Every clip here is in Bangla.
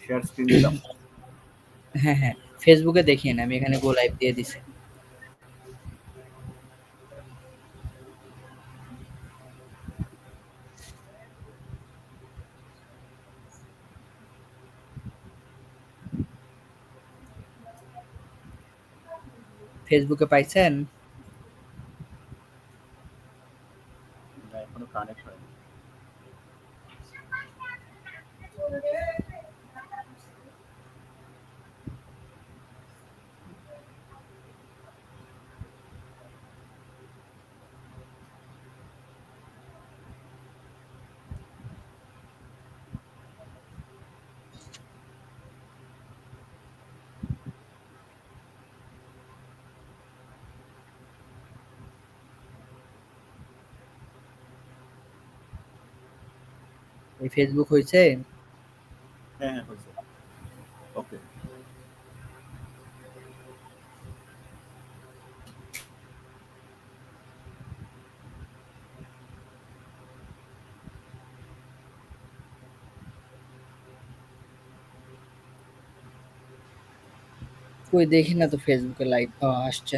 শেয়ার স্ক্রিন দিলাম। হ্যাঁ হ্যাঁ, ফেসবুকে দেখিয়ে না, আমি এখানে গো লাইভ দিয়ে দিছি। ফেসবুকে পাইছেন? না, এখনো কানেক্ট হয়নি। এই ফেসবুক হয়েছে? হ্যাঁ হ্যাঁ হয়েছে। ওকে, কই দেখি না তো ফেসবুকে লাইভ আসছে।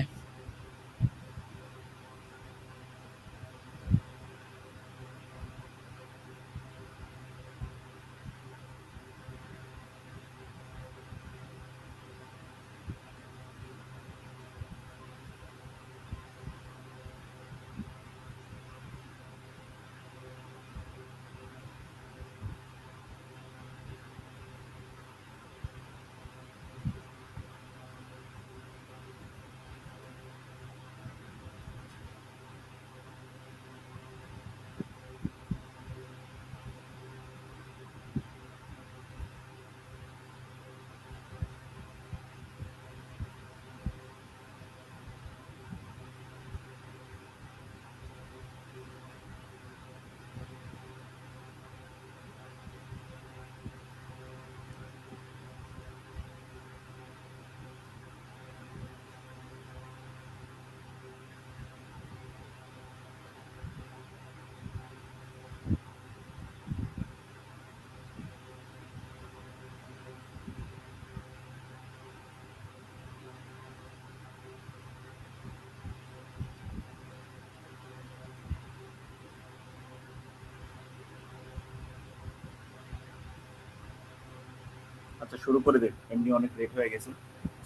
আচ্ছা শুরু করে দে, এমনি অনেক লেট হয়ে গেছে।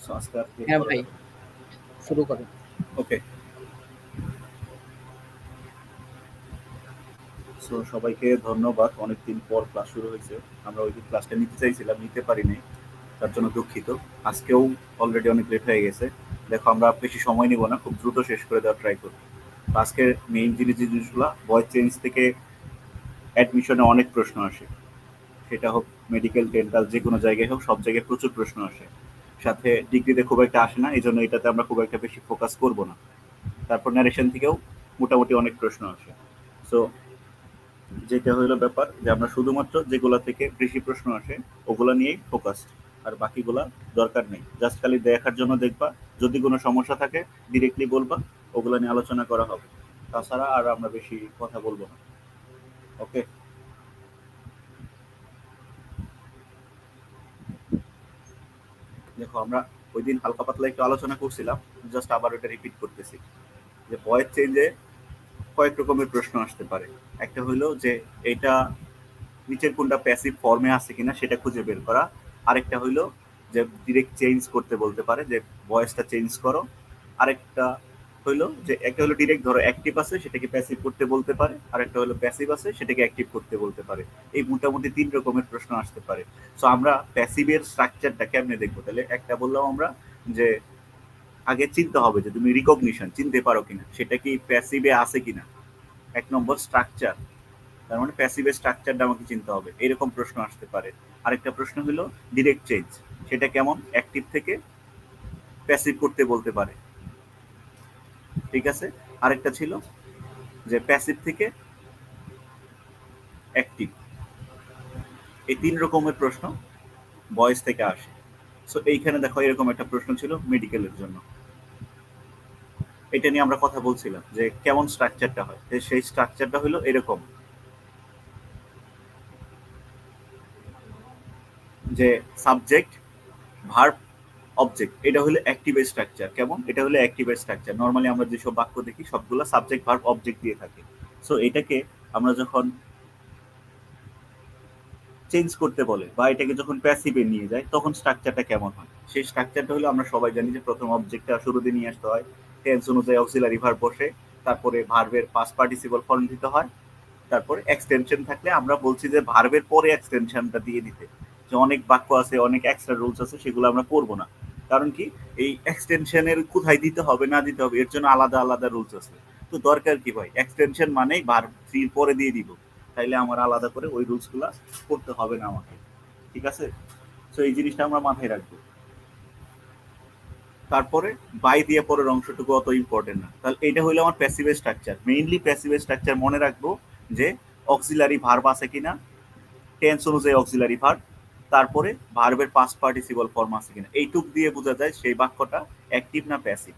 সো আজকে আর লেট হ্যাঁ করা ভাই, যাবে। শুরু করো। ওকে, সো সবাইকে ধন্যবাদ। অনেকদিন পর ক্লাস শুরু হয়েছে। আমরা ওই দিন ক্লাসটা নিতে চাইছিলাম, নিতে পারিনি, তার জন্য দুঃখিত। আজকেও অলরেডি অনেক লেট হয়ে গেছে। দেখো আমরা বেশি সময় নিব না, খুব দ্রুত শেষ করে দেওয়ার ট্রাই করব। আজকের মেইন জিনিসগুলো, ভয়েস চেঞ্জ থেকে অ্যাডমিশনে অনেক প্রশ্ন আসে, সেটা হোক মেডিকেল, ডেন্টাল, যে কোনো জায়গায় হোক, সব জায়গায় প্রচুর প্রশ্ন আসে। সাথে ডিগ্রিতে খুব একটা আসে না, এই জন্য এটাতে আমরা খুব একটা বেশি ফোকাস করব না। তারপর ন্যারেশন থেকেও মোটামুটি অনেক প্রশ্ন আসে। সো যেটা হইলো ব্যাপার যে আমরা শুধুমাত্র যেগুলা থেকে বেশি প্রশ্ন আসে ওগুলা নিয়েই ফোকাস, আর বাকিগুলা দরকার নেই। জাস্ট খালি দেখার জন্য দেখবা, যদি কোনো সমস্যা থাকে ডিরেক্টলি বলবা, ওগুলা নিয়ে আলোচনা করা হবে। তাছাড়া আর আমরা বেশি কথা বলবো না। ওকে, দেখো আমরা ওই দিন হালকা পাতলা একটু আলোচনা করছিলাম, জাস্ট আবার ওটা রিপিট করতেছি যে ভয়েস চেঞ্জে কয়েক রকমের প্রশ্ন আসতে পারে। একটা হইলো যে এটা নিচের কোনটা প্যাসিভ ফর্মে আছে কিনা সেটা খুঁজে বের করা। আরেকটা হইলো যে ডিরেক্ট চেঞ্জ করতে বলতে পারে যে ভয়েসটা চেঞ্জ করো। আরেকটা হইলো যে একটা হলো ডিরেক্ট ধরো অ্যাক্টিভ আছে সেটাকে প্যাসিভ করতে বলতে পারে, আরেকটা হলো প্যাসিভ আছে সেটাকে অ্যাক্টিভ করতে বলতে পারে। এই মোটামুটি ৩ রকমের প্রশ্ন আসতে পারে। সো আমরা প্যাসিভের স্ট্রাকচারটা কেমনে দেখবো? তাহলে একটা বললাম আমরা যে আগে চিনতে হবে যে তুমি রিকগনিশন চিনতে পারো কিনা, সেটা কি প্যাসিভে আছে কিনা। ১ নম্বর স্ট্রাকচার, তার মানে প্যাসিভের স্ট্রাকচারটা আমাকে চিনতে হবে, এরকম প্রশ্ন আসতে পারে। আরেকটা প্রশ্ন হলো ডিরেক্ট চেঞ্জ, সেটা কেমন, অ্যাক্টিভ থেকে প্যাসিভ করতে বলতে পারে। ঠিক আছে, আরেকটা ছিল যে প্যাসিভ থেকে অ্যাক্টিভ। এই ৩ রকমের প্রশ্ন ভয়েস থেকে আসে। সো এইখানে দেখো এরকম একটা প্রশ্ন ছিল মেডিকেলের জন্য, এটা নিয়ে আমরা কথা বলছিলাম যে কেমন স্ট্রাকচারটা হয়। সেই স্ট্রাকচারটা হলো এরকম যে সাবজেক্ট ভার্ব অবজেক্ট, এটা হলো অ্যাক্টিভের স্ট্রাকচার। কেমন? এটা হলো অ্যাক্টিভের স্ট্রাকচার। নর্মালি আমরা যেসব বাক্য দেখি সবগুলো সাবজেক্ট ভার্ব অবজেক্ট দিয়ে থাকে। সো এটাকে আমরা যখন চেঞ্জ করতে বলে বা এটাকে যখন প্যাসিভে নিয়ে যায় তখন স্ট্রাকচারটা কেমন হয়? সেই স্ট্রাকচারটা হলো আমরা সবাই জানি যে প্রথম অবজেক্টটা শুরুতে নিয়ে আসতে হয়, টেন্স অনুযায়ী অক্সিলারি ভার্ব বসে, তারপরে ভার্বের পাস্ট পার্টিসিপল ফর্ম দিতে হয়, তারপরে এক্সটেনশন থাকলে আমরা বলছি যে ভার্বের পরে এক্সটেনশনটা দিয়ে দিতে। যে অনেক বাক্য আছে, অনেক এক্সট্রা রুলস আছে, সেগুলো আমরা করব না। কারণ কি, এই এক্সটেনশনের কোথায় দিতে হবে না দিতে হবে এর জন্য আলাদা আলাদা রুলস আছে। তো দরকার কি ভাই, এক্সটেনশন মানেই ভার্ব থ্রির পরে দিয়ে দিব, তাইলে আমার আলাদা করে ওই রুলসগুলো করতে হবে না আমাকে। ঠিক আছে? তো এই জিনিসটা আমরা মাথায় রাখবো। তারপরে বাই দিয়ে পরের অংশটুকু অত ইম্পর্টেন্ট না। তাহলে এটা হলো আমার প্যাসিভের স্ট্রাকচার। মেইনলি প্যাসিভের স্ট্রাকচার মনে রাখবো যে অক্সিলারি ভার্ব আছে কিনা, টেন্স অনুযায়ী অক্সিলারি ভার্ব, তারপরে ভার্বের পাস্ট পার্টিসিপল ফর্ম আছে কিনা, এইটুক দিয়ে বোঝা যায় সেই বাক্যটা অ্যাক্টিভ না প্যাসিভ।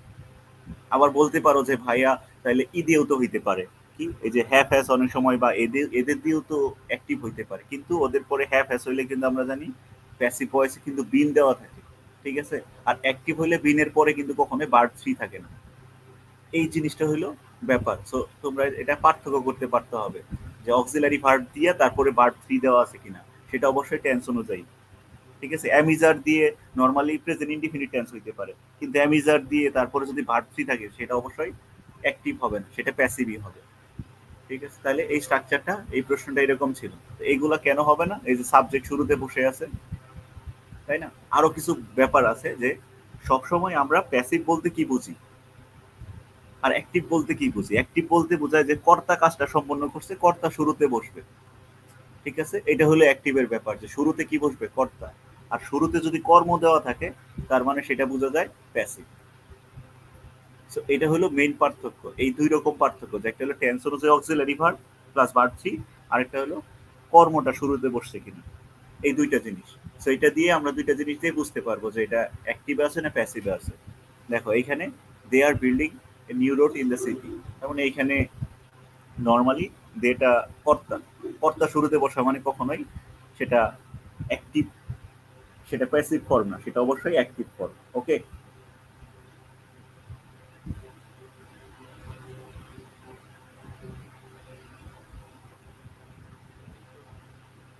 আবার বলতে পারো যে ভাইয়া তাহলে ই দিয়েও তো হইতে পারে, কি এই যে হ্যাভ হ্যাজ অনেক সময় বা এদের এদের দিয়েও তো অ্যাক্টিভ হইতে পারে, কিন্তু ওদের পরে হ্যাভ হ্যাজ হইলে কিন্তু আমরা জানি প্যাসিভ ভয়েসে কিন্তু বিন দেওয়া থাকে। ঠিক আছে? আর অ্যাক্টিভ হইলে বিনের পরে কিন্তু কখনোই ভার্ব থ্রি থাকে না। এই জিনিসটা হলো ব্যাপার। সো তোমরা এটা পার্থক্য করতে পারতে হবে যে অক্সিলারি ভার্ব দিয়ে তারপরে ভার্ব থ্রি দেওয়া আছে কিনা, সেটা অবশ্যই টেন্স অনুযায়ী। ঠিক আছে? অ্যামিজার দিয়ে নরমালি প্রেজেন্ট ইনডিফিনিট টেন্স হইতে পারে, কিন্তু অ্যামিজার দিয়ে তারপরে যদি ভার্ব থ্রি থাকে সেটা অবশ্যই অ্যাক্টিভ হবে না, সেটা প্যাসিভই হবে। ঠিক আছে? তাহলে এই স্ট্রাকচারটা, এই প্রশ্নটা এরকম ছিল। তো এইগুলা কেন হবে না? এই যে সাবজেক্ট শুরুতে বসে আছে, তাই না? আরো কিছু ব্যাপার আছে যে সবসময় আমরা প্যাসিভ বলতে কি বুঝি আর অ্যাক্টিভ বলতে কি বুঝি। অ্যাক্টিভ বলতে বোঝায় যে কর্তা কাজটা সম্পন্ন করছে, কর্তা শুরুতে বসবে। ঠিক আছে? এটা হলো অ্যাক্টিভের ব্যাপার, যে শুরুতে কি বসবে, কর্তা। আর শুরুতে যদি কর্ম দেওয়া থাকে তার মানে সেটা বোঝা যায় প্যাসিভ। সো এটা হলো মেইন পার্থক্য। এই দুই রকম পার্থক্য, যে একটা হলো টেন্স অনুযায়ী auxiliary verb plus verb three, আরেকটা হলো কর্মটা শুরুতে বসছে কিনা। এই দুইটা জিনিস। সো এটা দিয়ে আমরা দুইটা জিনিস দিয়ে বুঝতে পারবো যে এটা অ্যাক্টিভ আছে না প্যাসিভ আছে। দেখো এইখানে they are building a new road in the city, তার মানে এইখানে নর্মালি দেটা কর্তা, কর্তা শুরুতে বসা মানে কখনোই সেটা অ্যাক্টিভ, সেটা প্যাসিভ ফর্ম না, সেটা অবশ্যই অ্যাক্টিভ ফর্ম। ওকে?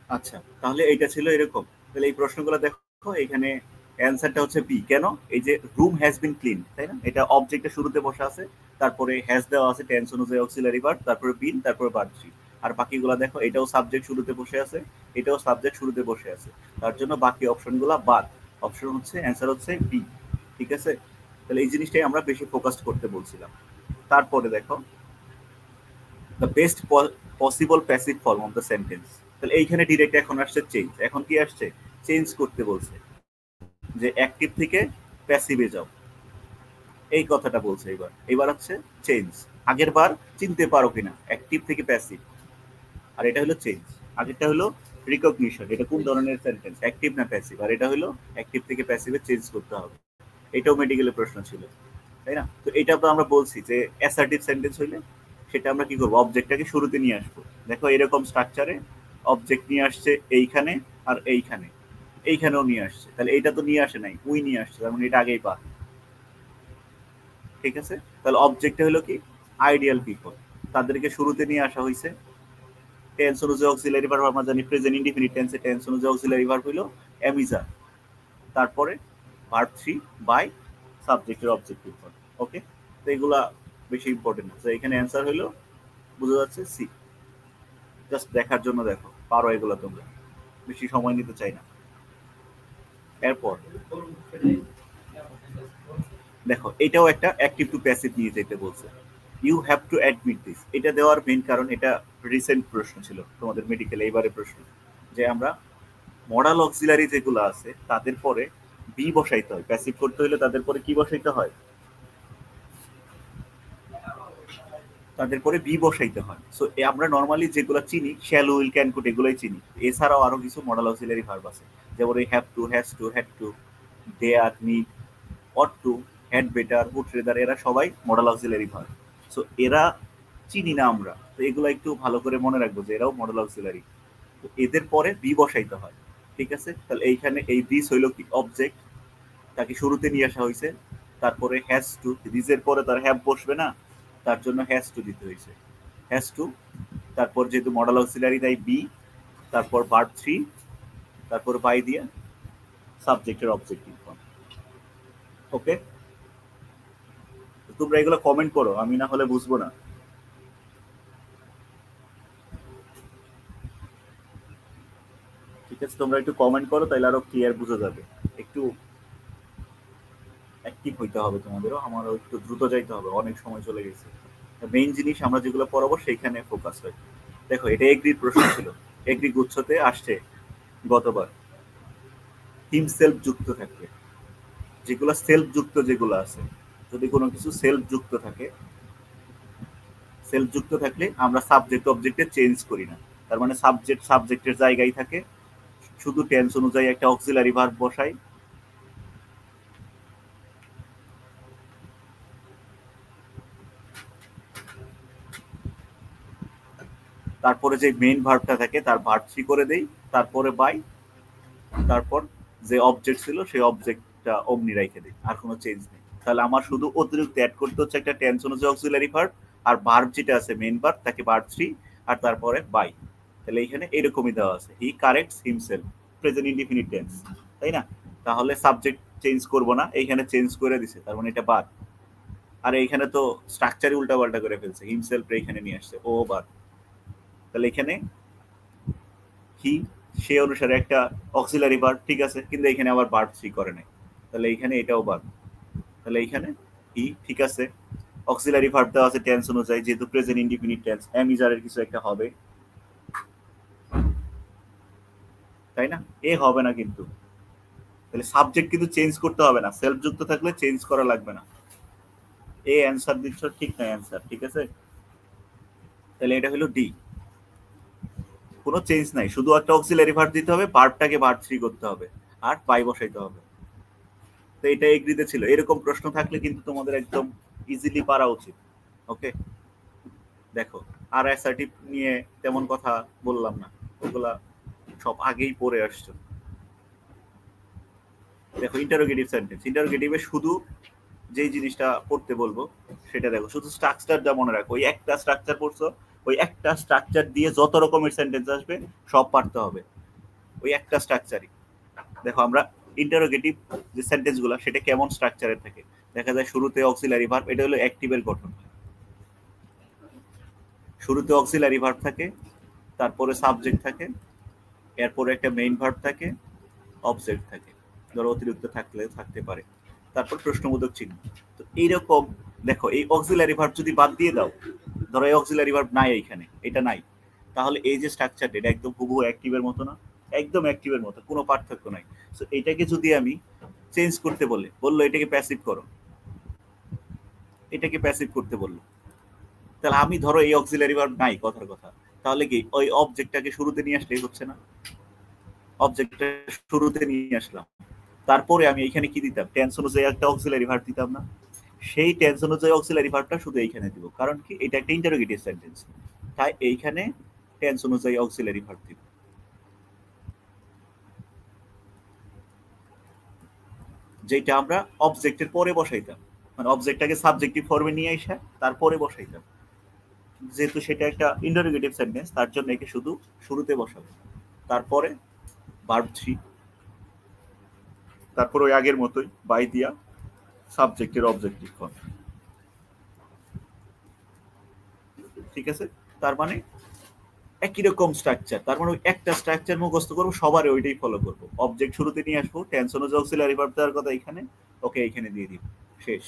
আচ্ছা, তাহলে এইটা ছিল এরকম। তাহলে এই প্রশ্নগুলো দেখো, এখানে অ্যান্সারটা হচ্ছে বি। কেন? এই যে রুম হ্যাজ বিন ক্লিন, তাই না? এটা অবজেক্টের শুরুতে বসে আছে, তারপরে হ্যাজ দেওয়া আছে টেন্স অনুযায়ী অক্সিলারি ভার্ব, তারপরে বিন, তারপরে ভার্ব থ্রি। আর বাকিগুলো দেখো, এটাও সাবজেক্ট শুরুতে বসে আছে, এটাও সাবজেক্ট শুরুতে বসে আছে, তার জন্য বাকি অপশনগুলো বাদ। অপশন হচ্ছে, অ্যান্সার হচ্ছে বি। ঠিক আছে? তাহলে এই জিনিসটাই আমরা বেশি ফোকাস করতে বলছিলাম। তারপরে দেখো, the best possible passive form of the sentence. তাহলে এইখানে ডিরেক্ট এখন আসছে চেঞ্জ। এখন কি আসছে? চেঞ্জ করতে বলছে, যে অ্যাক্টিভ থেকে প্যাসিভে যাও, এই কথাটা বলছে। এবার এবার হচ্ছে চেঞ্জ। আগের বার চিনতে পারো কিনা, অ্যাক্টিভ থেকে প্যাসিভ, আর এটা হলো চেঞ্জ। আগেরটা হলো রিকগনিশন, এটা কোন ধরনের সেন্টেন্স, অ্যাক্টিভ না প্যাসিভ, আর এটা হলো অ্যাক্টিভ থেকে প্যাসিভে চেঞ্জ করতে হবে। এটাও মেডিকেলের প্রশ্ন ছিল, তাই না? তো এটা তো আমরা বলছি যে অ্যাসার্টিভ সেন্টেন্স হইলে সেটা আমরা কি করবো, অবজেক্টটাকে শুরুতে নিয়ে আসবো। দেখো এরকম স্ট্রাকচারে অবজেক্ট নিয়ে আসছে এইখানে আর এইখানে, এইখানেও নিয়ে আসছে। তাহলে এইটা তো নিয়ে আসে নাই, উই নিয়ে আসছে, তার মানে এটা আগেই পা। ঠিক আছে? তাহলে অবজেক্টটা হলো কি, আইডিয়াল পিপল, তাদেরকে শুরুতে নিয়ে আসা হয়েছে। টেন্স অনুযায়ী অক্সিলারি ভার্ব আমরা জানি প্রেজেন্ট ইনডিফিনিট টেন্সে টেন্স অনুযায়ী অক্সিলারি ভার্ব হলো অ্যামিজা, তারপরে ভার্ব থ্রি বাই সাবজেক্টের অবজেক্টিভ ফর্ম। ওকে? তো এগুলা বেশি ইম্পর্টেন্ট না। তো এখানে অ্যান্সার হলো, বোঝা যাচ্ছে, সি। জাস্ট দেখার জন্য দেখো, পারো এগুলা তোমরা, বেশি সময় নিতে চাই না। এরপর দেখো, এটাও একটা অ্যাক্টিভ টু প্যাসিভ নিয়ে যেতে বলছে। You have to admit this. এটা দেওয়ার মেইন কারণ, এটা রিসেন্ট প্রশ্ন ছিল তোমাদের মেডিকেলে, এবারে প্রশ্ন, যে আমরা মডাল অক্সিলারি যেগুলো আছে তাদের পরে বি বসাইতে হয়। প্যাসিভ করতে হলে তাদের পরে কি বসাইতে হয়, তাদের পরে বি বসাইতে হয়। সো আমরা নর্মালি যেগুলো চিনি, শ্যাল, উইল, ক্যান, কুড, এগুলোই চিনি। এছাড়াও আরো কিছু মডাল অক্সিলারি ভার্ব আছে, যেমন এই have to, has to, had to, dare, need, ought to, had better, would rather, এরা সবাই মডাল অক্সিলারি ভার্ব। সো এরা চিনি না আমরা, তো এগুলো একটু ভালো করে মনে রাখবো যে এরাও মডাল অক্সিলারি। তো এদের পরে বি বসাইতে হয়। ঠিক আছে, তাহলে এইখানে এই দিস হইলো কি অবজেক্ট, তাকে শুরুতে নিয়ে আসা হয়েছে, তারপরে হ্যাজ টু, দিসের পরে তার হ্যাভ বসবে না, তার জন্য হ্যাজ টু দিতে হয়েছে, হ্যাজ টু, তারপর যেহেতু মডেল অক্সিলারি তাই বি, তারপর ভার্ব 3, তারপর বাই দিয়ে সাবজেক্টের অবজেক্টিভ ফর্ম। ওকে, তোমরা এগুলো কমেন্ট করো, আমি না হলে বুঝবো না। ঠিক আছে, তোমরা একটু কমেন্ট করো, তাইলে আরো ক্লিয়ার বোঝা যাবে। একটু অ্যাক্টিভ হইতে হবে তোমাদেরও, আমারও একটু দ্রুত যাইতে হবে, অনেক সময় চলে গেছে। মেইন জিনিস আমরা যেগুলো পড়াবো সেইখানে ফোকাস হয়। দেখো এটা এগ্রির প্রশ্ন ছিল, এগ্রি গুচ্ছতে আসছে গতবার হিমসেলফ যুক্ত থাকবে, যেগুলো সেলফ যুক্ত যেগুলো আছে, যদি কোনো কিছু সেলফ যুক্ত থাকে, সেলফ যুক্ত থাকলে আমরা সাবজেক্ট অবজেক্টে চেঞ্জ করি না, তার মানে সাবজেক্ট সাবজেক্টের জায়গায় থাকে, শুধু টেন্স অনুযায়ী একটা অক্সিলারি ভার্ব বসাই, তারপরে যে মেইন ভার্বটা থাকে তার ভার্ব 3 করে দেই, তারপরে বাই, তারপর যে অবজেক্ট ছিল সেই অবজেক্টটা অমনি রেখে দিই, আর কোনো চেঞ্জ নেই। তাহলে আমার শুধু অতিরিক্ত অ্যাড করতে হচ্ছে একটা টেন্স অনুযায়ী অক্সিলারি ভার্ব, আর ভার্ব যেটা আছে মেইন ভার্ব তাকে ভার্ব 3, আর তারপরে বাই। তাহলে এখানে এরকমই দেওয়া আছে, he corrects himself, present indefinite tense, তাই না? তাহলে সাবজেক্ট চেঞ্জ করব না, এইখানে চেঞ্জ করে দিছে, তার মানে এটা বাদ। আর এইখানে তো স্ট্রাকচারই উল্টাপাল্টা করে ফেলছে, হিমসেলফ এইখানে নিয়ে আসছে, ও বাদ। তাহলে এখানে হি সে অনুসারে একটা অক্সিলারি ভার্ব, ঠিক আছে, কিন্তু এখানে আবার ভার্ব 3 করে নাই, তাহলে এখানে এটাও বাদ। তাহলে এখানে হি, ঠিক আছে, অক্সিলারি ভার্ব দেওয়া আছে টেন্স অনুযায়ী, যেহেতু present indefinite tense, am is are এর কিছু একটা হবে, তাই না? এ হবে না কিন্তু, তাহলে সাবজেক্ট কিন্তু চেঞ্জ করতে হবে না, সেলফ যুক্ত থাকলে চেঞ্জ করা লাগবে না। এ অ্যান্সার দিচ্ছ, ঠিক না অ্যান্সার, ঠিক আছে, তাহলে এটা হলো ডি, কোনো চেঞ্জ নাই, শুধু একটা অক্সিলারি ভার্ব দিতে হবে, ভার্বটাকে ভার্ব 3 করতে হবে, আর বাই বসাইতে হবে। তো এটা এগ্রিতে ছিল, এরকম প্রশ্ন থাকলে কিন্তু তোমাদের একদম ইজিলি পারা উচিত। ওকে, দেখো আর অ্যাসার্টিভ নিয়ে তেমন কথা বললাম না, ওগুলা সব আগেই পড়ে আসছো। দেখো ইন্টারোগেটিভ সেন্টেন্স, ইন্টারোগেটিভে শুধু যেই জিনিসটা পড়তে বলবো সেটা দেখো, শুধু স্ট্রাকচারটা মনে রাখো, ওই একটা স্ট্রাকচার পড়ছো, ওই একটা স্ট্রাকচার দিয়ে যত রকমের সেন্টেন্স আসবে সব পারতে হবে, ওই একটা স্ট্রাকচারই। দেখো আমরা ইন্টারোগেটিভ যে সেন্টেন্সগুলো সেটা কেমন স্ট্রাকচারের থাকে, দেখা যায় শুরুতে অক্সিলারি ভার্ব, এটা হলো অ্যাক্টিভের গঠন, শুরুতে অক্সিলারি ভার্ব থাকে, তারপরে সাবজেক্ট থাকে, এরপরে একটা মেইন ভার্ব থাকে, অবজেক্ট থাকে, ধরো অতিরিক্ত থাকলে থাকতে পারে, তারপর প্রশ্নবোধক চিহ্ন। তো এইরকম দেখো, এই অক্সিলারি ভার্ব যদি বাদ দিয়ে দাও, ধরো এই অক্সিলারি ভার্ব নাই এইখানে, এটা নাই, তাহলে এই যে স্ট্রাকচারটা এটা একদম হুবহু অ্যাক্টিভের মতো না, একদম অ্যাক্টিভের মতো, কোনো পার্থক্য নাই। সো এটাকে যদি আমি চেঞ্জ করতে বললো এটাকে প্যাসিভ করো, এটাকে প্যাসিভ করতে বললো, তাহলে আমি ধরো এই অক্সিলারি ভার্ব নাই কথার কথা, তাহলে কি ওই অবজেক্টটাকে শুরুতে নিয়ে আসলেই হচ্ছে না, অবজেক্টটা শুরুতে নিয়ে আসলাম, তারপরে আমি এইখানে কি দিতাম, টেন্স অনুযায়ী একটা অক্সিলারি ভার্ব দিতাম না, সেই টেন্স অনুযায়ী অক্সিলারি ভার্বটা শুধু এইখানে দিব, কারণ কি এটা একটা ইন্টারোগেটিভ সেন্টেন্স, তাই এইখানে টেন্স অনুযায়ী অক্সিলারি ভার্ব দিব। যেটা আমরা অবজেক্টের পরে বসাইতাম, মানে অবজেক্টটাকে সাবজেক্টিভ ফর্মে নিয়ে আসা তারপরে বসাইতাম, যেহেতু সেটা একটা ইন্টারোগেটিভ সেন্টেন্স তার জন্য একে শুধু শুরুতে বসাবো, তারপরে ভার্ব 3, তারপর ওই আগের মতোই বাই দিয়া সাবজেক্টের অবজেক্টিভ ফর্ম, ঠিক আছে। তার মানে একই রকম স্ট্রাকচার, তার মানে ওই একটা স্ট্রাকচার মুখস্থ করবো, সবার ওইটাই ফলো করবো, অবজেক্ট শুরুতে নিয়ে আসবো, টেন্স অনুযায়ী অক্সিলারি ভার্ব দেওয়ার কথা এখানে, ওকে এখানে দিয়ে দিব, শেষ।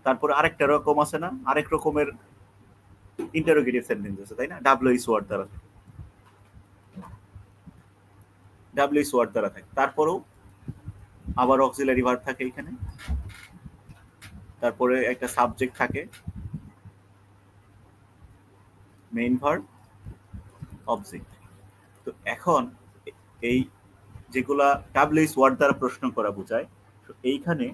তারপরে আরেকটা রকম আছে না, আরেক রকমের ইন্টারোগেটিভ সেন্টেন্স আছে, তাই না, ডাব্লিউএইচ ওয়ার্ড দ্বারা থাকে, ডাব্লিউএইচ ওয়ার্ড দ্বারা থাকে, তারপরেও আবার অক্সিলারি ভার্ব থাকে এখানে, তারপরে একটা সাবজেক্ট থাকে, মেইন ভার্ব, অবজেক্ট। তো এখন এই যেগুলা ডাব্লিউএইচ ওয়ার্ড দ্বারা প্রশ্ন করা বোঝায়, এইখানে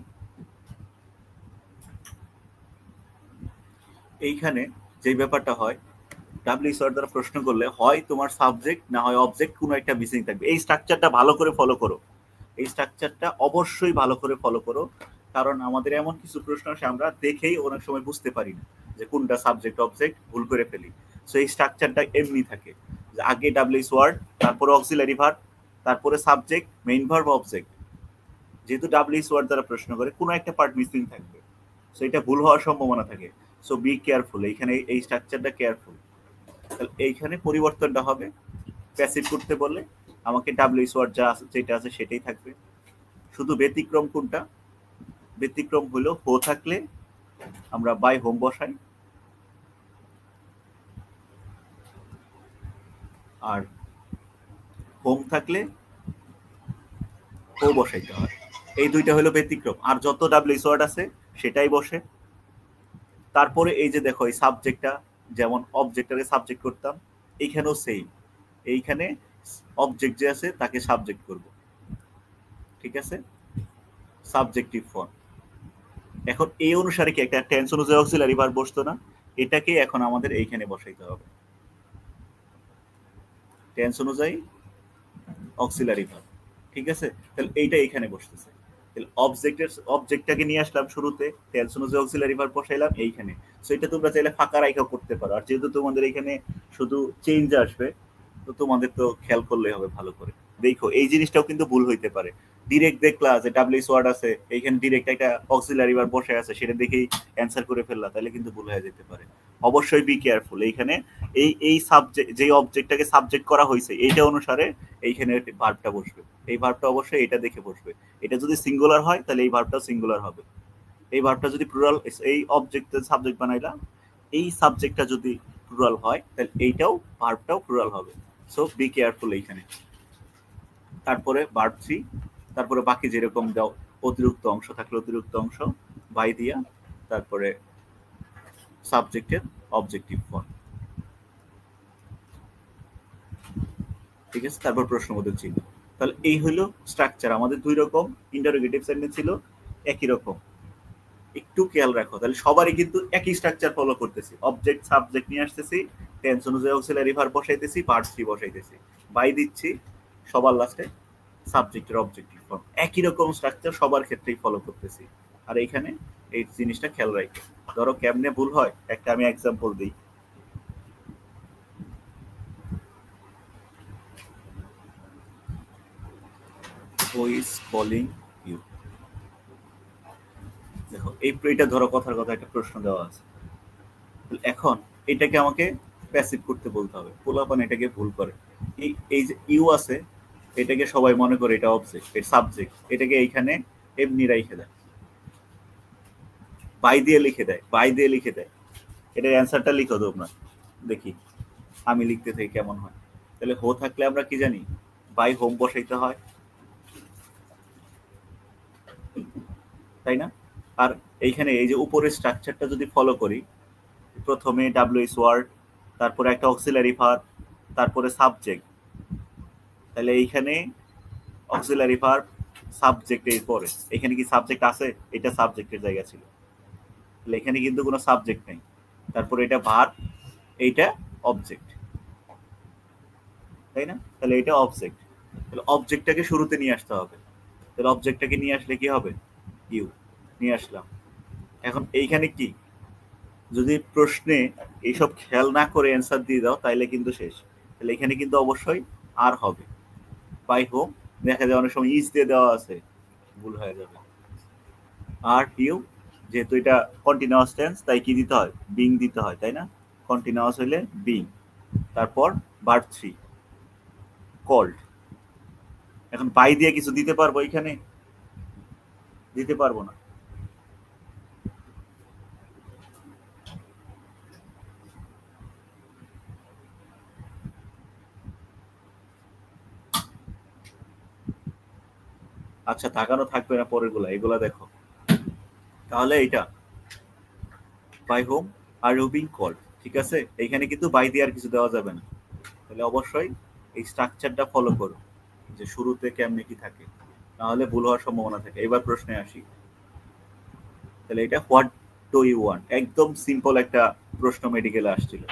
এইখানে যে ব্যাপারটা হয়, ডাব্লিউএইচ ওয়ার্ড দ্বারা প্রশ্ন করলে হয় তোমার সাবজেক্ট না হয় অবজেক্ট, কোনো একটা মিসিং থাকবে। এই স্ট্রাকচারটা ভালো করে ফলো করো, এই স্ট্রাকচারটা অবশ্যই ভালো করে ফলো করো, কারণ আমাদের এমন কিছু প্রশ্ন আসে আমরা দেখেই অনেক সময় বুঝতে পারি না যে কোনটা সাবজেক্ট অবজেক্ট, ভুল করে ফেলি। সো এই স্ট্রাকচারটা এমনি থাকে যে আগে ডাব্লিউএইচ ওয়ার্ড, তারপরে অক্সিলারি ভার্ব, তারপরে সাবজেক্ট, মেইন ভার্ব, অবজেক্ট। যেহেতু ডাব্লিউএইচ ওয়ার্ড দ্বারা প্রশ্ন করে কোনো একটা পার্ট মিসিং থাকবে, সো এটা ভুল হওয়ার সম্ভাবনা থাকে। সো বি কেয়ারফুল, এইখানে এই স্ট্রাকচারটা কেয়ারফুল। তাহলে এইখানে পরিবর্তনটা হবে, প্যাসিভ করতে বললে আমাকে ডাব্লিউএইচ ওয়ার্ড যা আছে যেটা আছে সেটাই থাকবে। শুধু ব্যতিক্রম কোনটা? ব্যতিক্রম হলো হো থাকলে আমরা বাই হোম বসাই, আর হোম থাকলে হো বসাইতে হয়। এই দুইটা হলো ব্যতিক্রম, আর যত ডাব্লিউএইচ ওয়ার্ড আছে সেটাই বসে। তারপরে এই যে দেখো এই সাবজেক্টটা, যেমন অবজেক্টটাকে সাবজেক্ট করতাম, এইখানেও সেম, এইখানে অবজেক্ট যে আছে তাকে সাবজেক্ট করব, ঠিক আছে, সাবজেক্টিভ ফর্ম। এখন এই অনুসারে কি একটা টেন্স অনুযায়ী অক্সিলারি ভার্ব বসতো না, এটাকে এখন আমাদের এইখানে বসাইতে হবে, টেন্স অনুযায়ী অক্সিলারি ভার্ব, ঠিক আছে। তাহলে এইটা এখানে বসতেছে, তাহলে অবজেক্টটাকে নিয়ে আসলাম শুরুতে, টেন্স অনুযায়ী অক্সিলারি ভার্ব বসাইলাম এইখানে। সো এটা তোমরা চাইলে ফাঁকা রাইখা করতে পারো, আর যেহেতু তোমাদের এখানে শুধু চেঞ্জ আসবে, তো তোমাদের তো খেয়াল করলে হবে ভালো করে। দেখো এই জিনিসটাও কিন্তু ভুল হইতে পারে, ডিরেক্ট দেখলা যে ডাব্লিউএইচ ওয়ার্ড আছে, এইখানে ডিরেক্ট একটা অক্সিলারি ভার্ব বসে আছে, সেটা দেখেই অ্যান্সার করে ফেললা, তাহলে কিন্তু ভুল হয়ে যেতে পারে। অবশ্যই বি কেয়ারফুল, এইখানে এই সাবজেক্ট, যে অবজেক্টটাকে সাবজেক্ট করা হয়েছে এইটা অনুসারে এইখানে ভার্বটা বসবে, এই ভার্বটা অবশ্যই এটা দেখে বসবে। এটা যদি সিঙ্গুলার হয় তাহলে এই ভার্বটাও সিঙ্গুলার হবে, এই ভার্বটা যদি প্লুরাল, এই অবজেক্টের সাবজেক্ট বানাইলা, এই সাবজেক্টটা যদি প্লুরাল হয় তাহলে এইটাও ভার্বটাও প্লুরাল হবে। সো বি কেয়ারফুল এইখানে। তারপরে ভার্ব 3, তারপরে বাকি যেরকম দাও, অতিরিক্ত অংশ থাকলে অতিরিক্ত অংশ বাই দিয়া, তারপরে সাবজেক্টের অবজেক্টিভ ফর্ম, ঠিক আছে, তারপর প্রশ্নবোধক চিহ্ন। তাহলে এই হলো স্ট্রাকচার। আমাদের দুই রকম ইন্টারোগেটিভ সেন্টেন্স ছিল, একই রকম, একটু খেয়াল রাখো। তাহলে সবারই কিন্তু একই স্ট্রাকচার ফলো করতেছি, অবজেক্ট সাবজেক্ট নিয়ে আসতেছি, টেন্স অনুযায়ী অক্সিলারি ভার্ব বসাইতেছি, ভার্ব 3 বসাইতেছি, বাই দিচ্ছি, সবার লাস্টে সাবজেক্টের অবজেক্টিভ ফর্ম। একই রকম স্ট্রাকচার সবার ক্ষেত্রেই ফলো করতেছি। আর এইখানে এই জিনিসটা খেয়াল রাখো। ধরো কেমনে ভুল হয়, একটা আমি এক্সাম্পল দিই। Who is calling you? দেখো এইটা ধরো কথার কথা একটা প্রশ্ন দেওয়া আছে, এখন এটাকে আমাকে প্যাসিভ করতে বলতে হবে। পোলাপান এটাকে ভুল করে, এই যে ইউ আছে এটাকে সবাই মনে করে এটা অবজেক্ট, এর সাবজেক্ট, এটাকে এইখানে এমনি রাইখে দেয়, বাই দিয়ে লিখে দেয়, বাই দিয়ে লিখে দেয়। এটার অ্যান্সারটা লিখো তোমরা, দেখি আমি লিখতে থাকি কেমন হয়। তাহলে হো থাকলে আমরা কি জানি, বাই হোম বসাইতে হয়, তাই না? আর এইখানে এই যে উপরের স্ট্রাকচারটা যদি ফলো করি, প্রথমে ডাব্লিউএইচ ওয়ার্ড, তারপরে একটা অক্সিলারি ভার্ব, তারপরে সাবজেক্ট, তাহলে এইখানে অক্সিলারি ভার্ব সাবজেক্ট এর পরে, এখানে কি সাবজেক্ট আছে? এটা সাবজেক্টের জায়গা ছিল, তাহলে এখানে কিন্তু কোনো সাবজেক্ট নেই। তারপরে এটা ভার্ব, এইটা অবজেক্ট, তাই না? তাহলে এটা অবজেক্ট, তাহলে অবজেক্টটাকে শুরুতে নিয়ে আসতে হবে। তাহলে অবজেক্টটাকে নিয়ে আসলে কি হবে, ইউ নিয়ে আসলাম। এখন এইখানে কি, যদি প্রশ্নে এইসব খেয়াল না করে অ্যান্সার দিয়ে দাও তাইলে কিন্তু শেষ। তাহলে এখানে কিন্তু অবশ্যই আর হবে, বাই হোম, দেখা যায় অনেক সময় ইজ দিয়ে দেওয়া আছে, ভুল হয়ে যাবে। আর ইউ, যেহেতু এটা কন্টিনিউয়াস টেন্স তাই কি দিতে হয়, বিং দিতে হয়, তাই না? কন্টিনিউয়াস হলে বিং, তারপর ভার্ব 3 কল্ড। এখন বাই দিয়ে কিছু দিতে পারবো এখানে? দিতে পারবো না। আচ্ছা তাকানো থাকবে না পরের গুলা, এগুলা দেখো। তাহলে এটা by whom are you being called, ঠিক আছে। এইখানে কিন্তু বাই দিয়ে আর কিছু দেওয়া যাবে না। তাহলে অবশ্যই এই স্ট্রাকচারটা ফলো করো, যে শুরুতে কেমনে কি থাকে, নাহলে ভুল হওয়ার সম্ভাবনা থাকে। এবার প্রশ্নে আসি। তাহলে এটা হোয়াট ডু ইউ ওয়ান্ট, একদম সিম্পল একটা প্রশ্ন মেডিকেলে আসছিল।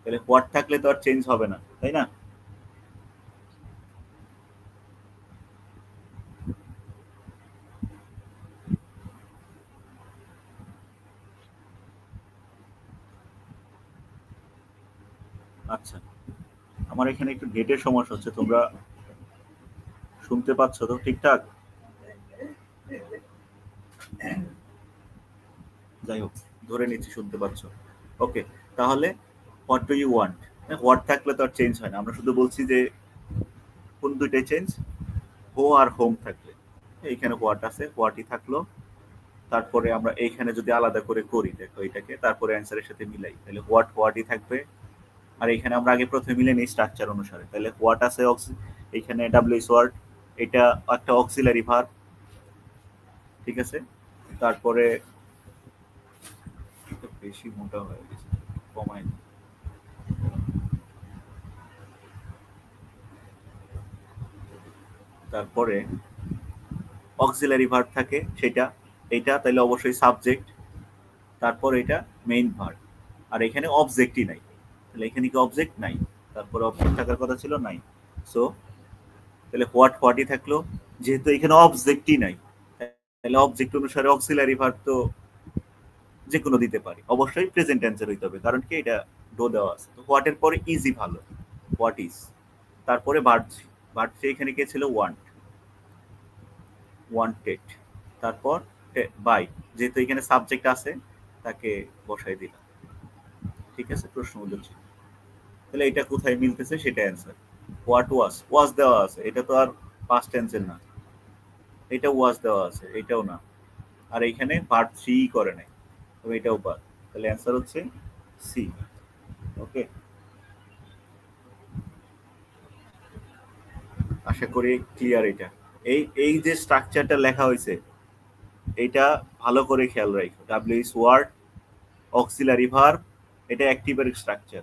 তাহলে হোয়াট থাকলে তো আর চেঞ্জ হবে না, তাই না? আচ্ছা, আমার এখানে একটু নেটের সমস্যা হচ্ছে, তোমরা শুনতে পাচ্ছ তো ঠিকঠাক? যাই হোক, ধরে নিচ্ছি শুনতে পাচ্ছ। ওকে, তাহলে what do you want, what থাকলে তো আর চেঞ্জ হয় না, আমরা শুধু বলছি যে কোন দুইটাই চেঞ্জ, হো আর হোম থাকলে। এইখানে হোয়াট আছে, হোয়াটই থাকলো। তারপরে আমরা এইখানে যদি আলাদা করে করি, দেখো এটাকে তারপরে অ্যান্সারের সাথে মিলাই, তাহলে হোয়াট হোয়াটই থাকবে। আর এখানে আমরা আগে প্রথমে মিলে নিই স্ট্রাকচার অনুসারে, তাহলে হোয়াট আছে এখানে ডাব্লিউএস ওয়ার্ড, এটা একটা অক্সিলারি ভার্ব, ঠিক আছে। তারপরে বেশি মোটা হয়ে গেছে, কমাই দিই। তারপরে অক্সিলারি ভার্ব থাকে সেটা, এটা তাহলে অবশ্যই সাবজেক্ট, তারপর এটা মেইন ভার্ব। আর এখানে অবজেক্টই নাই, তাহলে এখানে কি অবজেক্ট নাই, তারপরে অবজেক্ট থাকার কথা ছিল নাই। সো তাহলে হোয়াট হোয়াটই থাকলো, যেহেতু এখানে অবজেক্টই নাই, তাহলে অবজেক্ট অনুসারে অক্সিলারি ভার্ব তো যে কোনো দিতে পারি, অবশ্যই প্রেজেন্ট টেন্সের হইতে হবে, কারণ কি এটা ডো দেওয়া আছে। তো হোয়াটের পরে ইজি ভালো, হোয়াট ইজ। তারপরে ভার্ব থ্রি, ভার্ব থ্রি এখানে কে ছিল, ওয়ান্ট, ওয়ান্টেড। তারপর বাই, যেহেতু এখানে সাবজেক্ট আছে তাকে বসাই দিলাম, ঠিক আছে, প্রশ্নবোধক চিহ্ন। তাহলে এটা কোথায় মিলতেছে সেটা অ্যান্সার। হোয়াট ওয়াজ, ওয়াজ দেওয়া আছে, এটা তো আর পাস্ট টেন্সের না, এটা ওয়াজ দেওয়া আছে, এটাও না। আর এইখানে ভার্ব থ্রি করে নাই, তবে এটাও বাদ, তাহলে অ্যান্সার হচ্ছে সি। ওকে, আশা করি ক্লিয়ার এটা। এই এই যে স্ট্রাকচারটা লেখা হয়েছে, এটা ভালো করে খেয়াল রাখো, ডাব্লিউএস ওয়ার্ড, অক্সিলারি ভার্ব, এটা অ্যাক্টিভের স্ট্রাকচার,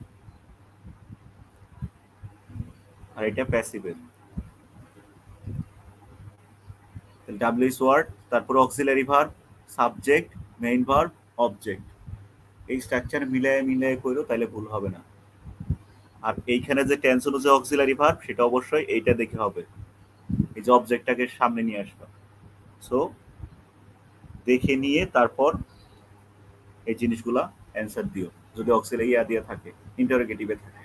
আর এটা প্যাসিভের। ডাব্লিউএস ওয়ার্ড, তারপর auxiliary verb, subject, main verb, object, এই স্ট্রাকচার মিলায় মিলায় করো, তাহলে ভুল হবে না। আর এইখানে যে টেন্স অনুযায়ী অক্সিলারি ভার্ব, সেটা অবশ্যই এইটা দেখে হবে, এই যে অবজেক্টটাকে সামনে নিয়ে আসবা। সো দেখে নিয়ে তারপর এই জিনিসগুলা অ্যান্সার দিও, যদি অক্সিলারি দিয়া থাকে, ইন্টারোগেটিভে থাকে।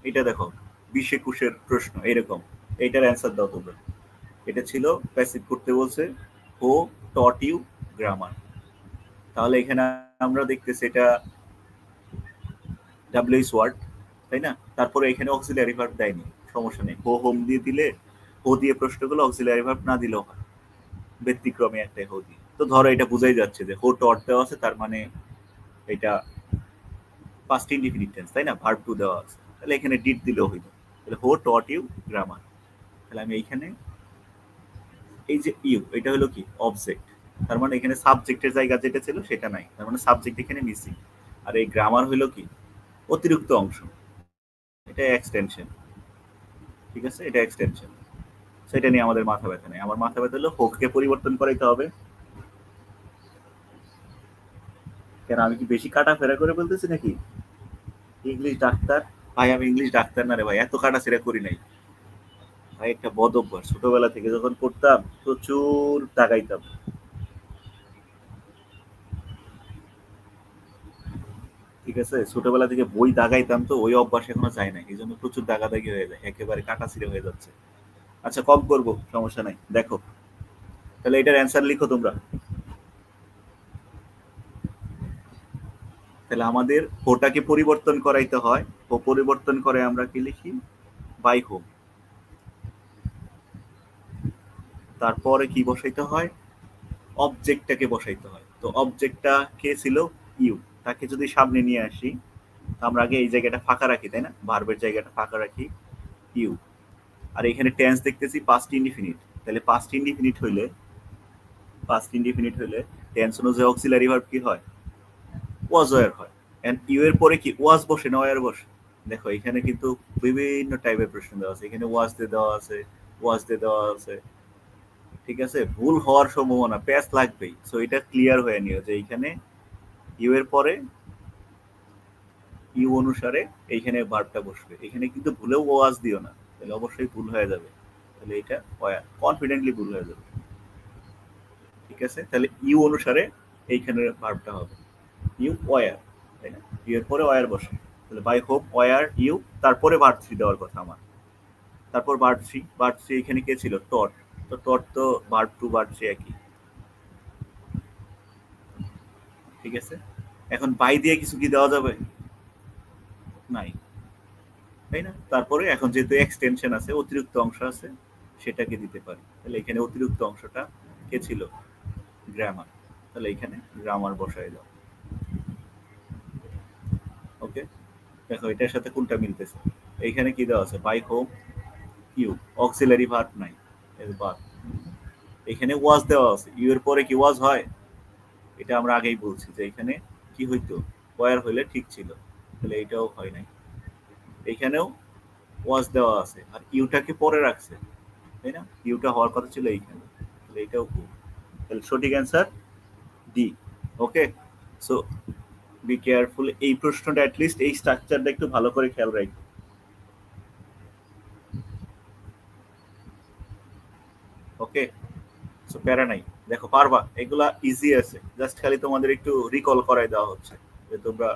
এটা দেখো 20-21 প্রশ্ন এরকম, এইটার অ্যান্সার দাও তোমরা। এটা ছিল প্যাসিভ করতে বলছে, হো টট ইউ গ্রামার। তাহলে এখানে আমরা দেখতেছি এটা ডাব্লিউএস ওয়ার্ড, তাই না? তারপরে এখানে অক্সিলারি ভার্ব দেয়নি, সমস্যা নেই, হো হোম দিয়ে দিলে, হো দিয়ে প্রশ্নগুলো, অক্সিলারি ভার্ব না দিলেও হয়, ব্যতিক্রমে একটা হো দিয়ে। তো ধরো এটা বোঝাই যাচ্ছে যে হো টট দেওয়া আছে, তার মানে এটা পাস্ট ইনডিফিনিট টেন্স, তাই না? ভার্ব টু দেওয়া আছে, তাহলে এখানে ডিড দিলেও হইতো, তাহলে হো টট ইউ গ্রামার। তাহলে আমি এইখানে এই যে ইউ, এটা হলো কি অবজেক্ট, তার মানে এখানে সাবজেক্টের জায়গা যেটা ছিল সেটা নাই, তার মানে সাবজেক্ট এখানে মিসিং। আর এই গ্রামার হলো কি অতিরিক্ত অংশ, এটা এক্সটেনশন, ঠিক আছে, এটা এক্সটেনশন। সেটা নিয়ে আমাদের মাথা ব্যথা নেই, আমার মাথা ব্যথা হলো হোককে পরিবর্তন করাইতে হবে। কেন, আমি কি বেশি কাটা ফেরা করে বলতেছি নাকি? ইংলিশ ডাক্তার, ভাই আমি ইংলিশ ডাক্তার না রে ভাই, এত কাটা ফেরা করি নাই ভাই, একটা বদ অভ্যাস, ছোটবেলা থেকে যখন পড়তাম প্রচুর দাগাইতাম, ঠিক আছে, ছোটবেলা থেকে বই দাগাইতাম, তো ওই অভ্যাস এখনো যায় না, এই জন্য প্রচুর দাগাদাগি হয়ে যায়, একেবারে কাটা ছিঁড়ে হয়ে যাচ্ছে। আচ্ছা কম করবো, সমস্যা নাই, দেখো তাহলে এটার অ্যান্সার লিখো তোমরা। তাহলে আমাদের হোটাকে পরিবর্তন করাইতে হয়, ও পরিবর্তন করে আমরা কি লিখি, বাই হোম। তারপরে কি বসাইতে হয়, অবজেক্টটাকে বসাইতে হয়। তো অবজেক্টটা কে ছিল, ইউ, তাকে যদি সামনে নিয়ে আসি, আমরা আগে এই জায়গাটা ফাঁকা রাখি, তাই না, ভার্বের জায়গাটা ফাঁকা রাখি, ইউ। আর এখানে টেন্স দেখতেছি পাস্ট ইনডিফিনিট, তাহলে পাস্ট ইনডিফিনিট হইলে টেন্স অনুযায়ী অক্সিলারি ভার্ব কি হয়, ওয়াজ ওয়্যার হয়। এন্ড ইউ এর পরে কি ওয়াজ বসে না ওয়্যার বসে? দেখো এখানে কিন্তু বিভিন্ন টাইপের প্রশ্ন দেওয়া আছে, এখানে ওয়াজ দিয়ে দেওয়া আছে, ওয়াজ দিয়ে দেওয়া আছে, ঠিক আছে, ভুল হওয়ার সম্ভাবনা, প্যাচ লাগবেই। সো এটা ক্লিয়ার হয়ে নিও যে এখানে ইউ এর পরে ইউ অনুসারে এইখানে ভার্বটা বসবে। এখানে কিন্তু ভুলেও ওয়াজ দিও না, তাহলে অবশ্যই ভুল হয়ে যাবে। তাহলে এটা ওয়ার, কনফিডেন্টলি ভুল হয়ে যাবে। ঠিক আছে, তাহলে ইউ অনুসারে এইখানে ভার্বটা হবে ইউ ওয়ার, তাই না? ইউ এর পরে ওয়ার বসে, তাহলে বাই হোপ ওয়ার ইউ, তারপরে ভার্ব থ্রি দেওয়ার কথা আমার। তারপর ভার্ব থ্রি, ভার্ব থ্রি এখানে কে ছিল? টট। তো টট তো ভার্ব টু ভার্ব থ্রি একই। ঠিক আছে, এখন বাই দিয়ে কিছু কি দেওয়া যাবে? নাই, তাই না? তারপরে এখন যেহেতু এক্সটেনশন আছে, অতিরিক্ত অংশ আছে, সেটাকে দিতে পারি। তাহলে এখানে অতিরিক্ত অংশটা কে ছিল? গ্রামার। তাহলে এখানে গ্রামার বসাই দাও। ওকে, দেখো এটার সাথে কোনটা মিলতেছে। এইখানে কি দেওয়া আছে? By whom you, auxiliary verb নাই, এর ভার্ব। এখানে ওয়াজ দেওয়া আছে, ইউ এর পরে কি ওয়াজ হয়? এটা আমরা আগেই বলছি যে এখানে কি হইতো, ওয়ার হইলে ঠিক ছিল, তাহলে এটাও হয় নাই। এখানেও ওয়াজ দেওয়া আছে আর ইউটাকে পরে রাখছে, তাই না? ইউটা হওয়ার কথা ছিল এইখানে, তাহলে এটাও ভুল। তাহলে সঠিক answer D. Okay, so be careful. এই প্রশ্নটা অ্যাটলিস্ট এই স্ট্রাকচারটা একটু ভালো করে খেয়াল রাখবে। ওকে, সো প্যারা নাই, দেখো পারবা, এগুলা ইজি আছে, জাস্ট খালি তোমাদের একটু রিকল করাই দেওয়া হচ্ছে যে তোমরা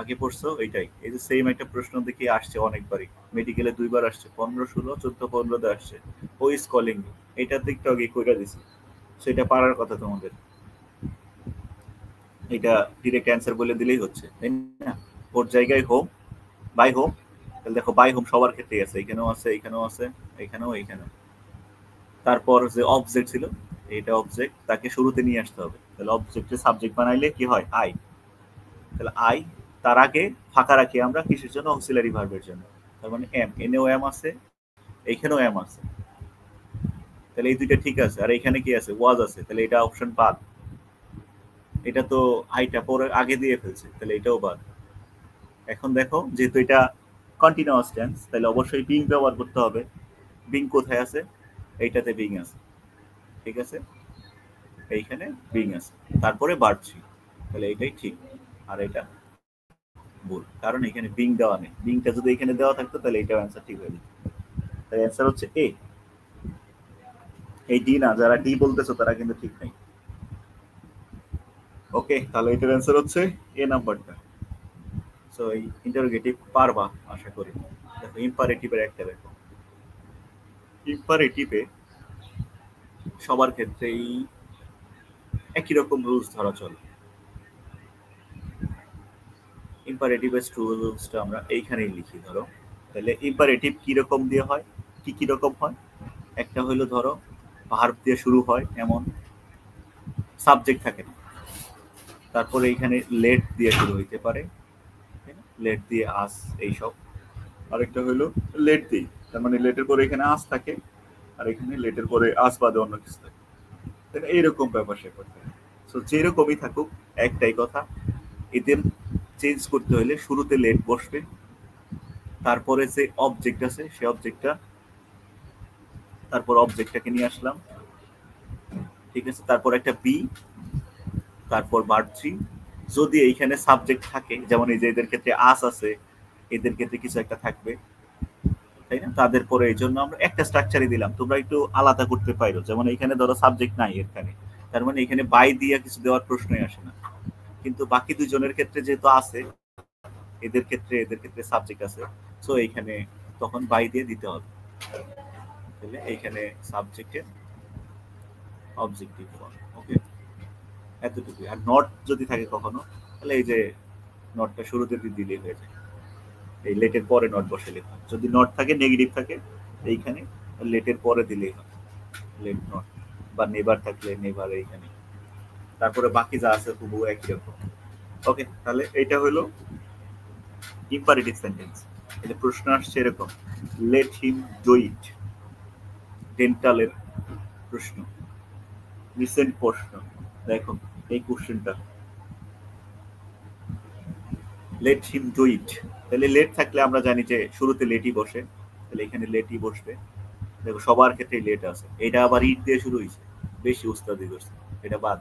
আগে পড়ছো এইটাই। এই যে সেম একটা প্রশ্ন দেখি আসছে অনেকবারই, মেডিকেলে 2 বার আসছে, 15, 16, 14, 15-তে আসছে, ও ইজ কলিং, এটাতে একটু আগে কইরা দিছি, সেটা পারার কথা তোমাদের। এটা ডিরেক্ট অ্যান্সার বলে দিলেই হচ্ছে, তাই না? ওর জায়গায় হোম, বাই হোম, তাহলে দেখো বাই হোম সবার ক্ষেত্রেই আছে, এখানেও আছে, এখানেও আছে, এখানেও, এইখানেও। তারপর যে অবজেক্ট ছিল, এটা অবজেক্ট, তাকে শুরুতে নিয়ে আসতে হবে, তাহলে অবজেক্টের সাবজেক্ট বানাইলে কি হয়? আই। তাহলে আই, তার আগে ফাঁকা রাখি আমরা কিসের জন্য? অক্সিলারি ভার্বের জন্য। তার মানে এম, এনেও এম আছে, এইখানেও এম আছে, তাহলে এই দুইটা ঠিক আছে। আর এখানে কি আছে? ওয়াজ আছে, তাহলে এটা অপশন বাদ। এটা তো আইটা পরে আগে দিয়ে ফেলছে, তাহলে এটাও বাদ। এখন দেখো যেহেতু এটা কন্টিনিউয়াস টেন্স, তাহলে অবশ্যই বিং ব্যবহার করতে হবে। বিং কোথায় আছে? এইটাতে বিং আছে, ঠিক আছে, এইখানে বিং আছে, তারপরে বাড়ছি, তাহলে এইটাই ঠিক। আর এটা ভুল, কারণ এখানে বিং দেওয়া নেই। বিংটা যদি এখানে দেওয়া থাকতো তাহলে এটাও অ্যান্সার ঠিক হয়ে যেত। তাই অ্যান্সার হচ্ছে এ, এই ডি না। যারা ডি বলতেছো তারা কিন্তু ঠিক নাই। ওকে, তাহলে এটার অ্যান্সার হচ্ছে এ নাম্বারটা। সো এই ইন্টারোগেটিভ পারবা আশা করি। দেখো ইম্পারেটিভের একটা দেখো, ইম্পারেটিভে সবার ক্ষেত্রেই একই রকম রুলস ধরা চলে। ইম্পারেটিভের রুলসটা আমরা এইখানেই লিখি। ধরো তাহলে ইম্পারেটিভ কি রকম দিয়ে হয়, কি কি রকম হয়? একটা হইলো ধরো ভার্ব দিয়ে শুরু হয়, এমন সাবজেক্ট থাকে না। তারপরে এইখানে লেট দিয়ে শুরু হইতে পারে, লেট দিয়ে আস, এইসব। আরেকটা হইলো লেট দিই, তার মানে লেটের পরে এখানে আস থাকে, আর এখানে লেটের পরে আস বাদে অন্য কিছু থাকে, তাহলে এইরকম ব্যাপার স্যাপার থাকে। সো যেরকমই থাকুক একটাই কথা, এদের চেঞ্জ করতে হলে শুরুতে লেট বসবে, তারপরে যে অবজেক্ট আছে সে অবজেক্টটা, তারপর অবজেক্টটাকে নিয়ে আসলাম, ঠিক আছে, তারপর একটা বি, তারপর ভার্ব থ্রি। যদি এইখানে সাবজেক্ট থাকে, যেমন এই যে এদের ক্ষেত্রে আস আছে, এদের ক্ষেত্রে কিছু একটা থাকবে, তাই না? তাদের পরে এই জন্য আমরা একটা স্ট্রাকচারই দিলাম, তোমরা একটু আলাদা করতে পারো। যেমন এখানে ধরো সাবজেক্ট নাই এখানে, তার মানে এখানে বাই দিয়ে কিছু দেওয়ার প্রশ্নই আসে না। কিন্তু বাকি দুজনের ক্ষেত্রে যেহেতু আছে, এদের ক্ষেত্রে সাবজেক্ট আছে, সো এইখানে তখন বাই দিয়ে দিতে হবে। তাহলে এইখানে সাবজেক্টের অবজেক্টিভ ফর্ম। ওকে, এতটুকু। আর নট যদি থাকে কখনো, তাহলে এই যে নটটা শুরুতে দিলেই হয়ে যায়, এই লেটের পরে নট বসালে হয়। যদি নট থাকে, নেগেটিভ থাকে, এইখানে লেটের পরে দিলেই হয়, লেট নট। বা নেভার থাকলে নেভার এইখানে। তারপরে বাকি যা আছে হুবহু একই রকম। ওকে, তাহলে এটা হলো ইম্পারেটিভ সেন্টেন্স। এটা প্রশ্ন আসছে এরকম, লেট হিম ডু ইট, ডেন্টালের প্রশ্ন, রিসেন্ট প্রশ্ন। দেখো এই কোশ্চেনটা, লেট হিম ডু ইট, তাহলে লেট থাকলে আমরা জানি যে শুরুতে লেটই বসে, তাহলে এখানে লেটই বসবে। দেখো সবার ক্ষেত্রে লেট আছে, এটা আবার ইট দিয়ে শুরু হয়েছে, বেশি উস্তাদি করছে, এটা বাদ।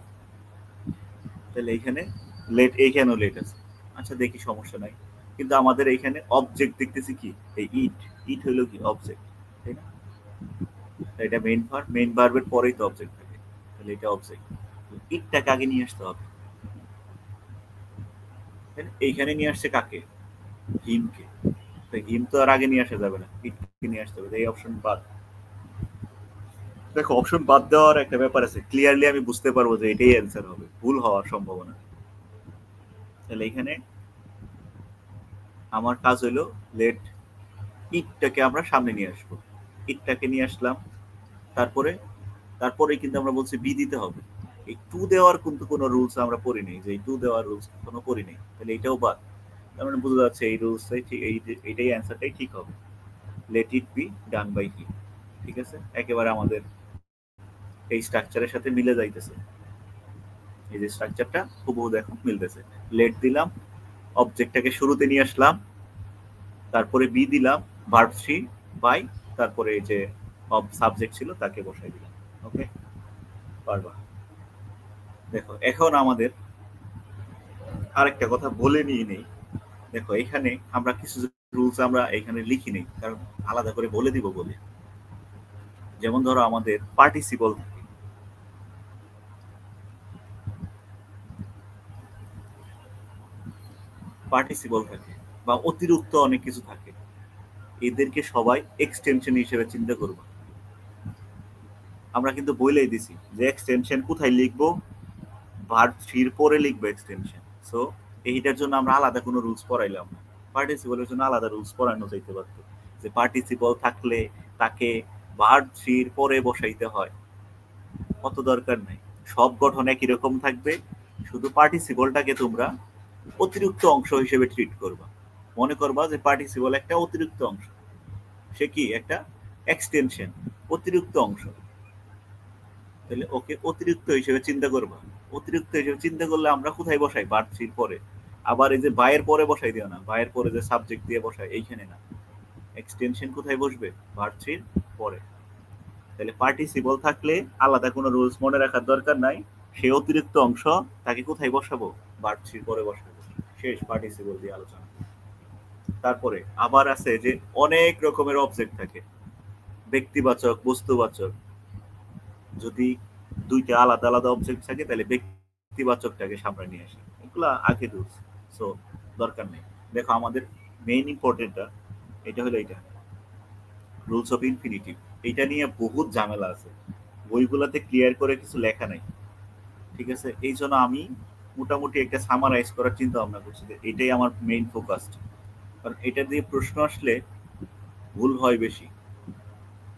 তাহলে এইখানে লেট, এইখানেও লেট আছে। আচ্ছা দেখি, সমস্যা নাই, কিন্তু আমাদের এইখানে অবজেক্ট দেখতেছি কি এই ইট, ইট হইলো কি অবজেক্ট, তাই না? এটা মেইন ভার্বের পরেই তো অবজেক্ট থাকে, তাহলে এটা অবজেক্ট। ইটটাকে আগে নিয়ে আসতে হবে, এইখানে নিয়ে আসছে কাকে? হিমকে। তো হিম তো আর আগে নিয়ে আসা যাবে না, ইটকে নিয়ে আসতে হবে। এই অপশন বাদ। দেখো অপশন বাদ দেওয়ার একটা ব্যাপার আছে, ক্লিয়ারলি আমি বুঝতে পারবো যে এটাই অ্যান্সার হবে, ভুল হওয়ার সম্ভাবনা। তাহলে এখানে আমার কাজ হলো লেট ইটটাকে আমরা সামনে নিয়ে আসবো, ইটটাকে নিয়ে আসলাম। তারপরে তারপরে কিন্তু আমরা বলছি বি দিতে হবে। এই টু দেওয়ার কিন্তু কোনো রুলস আমরা পড়ি নেই, যে এই টু দেওয়ার রুলস কোনো পড়ি নেই, তাহলে এটাও বাদ। তার মানে বোঝা যাচ্ছে এই রুলসটাই ঠিক, এইটাই অ্যান্সারটাই ঠিক হবে। Let it be done by he. ঠিক আছে, একেবারে আমাদের এই স্ট্রাকচারের সাথে মিলে যাইতেছে। এই যে স্ট্রাকচারটা হুবহু দেখো মিলতেছে। লেট দিলাম, অবজেক্টটাকে শুরুতে নিয়ে আসলাম, তারপরে বি দিলাম, ভার্ব থ্রি বাই, তারপরে এই যে সাবজেক্ট ছিল তাকে বসাই দিলাম। ওকে, পারবা। দেখো এখন আমাদের আরেকটা কথা বলে নিয়ে নেই। দেখো এখানে আমরা কিছু রুলস আমরা এখানে লিখি নেই, কারণ আলাদা করে বলে দিব বলে। যেমন ধরো আমাদের পার্টিসিপল থাকে, পার্টিসিপল থাকে বা অতিরিক্ত অনেক কিছু থাকে, এদেরকে সবাই এক্সটেনশন হিসেবে চিন্তা করব। আমরা কিন্তু বলেই দিছি যে এক্সটেনশন কোথায় লিখবো, ভার্ব থ্রির পরে লিখবো এক্সটেনশন। সো এইটার জন্য আমরা আলাদা কোনো রুলস পড়াইলাম না। পার্টিসিপলের জন্য আলাদা রুলস পড়ানো যাইতে পারত, যে পার্টিসিপল থাকলে তাকে ভার্ব থ্রির পরে বসাইতে হয়, অত দরকার নাই। সব গঠন একই রকম থাকবে, শুধু পার্টিসিপলটাকে তোমরা অতিরিক্ত অংশ হিসেবে ট্রিট করবা। মনে করবা যে পার্টিসিপল একটা অতিরিক্ত অংশ, সে কি একটা এক্সটেনশন, অতিরিক্ত অংশ। তাহলে ওকে অতিরিক্ত হিসেবে চিন্তা করবা। অতিরিক্ত হিসেবে চিন্তা করলে আমরা কোথায় বসাই? ভার্ব থ্রির পরে। আবার এই যে বায়ের পরে বসাই দিও না, বায়ের পরে যে সাবজেক্ট দিয়ে বসাই এইখানে না, এক্সটেনশন কোথায় বসবে? ভার্ব থ্রির পরে। তাহলে পার্টিসিপল থাকলে আলাদা কোনো রুলস মনে রাখার দরকার নাই, সে অতিরিক্ত অংশ, তাকে কোথায় বসাবো? ভার্ব থ্রির পরে বসাবো। শেষ পার্টিসিপল দিয়ে আলোচনা। তারপরে আবার আছে যে অনেক রকমের অবজেক্ট থাকে, ব্যক্তিবাচক, বস্তুবাচক। যদি দুইটা আলাদা আলাদা অবজেক্ট থাকে তাহলে ব্যক্তিবাচকটাকে সামনে নিয়ে আসে, এগুলা আগে রুলস, সো দরকার নেই। দেখো আমাদের মেইন ইম্পর্টেন্টটা এটা হলো এটা, রুলস অফ ইনফিনিটিভ। এটা নিয়ে বহুত ঝামেলা আছে, বইগুলোতে ক্লিয়ার করে কিছু লেখা নাই। ঠিক আছে, এই জন্য আমি মোটামুটি একটা সামারাইজ করার চিন্তা ভাবনা করছি, যে এটাই আমার মেইন ফোকাস। কারণ এটা দিয়ে প্রশ্ন আসলে ভুল হয় বেশি,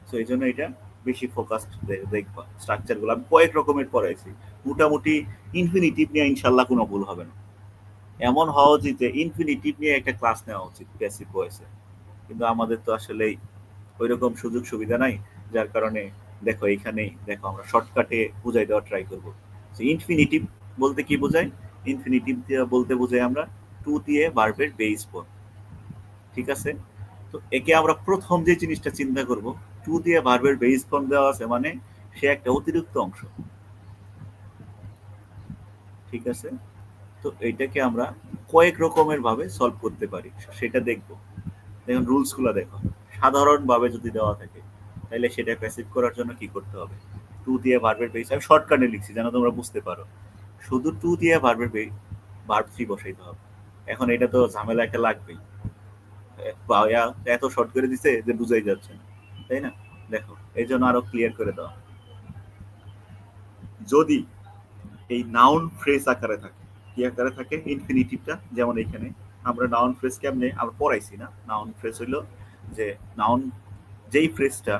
তো এই জন্য এটা বেশি ফোকাসড দেখবা। স্ট্রাকচার গুলো আমি কয়েক রকমের পড়াইছি, মোটামুটি ইনফিনিটিভ নিয়ে ইনশাল্লাহ কোনো ভুল হবে না। এমন হওয়া উচিত যে ইনফিনিটিভ নিয়ে একটা ক্লাস নেওয়া উচিত প্যাসিভ ভয়েসে, কিন্তু আমাদের তো আসলে ওই রকম সুযোগ সুবিধা নাই। যার কারণে দেখো এইখানেই দেখো আমরা শর্টকাটে বুঝাই দেওয়ার ট্রাই করবো। ইনফিনিটিভ বলতে কি বোঝায়? ইনফিনিটিভ দিয়ে বলতে বোঝাই আমরা টু দিয়ে ভার্বের বেস ফর্ম। ঠিক আছে, তো একে আমরা প্রথম যে জিনিসটা চিন্তা করব, টু দিয়ে ভার্বের বেস ফর্ম দেওয়া আছে মানে সে একটা অতিরিক্ত অংশ। ঠিক আছে, তো এইটাকে আমরা কয়েক রকমের ভাবে সলভ করতে পারি, সেটা দেখব। দেখুন রুলস গুলো দেখো, সাধারণভাবে যদি দেওয়া থাকে তাহলে সেটা প্যাসিভ করার জন্য কি করতে হবে? টু দিয়ে ভার্বের বেস, আমি শর্টকাটে লিখছি যেন তোমরা বুঝতে পারো, শুধু টু দিয়ে ভার্বের বেস ভার্ব থ্রি বসাইতে হবে। এখন এটা তো ঝামেলা একটা লাগবেই, এত শর্ট করে দিছে যে বুঝাই যাচ্ছে না, তাই না? দেখো এই জন্য আরো ক্লিয়ার করে দাও, যদি এই নাউন ফ্রেজ আকারে থাকে, কি আকারে থাকে? ইনফিনিটিভটা যেমন এখানে আমরা নাউন ফ্রেজ কেমনে আমরা পড়াইছি না, নাউন ফ্রেজ হইলো যে নাউন যেই ফ্রেজটা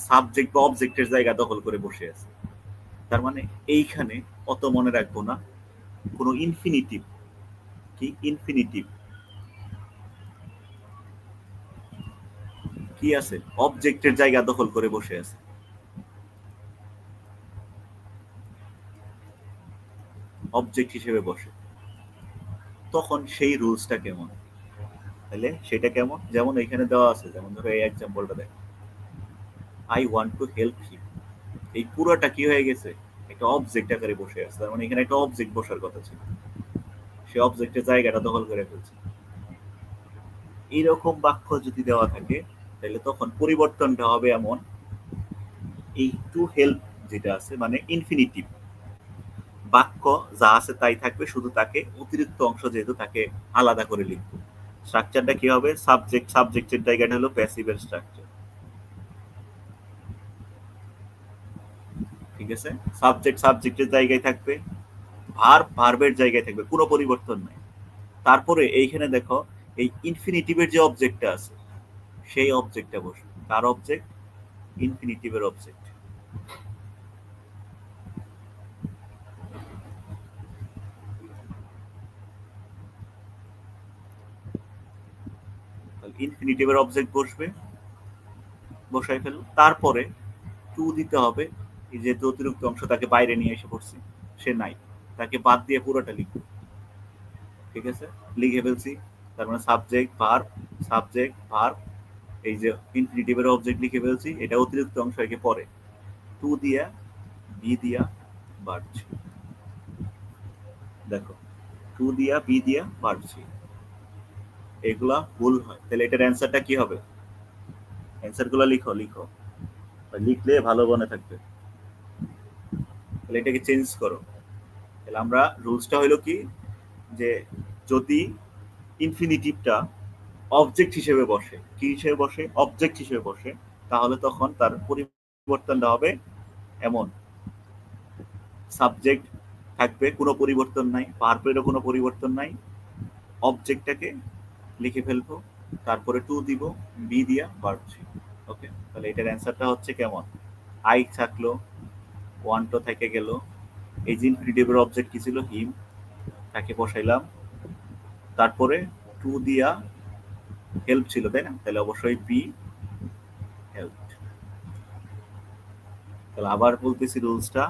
সাবজেক্ট বা অবজেক্টের জায়গা দখল করে বসে আছে। তার মানে এইখানে অত মনে রাখবো না, কোনো ইনফিনিটিভ, কি ইনফিনিটিভ কি আছে? অবজেক্টের জায়গা দখল করে বসে আছে, অবজেক্ট হিসেবে বসে, তখন সেই রুলসটা কেমন? তাহলে সেটা কেমন? যেমন এখানে দেওয়া আছে, যেমন ধরো এই এক্সাম্পলটা দেখো, I want to help him. এই পুরোটা কি হয়ে গেছে? একটা অবজেক্ট আকারে বসে আছে, তার মানে এখানে একটা অবজেক্ট বসার কথা ছিল, সে অবজেক্টের জায়গাটা দখল করে ফেলছে। এইরকম বাক্য যদি দেওয়া থাকে তাহলে তখন পরিবর্তনটা হবে এমন, এই টু হেল্প যেটা আছে মানে ইনফিনিটিভ, বাক্য যা আছে তাই থাকবে, শুধু তাকে অতিরিক্ত অংশ যেহেতু তাকে আলাদা করে লিখবো। স্ট্রাকচারটা কি হবে, সাবজেক্ট সাবজেক্টের জায়গাটা হলো প্যাসিভের স্ট্রাকচার, ঠিক আছে। সাবজেক্ট সাবজেক্টের জায়গায় থাকবে, ভার্ব ভার্বের জায়গায় থাকবে, কোনো পরিবর্তন নাই। তারপরে এইখানে দেখো এই ইনফিনিটিভের যে অবজেক্টটা আছে সেই অবজেক্টটা বসবে, তার অবজেক্ট ইনফিনিটিভের অবজেক্ট। ইনফিনিটিভের অবজেক্ট বসবে, বসাই ফেলল। তারপরে টু দিতে হবে, এই যে অতিরিক্ত অংশ তাকে বাইরে নিয়ে এসে পড়ছি, সে নাই, তাকে বাদ দিয়ে পুরোটা লিখবো, ঠিক আছে। লিখে ফেলছি, তার মানে সাবজেক্ট ভার্ব, এই যে ইনফিনিটিভের অবজেক্ট লিখে ফেলছি, এটা অতিরিক্ত অংশ একে পরে টু দিয়া বি দিয়া বাড়ছি। দেখো টু দিয়া বি দিয়া বাড়ছি, এগুলা ভুল হয়, তাহলে এটার অ্যান্সারটা কি হবে? অ্যান্সার গুলা লিখো লিখো, লিখলে ভালো মনে থাকবে। তাহলে এটাকে চেঞ্জ করো। তাহলে আমরা রুলসটা হইলো কি, যে যদি ইনফিনিটিভটা অবজেক্ট হিসেবে বসে, কি হিসেবে বসে, অবজেক্ট হিসেবে বসে, তাহলে তখন তার পরিবর্তনটা হবে এমন, সাবজেক্ট থাকবে, কোনো পরিবর্তন নাই, ভার্বেরও কোনো পরিবর্তন নাই, অবজেক্টটাকে লিখে ফেলবো, তারপরে টু দিব, বি দিয়া বাড়ছি। ওকে, তাহলে এটার অ্যান্সারটা হচ্ছে কেমন, আই থাকলো, ওয়ান তো থেকে গেল, এই যে ইনফিনিটিভের অবজেক্ট কি ছিল, হিম, তাকে বসাইলাম, তারপরে টু দিয়া হেল্প ছিল তাই না, তাহলে অবশ্যই বি হেল্প। তাহলে আবার বলতেছি রুলসটা,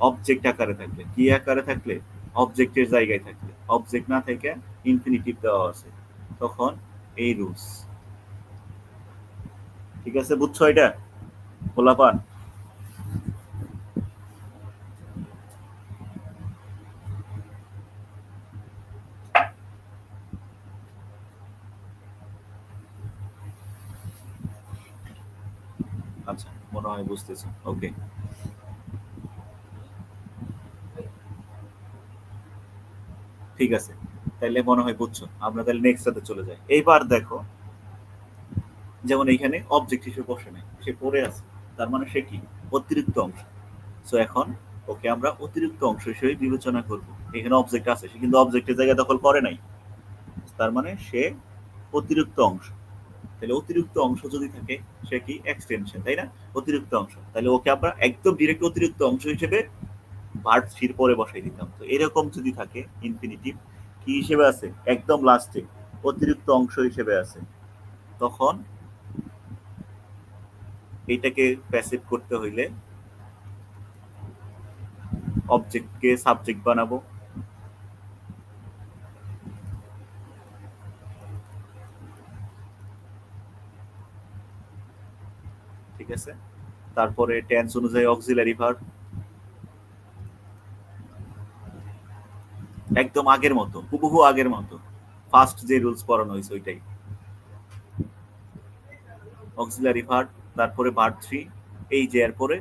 অবজেক্ট আকারে থাকলে, কি আকারে থাকলে, অবজেক্টের জায়গায় থাকলে, অবজেক্ট না থেকে ইনফিনিটিভ দেওয়া আছে, তখন এই রুলস, ঠিক আছে, বুঝছো এটা খোলাপান? আচ্ছা, মনে হয় বুঝতেছি। ওকে, ঠিক আছে, তাহলে মনে হয় বুঝছো। আমরা তাহলে নেক্সটটাতে চলে যাই। এইবার দেখো, যেমন এইখানে অবজেক্ট হিসেবে বসে নাই, সে পড়ে আছে, তার মানে সে কি, অতিরিক্ত অংশ। সো এখন ওকে আমরা অতিরিক্ত অংশ হিসেবে বিবেচনা করব। এখানে অবজেক্ট আছে, সে কিন্তু অবজেক্টের জায়গা দখল করে নাই, তার মানে সে অতিরিক্ত অংশ। তাহলে অতিরিক্ত অংশ যদি থাকে সে কি, এক্সটেনশন তাই না, অতিরিক্ত অংশ, তাহলে ওকে আমরা একদম ডিরেক্ট অতিরিক্ত অংশ হিসেবে ভার্ব সির পরে বসাই দিতাম। তো এরকম যদি থাকে ইনফিনিটিভ কি হিসেবে আছে, একদম লাস্টে অতিরিক্ত অংশ হিসেবে আছে, তখন এইটাকে প্যাসিভ করতে হইলে অবজেক্টকে সাবজেক্ট বানাবো, ঠিক আছে। তারপরে টেন্স অনুযায়ী অক্সিলারি ভার্ব, একদম আগের মতো, হুবহু আগের মতো, ফার্স্ট যে রুলস পড়ানো হয়েছে ওইটাই, অক্সিলারি ভার্ব, তারপরে ভার্ব থ্রি, এই যে এরপরে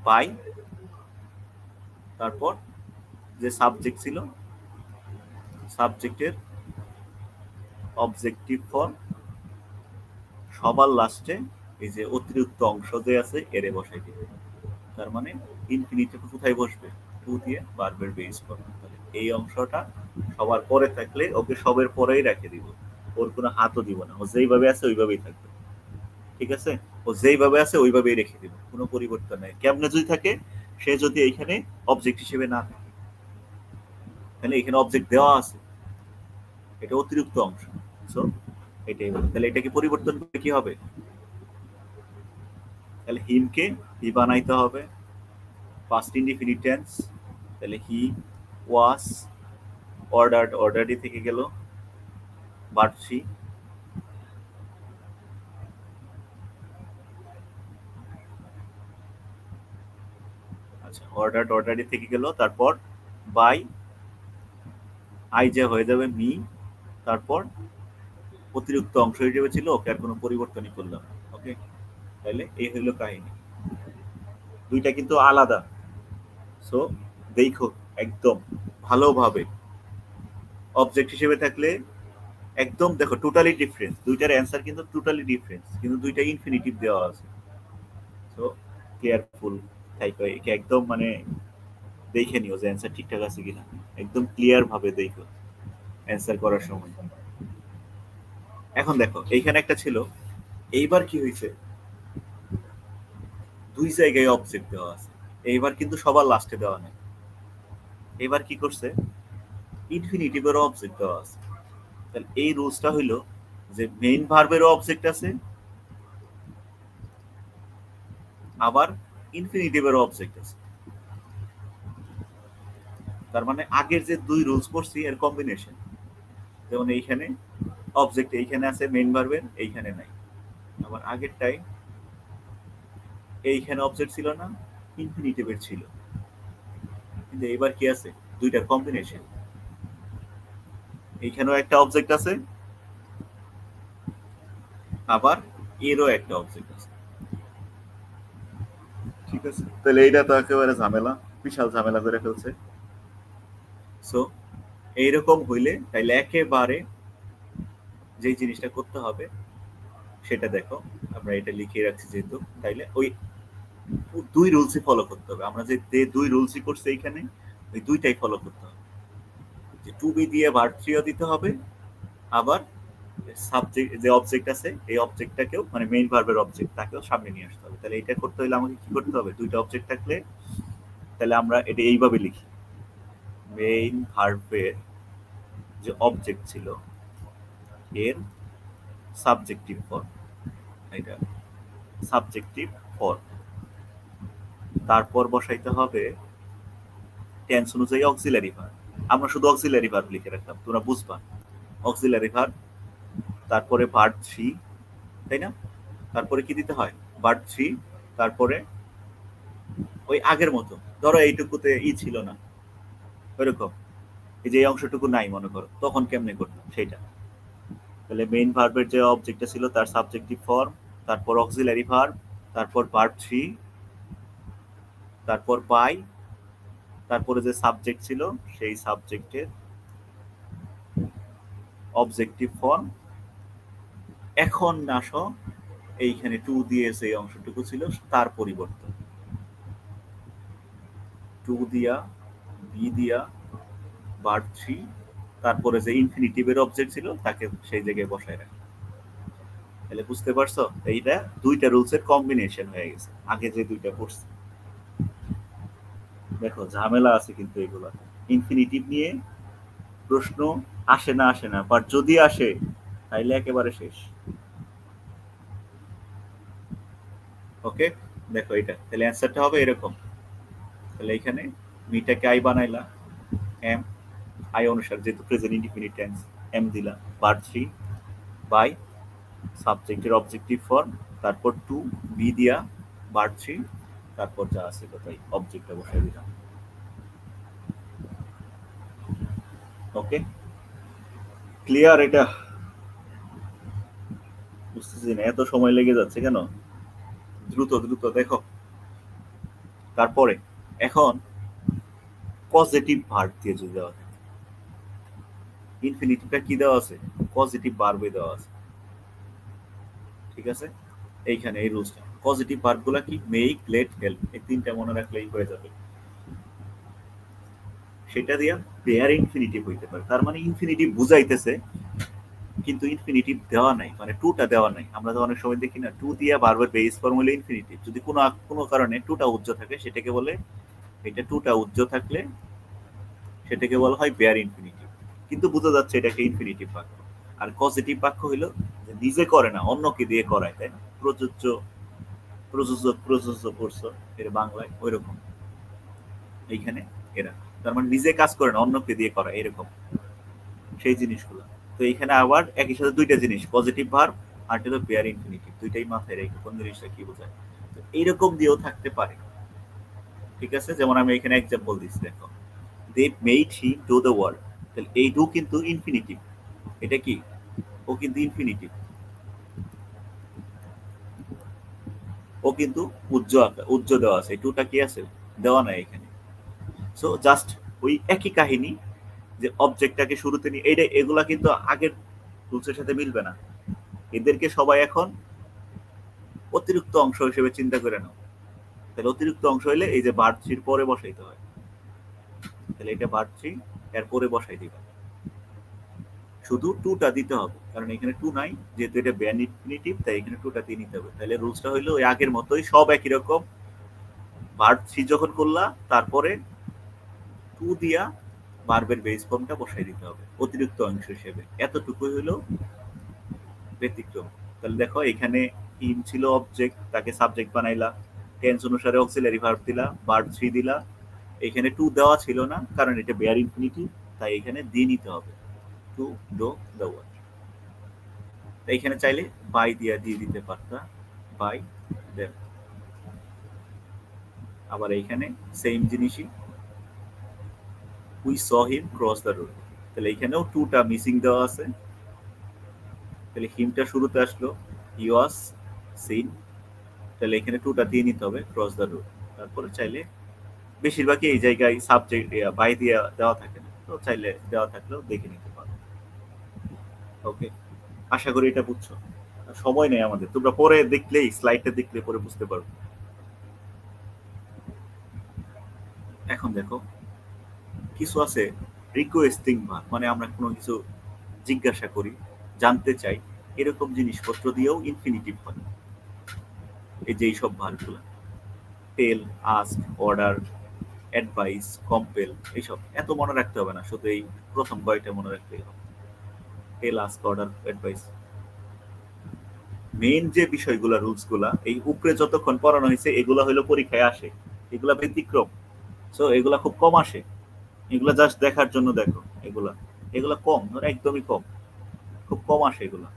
বাই, তারপর যে সাবজেক্ট ছিল সাবজেক্টের অবজেক্টিভ ফর্ম, সবার লাস্টে এই যে অতিরিক্ত অংশ যে আছে এরে বসাই দিবে। তার মানে ইনফিনিটিভ কোথায় বসবে, টু দিয়ে ভার্বের বেস ফর্ম। এই অংশটা সবার পরে থাকলে ওকে সবের পরেই রেখে দিব, ওর কোনো হাতও দিব না, ও যেইভাবে আছে ওইভাবেই থাকবে, ঠিক আছে। ও যেইভাবে আছে ওইভাবেই রেখে দিব, কোনো পরিবর্তন নাই। কেমনে যদি থাকে, সে যদি এইখানে অবজেক্ট হিসেবে না থাকে, তাহলে এখানে অবজেক্ট দেওয়া আছে, এটা অতিরিক্ত অংশ। সো এটাই বলে, তাহলে এটাকে পরিবর্তন করে কি হবে, তাহলে হিমকে হি বানাইতে হবে, ফার্স্ট ইনডিফিনিট টেন্স, তাহলে হি ওয়াজ অর্ডার্ড, অর্ডারডি থেকে গেল ভার্ব থ্রি, আচ্ছা অর্ডার্ড অর্ডারডি থেকে গেল, তারপর বাই, আই যে হয়ে যাবে মি, তারপর অতিরিক্ত অংশ হিসেবে ছিল, ওকে আর কোনো পরিবর্তনই করলাম না। ওকে, তাহলে এই হইলো কাহিনী। দুইটা কিন্তু আলাদা। সো দেখো একদম ভালোভাবে অবজেক্ট হিসেবে থাকলে একদম দেখো টোটালি ডিফারেন্স, দুইটার অ্যান্সার কিন্তু টোটালি ডিফারেন্স, কিন্তু দুইটা ইনফিনিটিভ দেওয়া আছে। সো কেয়ারফুল থাইকো, একে একদম মানে দেখে নিও যে অ্যান্সার ঠিকঠাক আছে কিনা, একদম ক্লিয়ার ভাবে দেখো অ্যান্সার করার সময়। এখন দেখো এইখানে একটা ছিল, এইবার কি হয়েছে, দুই জায়গায় অবজেক্ট দেওয়া আছে, এইবার কিন্তু সবার লাস্টে দেওয়া নেই। এবার কি করছে, ইনফিনিটিভেরও অবজেক্ট দেওয়া আছে। তাহলে এই রুলসটা হইলো যে মেইন ভার্বেরও অবজেক্ট আছে, আবার ইনফিনিটিভেরও অবজেক্ট আছে। তার মানে আগের যে দুই রুলস পড়ছি এর কম্বিনেশন। যেমন এইখানে অবজেক্ট এইখানে আছে মেইন ভার্বের, এইখানে নাই। আবার আগেরটাই এইখানে অবজেক্ট ছিল না, ইনফিনিটিভের ছিল। কিন্তু এবার কি আছে, দুইটার কম্বিনেশন। এইখানেও একটা অবজেক্ট আছে, আবার এরও একটা অবজেক্ট আছে। ঠিক আছে, তাহলে এইটা তো একেবারে ঝামেলা, বিশাল ঝামেলা করে ফেলছে। সো এইরকম হইলে তাইলে একেবারে যে জিনিসটা করতে হবে সেটা দেখো, আমরা এটা লিখে রাখছি যেহেতু, তাইলে ওই দুই রুলসই ফলো করতে হবে। আমরা যে দুই রুলসই করছি এইখানে, ওই দুইটাই ফলো করতে হবে। যে টু বি দিয়ে ভার্ব থ্রিও দিতে হবে, আবার সাবজেক্ট যে অবজেক্ট আছে এই অবজেক্টটাকেও মানে মেইন ভার্বের অবজেক্ট তাকেও সামনে নিয়ে আসতে হবে। তাহলে এটা করতে হলে আমাকে কি করতে হবে, দুইটা অবজেক্ট থাকলে তাহলে আমরা এটা এইভাবে লিখি, মেইন ভার্বের যে অবজেক্ট ছিল এর সাবজেক্টিভ ফর্ম, এটা সাবজেক্টিভ ফর্ম, তারপর বসাইতে হবে টেন্স অনুযায়ী অক্সিলারি ভার্ব। আমরা শুধু অক্সিলারি ভার্ব লিখে রাখলাম, তোমরা বুঝবা অক্সিলারি ভার্ব, তারপরে ভার্ব থ্রি, তাই না? তারপরে কি দিতে হয়, ভার্ব থ্রি, তারপরে ওই আগের মতো, ধরো এইটুকুতে ছিল না, ওইরকম এই যে এই অংশটুকু নাই মনে করো, তখন কেমনে করতাম সেটা। তাহলে মেইন ভার্বের যে অবজেক্টটা ছিল তার সাবজেক্টিভ ফর্ম, তারপর অক্সিলারি ভার্ব, তারপর ভার্ব থ্রি, তারপর বাই, তারপরে যে সাবজেক্ট ছিল সেই সাবজেক্টের অবজেক্টিভ ফর্ম। এখন আসো এইখানে টু দিয়ে যে অংশটুকু ছিল তার পরিবর্তন, টু দিয়া, বি দিয়া, ভার্ব থ্রি, তারপরে যে ইনফিনিটিভের অবজেক্ট ছিল তাকে সেই জায়গায় বসায় রাখা। তাহলে বুঝতে পারছো, এইটা দুইটা রুলসের কম্বিনেশন হয়ে গেছে, আগে যে দুইটা পড়ছি। দেখো ঝামেলা আছে কিন্তু এগুলো, ইনফিনিটিভ নিয়ে প্রশ্ন আসে না আসে না, বাট যদি আসে তাইলে একেবারে শেষ। ওকে, দেখো এটা তাহলে অ্যান্সারটা হবে এরকম। তাহলে এখানে মিটাকে আই বানাইলা, এম আই অনুসার যেহেতু প্রেজেন্ট ইনডিফিনিট টেন্স, এম দিলা, ভার্ব থ্রি বাই সাবজেক্টের অবজেক্টিভ ফর্ম, তারপর টু বি দিয়া ভার্ব থ্রি, তারপর যা আছে তাই অবজেক্টটা বসাই দিলাম। ওকে, ক্লিয়ার? এটা বুঝতেছি না এত সময় লেগে যাচ্ছে কেন, দ্রুত দ্রুত দেখো। তারপরে এখন পজিটিভ ভার্ব দিয়ে যদি দেওয়া থাকে, ইনফিনিটিভটা কি দেওয়া আছে, পজিটিভ ভার্বে দেওয়া আছে। ঠিক আছে, এইখানে এই রুলসটা পজিটিভ ভার্বগুলো কি, মেক, লেট, হেল্প, এই তিনটা মনে রাখলেই হয়ে যাবে। সেটা দিয়া পেয়ার ইনফিনিটিভ হইতে পারে, তার মানে ইনফিনিটিভ বুঝাইতেছে কিন্তু ইনফিনিটিভ দেওয়া নাই, মানে টুটা দেওয়া নাই। আমরা তো অনেক সময় দেখি না টু দিয়া ভার্বের বেস ফর্ম হলো ইনফিনিটিভ, যদি কোনো কোনো কারণে টুটা উজ্জ থাকে সেটাকে বলে, এটা টুটা উজ্জ থাকলে সেটাকে বলা হয় বেয়ার ইনফিনিটিভ, কিন্তু বোঝা যাচ্ছে এটাকে ইনফিনিটিভ বাক্য। আর পজিটিভ বাক্য হইলো যে নিজে করে না অন্যকে দিয়ে করায়, তাই না? প্রযোজ্য, প্রযোজক, প্রযোজ্য করছো এর বাংলায় ওইরকম এইখানে এরা, তার মানে নিজে কাজ করে না অন্যকে দিয়ে করা, এরকম সেই জিনিসগুলো। তো এইখানে আবার একই সাথে দুইটা জিনিস, পজিটিভ ভার্ব আর হলো বেয়ার ইনফিনিটিভ, দুইটাই মাথায় রেখে কোন জিনিসটা কি বোঝায়। তো এইরকম দিয়েও থাকতে পারে। ঠিক আছে, যেমন আমি এখানে এক্সাম্পল দিচ্ছি, দেখো they made him do the work, তাহলে এই ডু কিন্তু ইনফিনিটিভ, এটা কি ও কিন্তু ইনফিনিটিভ, ও কিন্তু উজ্জ দেওয়া আছে, টুটা কি আছে দেওয়া নাই এখানে। সো জাস্ট ওই একই কাহিনী যে অবজেক্টটাকে শুরুতে নিয়ে এইটা, এগুলা কিন্তু আগের রুলসের সাথে মিলবে না। এদেরকে সবাই এখন অতিরিক্ত অংশ হিসেবে চিন্তা করে নাও। তাহলে অতিরিক্ত অংশ হইলে এই যে ভার্ব থ্রির পরে বসাইতে হয়, তাহলে এটা ভার্ব থ্রি এর পরে বসাই দিবা, শুধু টুটা দিতে হবে কারণ এখানে টু নাই, যেহেতু এটা ব্যান ইনফিনিটিভ তাই এখানে টুটা দিয়ে নিতে হবে। তাহলে রুলসটা হইলো ওই আগের মতোই, সব একই রকম। ভার্ব থ্রি যখন করলা তারপরে টু দিয়া ভার্বের বেস ফর্মটা বসাই দিতে হবে অতিরিক্ত অংশ হিসেবে, এতটুকুই হইলো ব্যতিক্রম। তাহলে দেখো এখানে হিম ছিল অবজেক্ট, তাকে সাবজেক্ট বানাইলা, টেন্স অনুসারে অক্সিলারি ভার্ব দিলা, ভার্ব থ্রি দিলা। এখানে টু দেওয়া ছিল না কারণ এটা বেয়ার ইনফিনিটিভ, তাই এখানে দিয়ে নিতে হবে টু ডো দ্য ওয়ার্ক। এইখানে চাইলে বাই দিয়ে দিতে পারতা, বাই দেম। আবার এইখানে সেম জিনিসই, we saw him cross the road, তাহলে এইখানেও টুটা মিসিং দেওয়া আছে, তাহলে হিমটা শুরুতে আসলো, হি ওয়াজ সিন, তাহলে এখানে টুটা দিয়ে নিতে হবে ক্রস দ্য রোড। তারপরে চাইলে বেশিরভাগই এই জায়গায় সাবজেক্ট বাই দিয়ে দেওয়া থাকে না, তো চাইলে দেওয়া থাকলেও দেখে নিতে পারো। ওকে, আশা করি এটা বুঝছো। সময় নেই আমাদের, তোমরা পরে দেখলেই স্লাইডটা দেখলে পরে বুঝতে পারবে। এখন দেখো কিছু আছে রিকোয়েস্টিং ভার্ব, মানে আমরা কোনো কিছু জিজ্ঞাসা করি, জানতে চাই, এরকম জিনিসপত্র দিয়েও ইনফিনিটিভ হয়। এই যে এইসব ভার্বগুলো টেল, আস্ক, অর্ডার, অ্যাডভাইস, কম্পেল, এইসব এত মনে রাখতে হবে না, শুধু এই প্রথম কয়টা মনে রাখতেই হবে, টেল, আস্ক, অর্ডার, অ্যাডভাইস। মেইন যে বিষয়গুলো রুলসগুলা এই উপরে যতক্ষণ পড়ানো হয়েছে এগুলা হইলো পরীক্ষায় আসে, এগুলা ব্যতিক্রম। সো এগুলা খুব কম আসে, এগুলা জাস্ট দেখার জন্য দেখো, এগুলা এগুলা কম, ধরো একদমই কম, খুব কম আসে এগুলা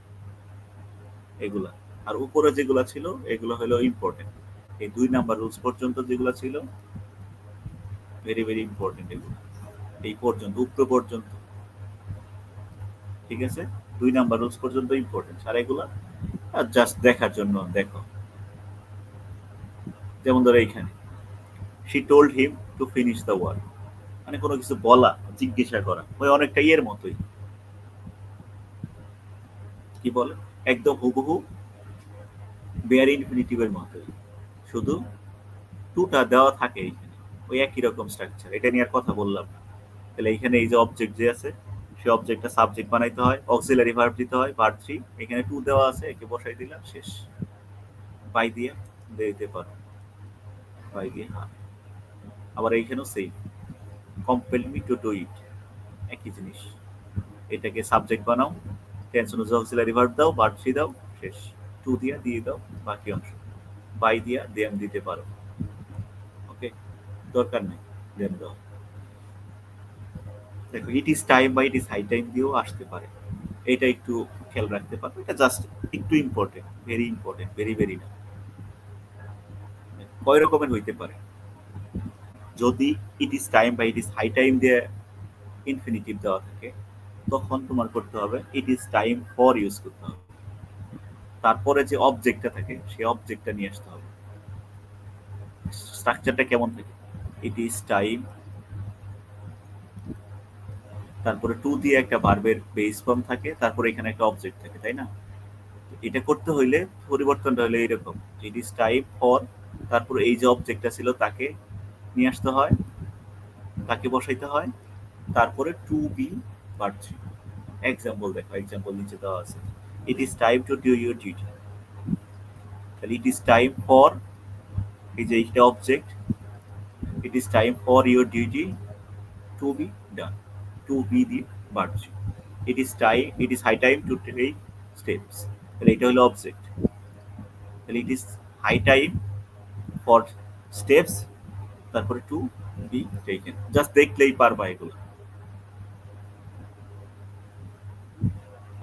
এগুলা। আর উপরে যেগুলা ছিল এগুলো হলো ইম্পর্টেন্ট, এই 2 নাম্বার রুলস পর্যন্ত যেগুলা ছিল ভেরি ভেরি ইম্পর্টেন্ট, এগুলো এই পর্যন্ত উপরে পর্যন্ত, ঠিক আছে? 2 নাম্বার রুলস পর্যন্ত ইম্পর্টেন্ট, আর এগুলা জাস্ট দেখার জন্য দেখো। যেমন ধরো এইখানে she told him to finish the work, মানে কোনো কিছু বলা, জিজ্ঞাসা করা, ওই অনেকটা ইয়ের মতোই, কি বলে একদম হুবহু বেয়ার ইনফিনিটিভের মতোই, শুধু টুটা দেওয়া থাকে এইখানে, ওই একই রকম স্ট্রাকচার, এটা নিয়ে আর কথা বললাম না। তাহলে এইখানে এই যে অবজেক্ট যে আছে, সেই অবজেক্টটা সাবজেক্ট বানাইতে হয়, অক্সিলারি ভার্ব দিতে হয়, ভার্ব থ্রি, এখানে টু দেওয়া আছে, একে বসাই দিলাম, শেষ। বাই দিয়ে দিতে পারো, বাই দিয়ে হ্যাঁ। আবার এইখানেও same, compel me to do it, একই জিনিস, এটাকে সাবজেক্ট বানাও, টেন্স অনুযায়ী অক্সিলারি ভার্ব দাও, ভার্ব থ্রি দাও, শেষ। টু দিয়া দিয়ে দাও বাকি অংশ, বাই দিয়া দেম দিতে পারো, ওকে, দরকার নেই দেম দাও। দেখো ইট ইজ টাইম বা ইট ইজ হাই টাইম দিয়েও আসতে পারে, এটা একটু খেয়াল রাখতে পারো, এটা জাস্ট একটু ইম্পর্টেন্ট, ভেরি ভেরি না। কয় রকমের হইতে পারে, যদি ইট ইজ টাইম বা ইট ইজ হাই টাইম দিয়ে ইনফিনিটিভ দেওয়া থাকে, তখন তোমার করতে হবে ইট ইজ টাইম ফর ইউজ করতে হবে, তারপরে যে অবজেক্টটা থাকে সেই অবজেক্টটা নিয়ে আসতে হবে। স্ট্রাকচারটা কেমন থাকে, ইট ইজ টাইম, তারপরে টু দিয়ে একটা ভার্বের বেস ফর্ম থাকে, তারপরে এখানে একটা অবজেক্ট থাকে, তাই না? এটা করতে হইলে পরিবর্তনটা হলো এইরকম, ইট ইজ টাইম ফর, তারপরে এই যে অবজেক্টটা ছিল তাকে নিয়ে আসতে হয়, তাকে বসাইতে হয়, তারপরে to be verb three. Example দেখো, এক্সাম্পল নিচে দেওয়া আছে, it is time to do your duty, তাহলে ইট ইজ টাইম ফর, এই যে এইটা object, it is time for your duty to be done, to be the verb three. It is high time to take steps, তাহলে এটা হলো অবজেক্ট, তাহলে it is high time for steps, তারপরে টু বি টেকেন, জাস্ট দেখলেই পারবা এগুলো,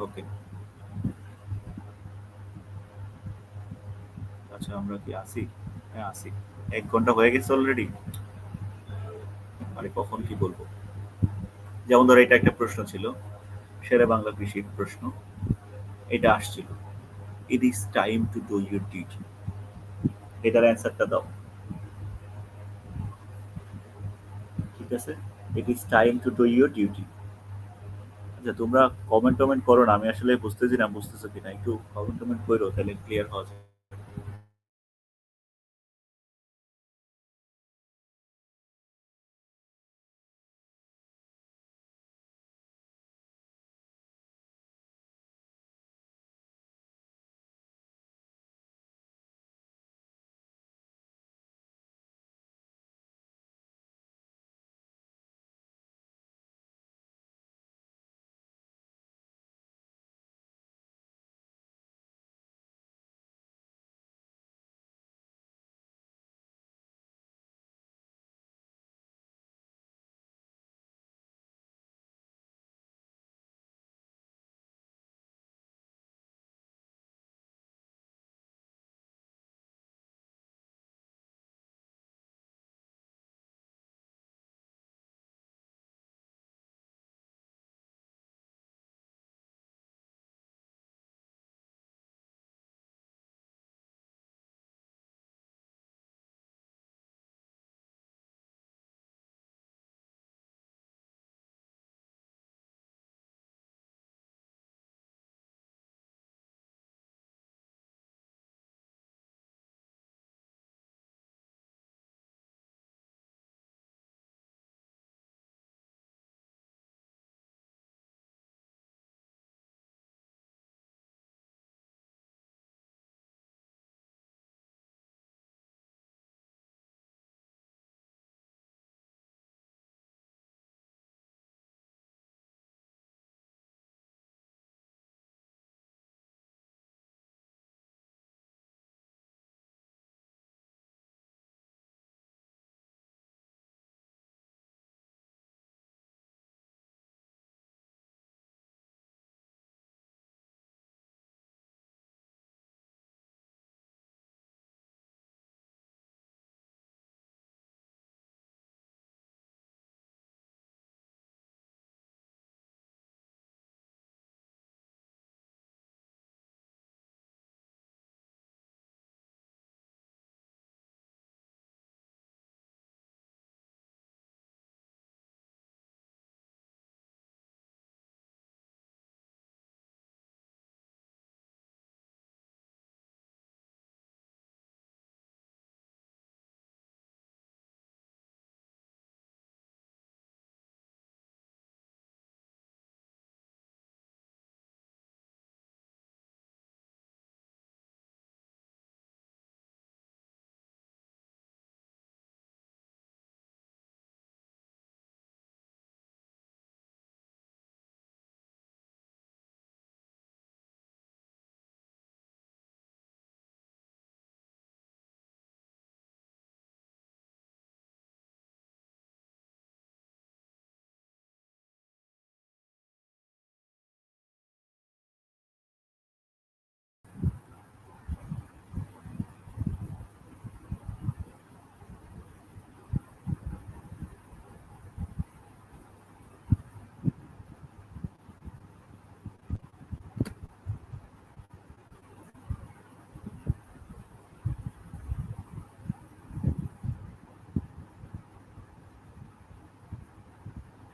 ওকে। আচ্ছা আমরা কি আসি? হ্যাঁ আসি, 1 ঘন্টা হয়ে গেছে অলরেডি, আরে কখন কি বলবো। যেমন ধরো এটা একটা প্রশ্ন ছিল, শেরে বাংলা কৃষির প্রশ্ন, এটা আসছিল, ইট is time to do your duty. এটার অ্যান্সারটা দাও। ঠিক আছে, it is time to do your duty. আচ্ছা, তোমরা কমেন্ট টমেন্ট করো না, আমি আসলে বুঝতেছি না বুঝতেছো কিনা, একটু কমেন্ট টমেন্ট করো, তাহলে ক্লিয়ার হওয়া যায়।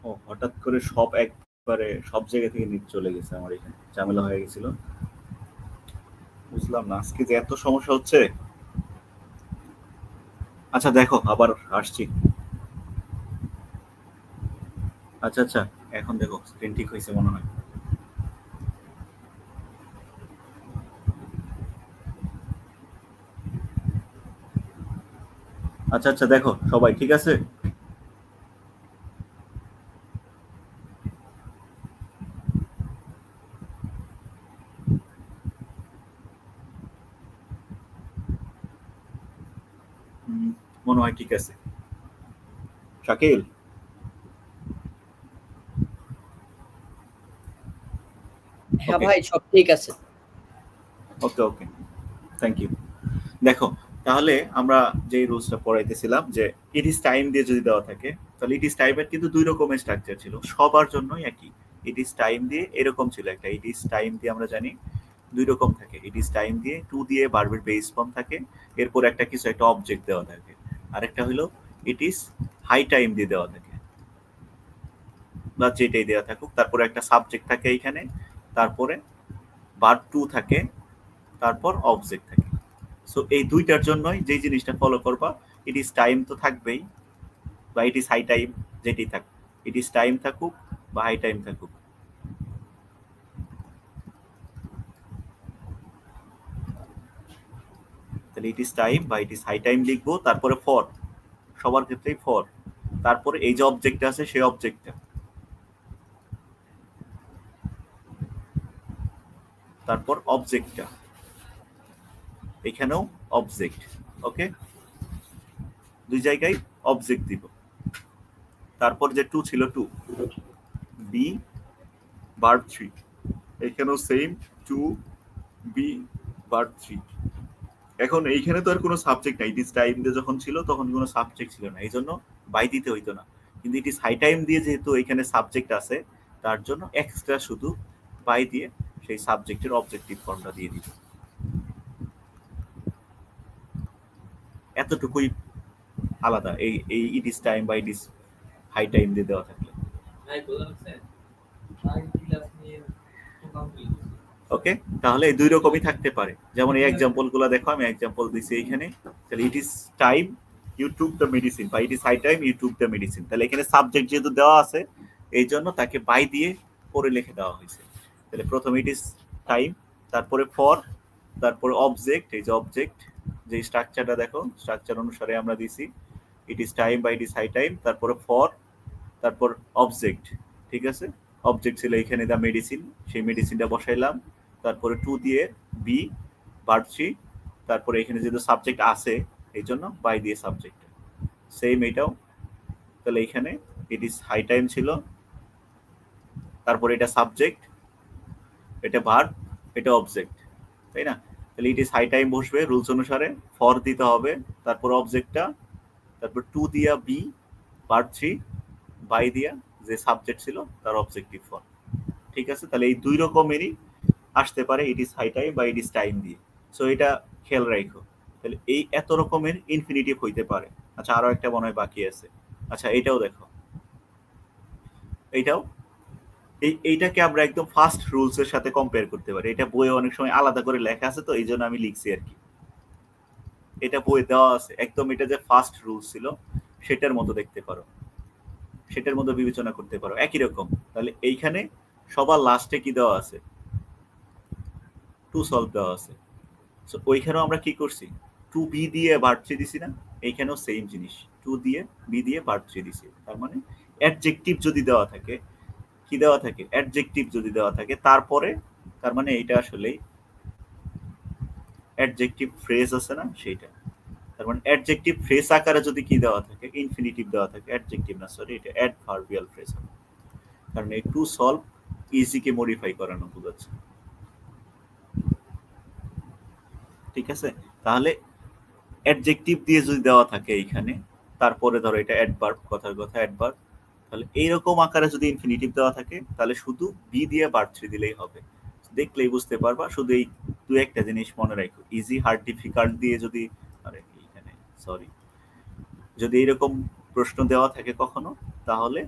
ও, হঠাৎ করে সব একবারে সব জায়গা থেকে নেট চলে গেছে, আমার এখানে ঝামেলা হয়ে গেছিল। বুঝলাম না আজকে যে এত সমস্যা হচ্ছে। আচ্ছা দেখো, আবার আসছি। আচ্ছা আচ্ছা, এখন দেখো স্ক্রিন ঠিক হয়েছে মনে হয়। আচ্ছা আচ্ছা, দেখো সবাই ঠিক আছে। মনে হয় ঠিক আছে। শাকিল, হ্যাঁ ওকে ভাই, সব ঠিক আছে। ওকে ওকে, থ্যাংক ইউ। দেখো, তাহলে আমরা যে রুলসটা পড়াইতেছিলাম যে ইট ইজ টাইম দিয়ে যদি দেওয়া থাকে, তাহলে ইট ইজ টাইমের কিন্তু দুই রকমের স্ট্রাকচার ছিল, সবার জন্যই একই। ইট ইজ টাইম দিয়ে এরকম ছিল একটা, ইট ইজ টাইম দিয়ে আমরা জানি দুই রকম থাকে, ইট ইজ টাইম দিয়ে, টু দিয়ে ভার্বের বেস ফর্ম থাকে, এরপর একটা কিছু একটা অবজেক্ট দেওয়া থাকে। আরেকটা হলো ইট ইজ হাই টাইম দিয়ে দেওয়া থাকে, বা যেটাই দেওয়া থাকুক, তারপরে একটা সাবজেক্ট থাকে এইখানে, তারপরে ভার্ব টু থাকে, তারপর অবজেক্ট থাকে। সো এই দুইটার জন্যই যেই জিনিসটা ফলো করবা, ইট ইজ টাইম তো থাকবেই, বা ইট ইজ হাই টাইম, যেটি থাকুক, ইট ইজ টাইম থাকুক বা হাই টাইম থাকুক। তাহলে ইট ইজ টাইম বা ইট ইজ হাই টাইম লিখবো, তারপরে ফর, সবার ক্ষেত্রেই ফর, তারপরে এই যে অবজেক্ট আছে সেই অবজেক্টটা, তারপর অবজেক্টটা, এখানেও অবজেক্ট। ওকে, দুই জায়গায় অবজেক্ট দিব। তারপর যে টু ছিল, টু বি ভার্ব থ্রি, এখানেও same, to be verb three. এখন এইখানে তো আর কোনো সাবজেক্ট নাই, ইট ইজ টাইম দিয়ে যখন ছিল তখন কোনো সাবজেক্ট ছিল না, এই জন্য বাই দিতে হইতো না। কিন্তু ইট ইজ হাই টাইম দিয়ে যেহেতু এখানে সাবজেক্ট আছে, তার জন্য এক্সট্রা শুধু বাই দিয়ে সেই সাবজেক্টের অবজেক্টিভ ফর্মটা দিয়ে দিত। এতটুকুই আলাদা এই এই ইট ইজ টাইম বা ইট ইজ হাই টাইম দিয়ে দেওয়া থাকলে। ওকে, তাহলে এই দুই রকমই থাকতে পারে। যেমন এই এক্সাম্পল গুলো দেখো, আমি এক্সাম্পল দিছি এখানে। তাহলে it is time you took the medicine, বা it is high time you took the medicine. তাহলে এখানে সাবজেক্ট যেহেতু দেওয়া আছে, এই জন্য তাকে বাই দিয়ে পরে লিখে দেওয়া হয়েছে। তাহলে প্রথমে ইট ইজ টাইম, তারপরে ফর, তারপরে অবজেক্ট, এই যে অবজেক্ট যে স্ট্রাকচারটা দেখো, স্ট্রাকচার অনুসারে আমরা দিছি ইট ইজ টাইম বা ইট ইজ হাই টাইম, তারপরে ফর, তারপর অবজেক্ট। ঠিক আছে, অবজেক্ট ছিল এখানে দা মেডিসিন, সেই মেডিসিনটা বসাইলাম, তারপরে টু দিয়ে বি ভার্ব থ্রি, তারপরে এখানে যেহেতু সাবজেক্ট আছে এই জন্য বাই দিয়ে সাবজেক্ট, সেম এটাও। তাহলে এখানে ইট ইজ হাই টাইম ছিল, তারপরে এটা সাবজেক্ট, এটা ভার্ব, এটা অবজেক্ট, তাই না? তাহলে ইট ইজ হাই টাইম বসবে রুলস অনুসারে, ফর দিতে হবে, তারপর অবজেক্টটা, তারপর টু দিয়া বি ভার্ব থ্রি, বাই দিয়া যে সাবজেক্ট ছিল তার অবজেক্টিভ ফর্ম। ঠিক আছে, তাহলে এই দুই রকমেরই আসতে পারে ইট ইজ হাই টাইম বা ইট ইজ টাইম দিয়ে। সো এটা খেয়াল রাখো। তাহলে এই এত রকমের ইনফিনিটিভ হইতে পারে। আচ্ছা, আরো একটা মনে হয় বাকি আছে। আচ্ছা, এইটাও দেখো, এইটাও এইটাকে আমরা একদম ফার্স্ট রুলস এর সাথে কম্পেয়ার করতে পারি। এটা বইয়ে অনেক সময় আলাদা করে লেখা আছে, তো এই জন্য আমি লিখছি আর কি। এটা বই দেওয়া আছে একদম, এটা যে ফার্স্ট রুলস ছিল সেটার মতো দেখতে পারো, সেটার মতো বিবেচনা করতে পারো, একই রকম। তাহলে এইখানে সবার লাস্টে কি দেওয়া আছে, টু সলভ দেওয়া আছে। সো ওইখানেও আমরা কি করছি, টু বি দিয়ে ভার্ব থ্রি দিছি না, এইখানেও সেম জিনিস, টু দিয়ে বি দিয়ে ভার্ব থ্রি দিছি। তার মানে অ্যাডজেক্টিভ যদি দেওয়া থাকে, কি দেওয়া থাকে, অ্যাডজেক্টিভ যদি দেওয়া থাকে তারপরে, তার মানে এইটা আসলে অ্যাডজেক্টিভ ফ্রেজ আছে না সেইটা। তার মানে অ্যাডজেক্টিভ ফ্রেজ আকারে যদি কি দেওয়া থাকে, ইনফিনিটিভ দেওয়া থাকে, অ্যাডজেক্টিভ না সরি, এটা অ্যাডভার্বিয়াল ফ্রেজ হবে। কারণ এই to solve easy K modify করানো বোঝাচ্ছে। ঠিক আছে, তাহলে অ্যাডজেক্টিভ দিয়ে যদি দেওয়া থাকে এইখানে, তারপরে ধরো এটা অ্যাডভার্ব, কথার কথা অ্যাডভার্ব, তাহলে এইরকম আকারে যদি ইনফিনিটিভ দেওয়া থাকে তাহলে শুধু বি দিয়ে ভার্ব থ্রি দিলেই হবে। দেখলেই বুঝতে পারবা। শুধু এই দু একটা জিনিস মনে রাখো, ইজি হার্ড ডিফিকাল্ট দিয়ে যদি, আরে এইখানে সরি, যদি এরকম প্রশ্ন দেওয়া থাকে কখনো, তাহলে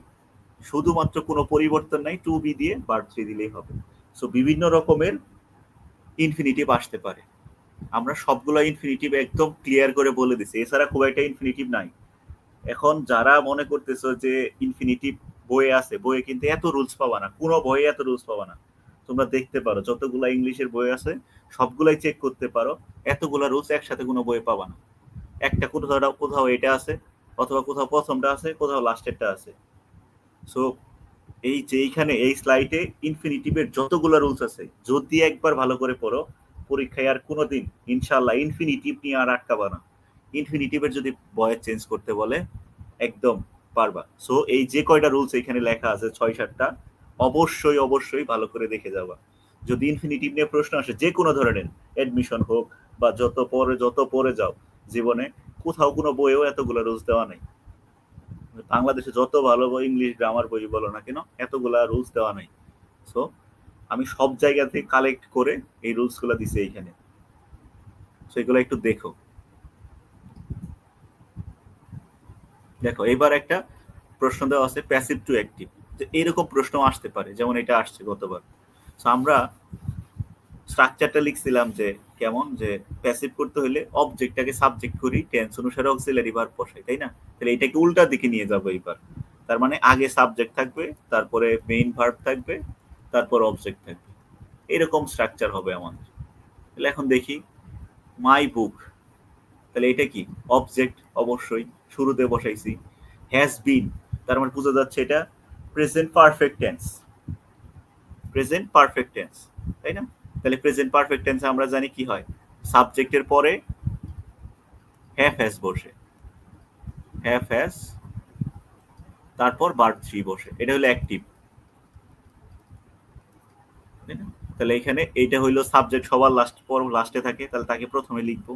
শুধুমাত্র কোনো পরিবর্তন নাই, টু বি দিয়ে ভার্ব থ্রি দিলেই হবে। সো বিভিন্ন রকমের ইনফিনিটিভ আসতে পারে। আমরা সবগুলো ইনফিনিটিভ একদম ক্লিয়ার করে বলে দিছি, এছাড়া খুব একটা ইনফিনিটিভ নাই। এখন যারা মনে করতেছো যে ইনফিনিটিভ বইয়ে আছে, বইয়ে কিন্তু এত রুলস পাবা না, কোনো বইয়ে এত রুলস পাবা না। তোমরা দেখতে পারো যতগুলা ইংলিশের বই আছে সবগুলাই চেক করতে পারো, এতগুলা রুলস একসাথে কোনো বইয়ে পাবা না। একটা কোথাও কোথাও এটা আছে, অথবা কোথাও প্রথমটা আছে, কোথাও লাস্টেরটা আছে। সো এই যে এইখানে এই স্লাইডে ইনফিনিটিভের যতগুলো রুলস আছে, যদি একবার ভালো করে পড়ো, পরীক্ষায় আর কোনোদিন ইনশাআল্লাহ ইনফিনিটিভ নিয়ে আর আটকাবা না। ইনফিনিটিভের যদি ভয়েস চেঞ্জ করতে বলে একদম পারবা। সো এই যে কয়টা রুলস এখানে লেখা আছে 6-7টা, অবশ্যই অবশ্যই ভালো করে দেখে যাবা। যদি ইনফিনিটিভ নিয়ে প্রশ্ন আসে যে কোনো ধরনের, অ্যাডমিশন হোক বা যত পরে যাও জীবনে, কোথাও কোনো বইয়েও এতগুলো রুলস দেওয়া নাই। বাংলাদেশে যত ভালো বই, ইংলিশ গ্রামার বই বলো না কেন, এতগুলা রুলস দেওয়া নাই। সো আমি সব জায়গা থেকে কালেক্ট করে এই রুলস গুলো দিছি এইখানে, সেগুলো একটু দেখো। দেখো এবার একটা প্রশ্ন দেওয়া আছে প্যাসিভ টু অ্যাক্টিভ, যে এরকম প্রশ্ন আসতে পারে, যেমন এটা আসছে গতবার। তো আমরা স্ট্রাকচারটা লিখছিলাম যে কেমন, যে প্যাসিভ করতে হলে অবজেক্টটাকে সাবজেক্ট করি, টেন্স অনুসারে অক্সিলারি ভার্ব বসাই, তাই না? তাহলে এটাকে উল্টা দিকে নিয়ে যাবো এবার। তার মানে আগে সাবজেক্ট থাকবে, তারপরে মেইন ভার্ব থাকবে, তারপর অবজেক্ট থাকবে, এরকম স্ট্রাকচার হবে আমাদের। তাহলে এখন দেখি মাই বুক, তাহলে এটা কি অবজেক্ট, অবশ্যই শুরুতে বসাইছি। হ্যাজ বিন, তার মানে বোঝা যাচ্ছে এটা present perfect tense, present perfect tense, তাই না? তাহলে প্রেজেন্ট পারফেক্ট টেন্সে আমরা জানি কি হয়, সাবজেক্টের পরে হ্যাভ হ্যাজ বসে, হ্যাভ হ্যাজ, তারপর ভার্ব থ্রি বসে, এটা হলো অ্যাক্টিভ, তাই না? তাহলে এখানে এইটা হইলো সাবজেক্ট সবার লাস্টে থাকে, তাহলে তাকে প্রথমে লিখবো।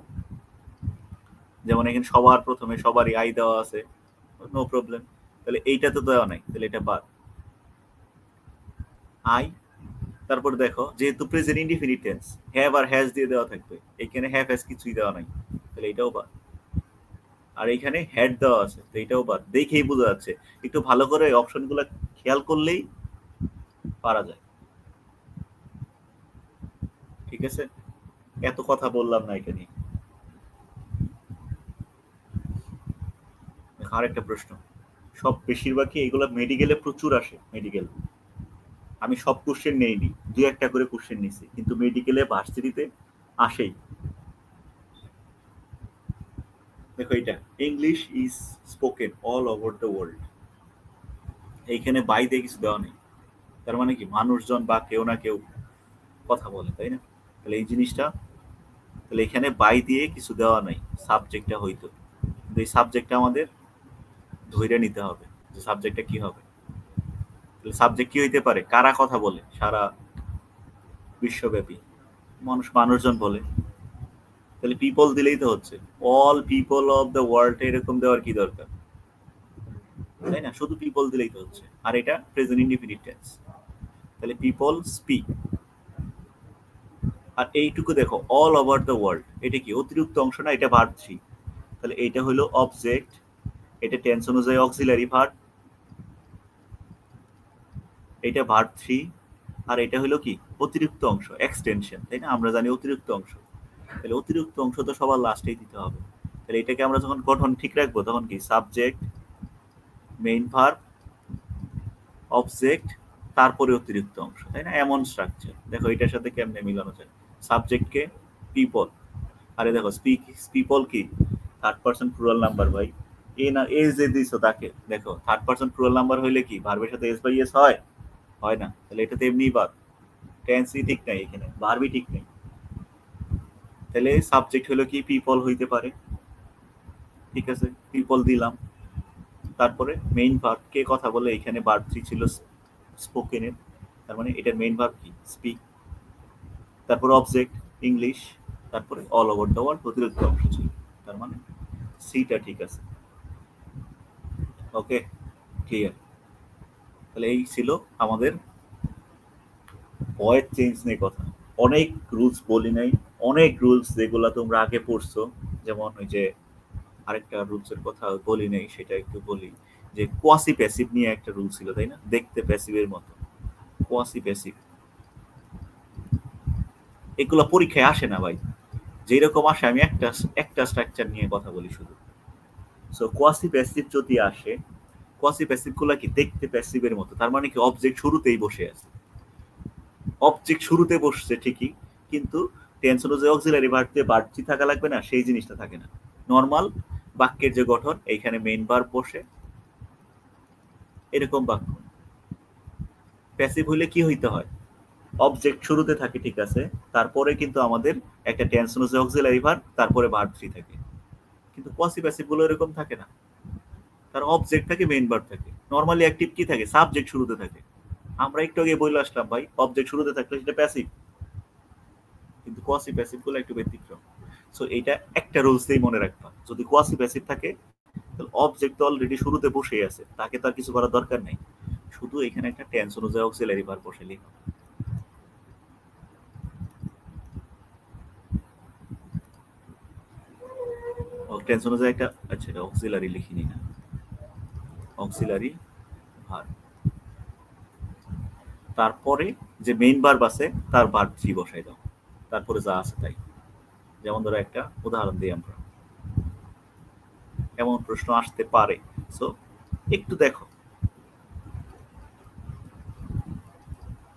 যেমন এখানে সবার প্রথমে সবারই আই দেওয়া আছে, নো প্রবলেম। তাহলে এইটা তো দেওয়া নাই, তাহলে এটা বাদ, আই। তারপর দেখো যেহেতু প্রেজেন্ট ইনডিফিনিট টেন্স, হ্যাভ আর হ্যাজ দিয়ে দেওয়া থাকবে, এখানে হ্যাভ হ্যাজ কিছুই দেওয়া নাই, তাহলে এটাও বাদ। আর এখানে হ্যাড দেওয়া আছে, তো এটাও বাদ। দেখেই বোঝা যাচ্ছে, একটু ভালো করে অপশনগুলো খেয়াল করলেই পারা যায়। ঠিক আছে, এত কথা বললাম না এটা নিয়ে। আর একটা প্রশ্ন, সব বেশিরভাগই এগুলো মেডিকেলে প্রচুর আসে, মেডিকেল। আমি সব কোশ্চেন নেইনি, দু একটা করে কোশ্চেন নিছি, কিন্তু মেডিকেলে ভার্সিটিতে আসেই। দেখো এটা, English is spoken all over the world, এইখানে বাই দিয়ে কিছু দেওয়া নেই, তার মানে কি মানুষজন বা কেউ না কেউ কথা বলে, তাই না? তাহলে এই জিনিসটা, তাহলে এখানে বাই দিয়ে কিছু দেওয়া নাই, সাবজেক্টটা হইতো, কিন্তু এই সাবজেক্টটা আমাদের ধরে নিতে হবে যে সাবজেক্টটা কি হবে। তাহলে সাবজেক্ট কি হইতে পারে, কারা কথা বলে সারা বিশ্বব্যাপী, মানুষজন বলে, তাহলে পিপল দিলেই তো হচ্ছে, all people of the world, এরকম দেওয়ার কি দরকার, তাই না? শুধু পিপল দিলেই তো হচ্ছে, আর এটা প্রেজেন্ট ইনডিফিনিট টেন্স, তাহলে পিপল স্পিক। আর এইটুকু দেখো অল ওভার দ্য ওয়ার্ল্ড, এটা কি অতিরিক্ত অংশ না, এটা ভার্ব থ্রি, তাহলে এটা হলো অবজেক্ট, এটা টেন্স অনুযায়ী অক্সিলারি ভার্ব, এটা ভার্ব থ্রি, আর এটা হলো কি অতিরিক্ত অংশ, এক্সটেনশন, তাই না? আমরা জানি অতিরিক্ত অংশ, তাহলে অতিরিক্ত অংশ তো সবার লাস্টেই দিতে হবে। তাহলে এটাকে আমরা যখন গঠন ঠিক রাখবো, তখন কি সাবজেক্ট, মেইন ভার্ব, অবজেক্ট, তারপরে অতিরিক্ত অংশ, তাই না? এমন স্ট্রাকচার। দেখো এটার সাথে কেমনে মিলানো যায়, সাবজেক্টকে পিপল, আরে দেখো স্পিক, পিপল কি থার্ড পারসন প্লুরাল নাম্বার ভাই, এ না এস যে দিছো তাকে, দেখো থার্ড পারসন প্লুরাল নাম্বার হইলে কি ভার্বের সাথে এস বাই এস হয়, হয় না? তাহলে এটা তো এমনিই বাদ, টেন্সই ঠিক নাই, এখানে ভার্বই ঠিক নেই। তাহলে সাবজেক্ট হলো কি পিপল হইতে পারে, ঠিক আছে, পিপল দিলাম। তারপরে মেইন ভার্ব, কে কথা বলে, এখানে ভার্ব থ্রি ছিল স্পোকেনের, তার মানে এটার মেইন ভার্ব কি স্পিক। তারপরে অবজেক্ট ইংলিশ, তারপরে অল ওভার দ্য ওয়ার্ল্ড অতিরিক্ত অংশ ছিল, তার মানে সিটা ঠিক আছে। ওকে, ক্লিয়ার। তাহলে এই ছিল আমাদের ভয়েস চেঞ্জ নিয়ে কথা। অনেক রুলস বলি নাই, অনেক রুলস যেগুলা তোমরা আগে পড়ছো, যেমন ওই যে আরেকটা রুলসের কথা বলি নাই, সেটা একটু বলি, যে কোয়াসি প্যাসিভ নিয়ে একটা রুল ছিল, তাই না? দেখতে প্যাসিভের মতো, কোয়াসি প্যাসিভ, এগুলো পরীক্ষায় আসে না ভাই, যেরকম আসে আমি একটা একটা স্ট্রাকচার নিয়ে কথা বলি শুধু। সো কোয়াসি প্যাসিভ যদি আসে, কোয়াসি প্যাসিভ গুলা কি দেখতে প্যাসিভের মতো, তার মানে কি অবজেক্ট শুরুতেই বসে আছে, অবজেক্ট শুরুতে বসছে ঠিকই, কিন্তু টেন্স অনুযায়ী অক্সিলারি ভার্ব দিয়ে ভার্ব থ্রি থাকা লাগবে না, সেই জিনিসটা থাকে না। নর্মাল বাক্যের যে গঠন, এইখানে মেইন ভার্ব বসে, এরকম বাক্য। প্যাসিভ হইলে কি হইতে হয়, অবজেক্ট শুরুতে থাকে ঠিক আছে, তারপরে কিন্তু আমাদের একটা টেন্স অনুযায়ী অক্সিলারি ভার্ব, তারপরে ভার্ব থ্রি থাকে। কিন্তু কোয়াসি প্যাসিভ গুলো এরকম থাকে না, তার অবজেক্ট থাকে, মেইন ভার্ব থাকে। নরমালি অ্যাক্টিভ কি থাকে, সাবজেক্ট শুরুতে থাকে। আমরা একটু আগে বলে আসলাম ভাই, অবজেক্ট শুরুতে থাকলে সেটা প্যাসিভ, কিন্তু কোয়াসি প্যাসিভ গুলো একটু ব্যতিক্রম। সো এটা একটা রুলসেই মনে রাখবা, যদি কোয়াসি প্যাসিভ থাকে তাহলে অবজেক্ট তো অলরেডি শুরুতে বসে আছে, তাকে তো আর কিছু করার দরকার নেই, শুধু এখানে একটা টেন্স অনুযায়ী অক্সিলারি ভার্ব বসাইলেই হবে। টেন্স অনুযায়ী একটা, আচ্ছা এটা অক্সিলারি লিখিনি না, অক্সিলারি ভার্ব, তারপরে যে মেইন ভার্ব আছে তার ভার্ব 3 বসাই দাও, তারপরে যা আছে তাই। যেমন ধরো একটা উদাহরণ দিই আমরা, এমন প্রশ্ন আসতে পারে, সো একটু দেখো।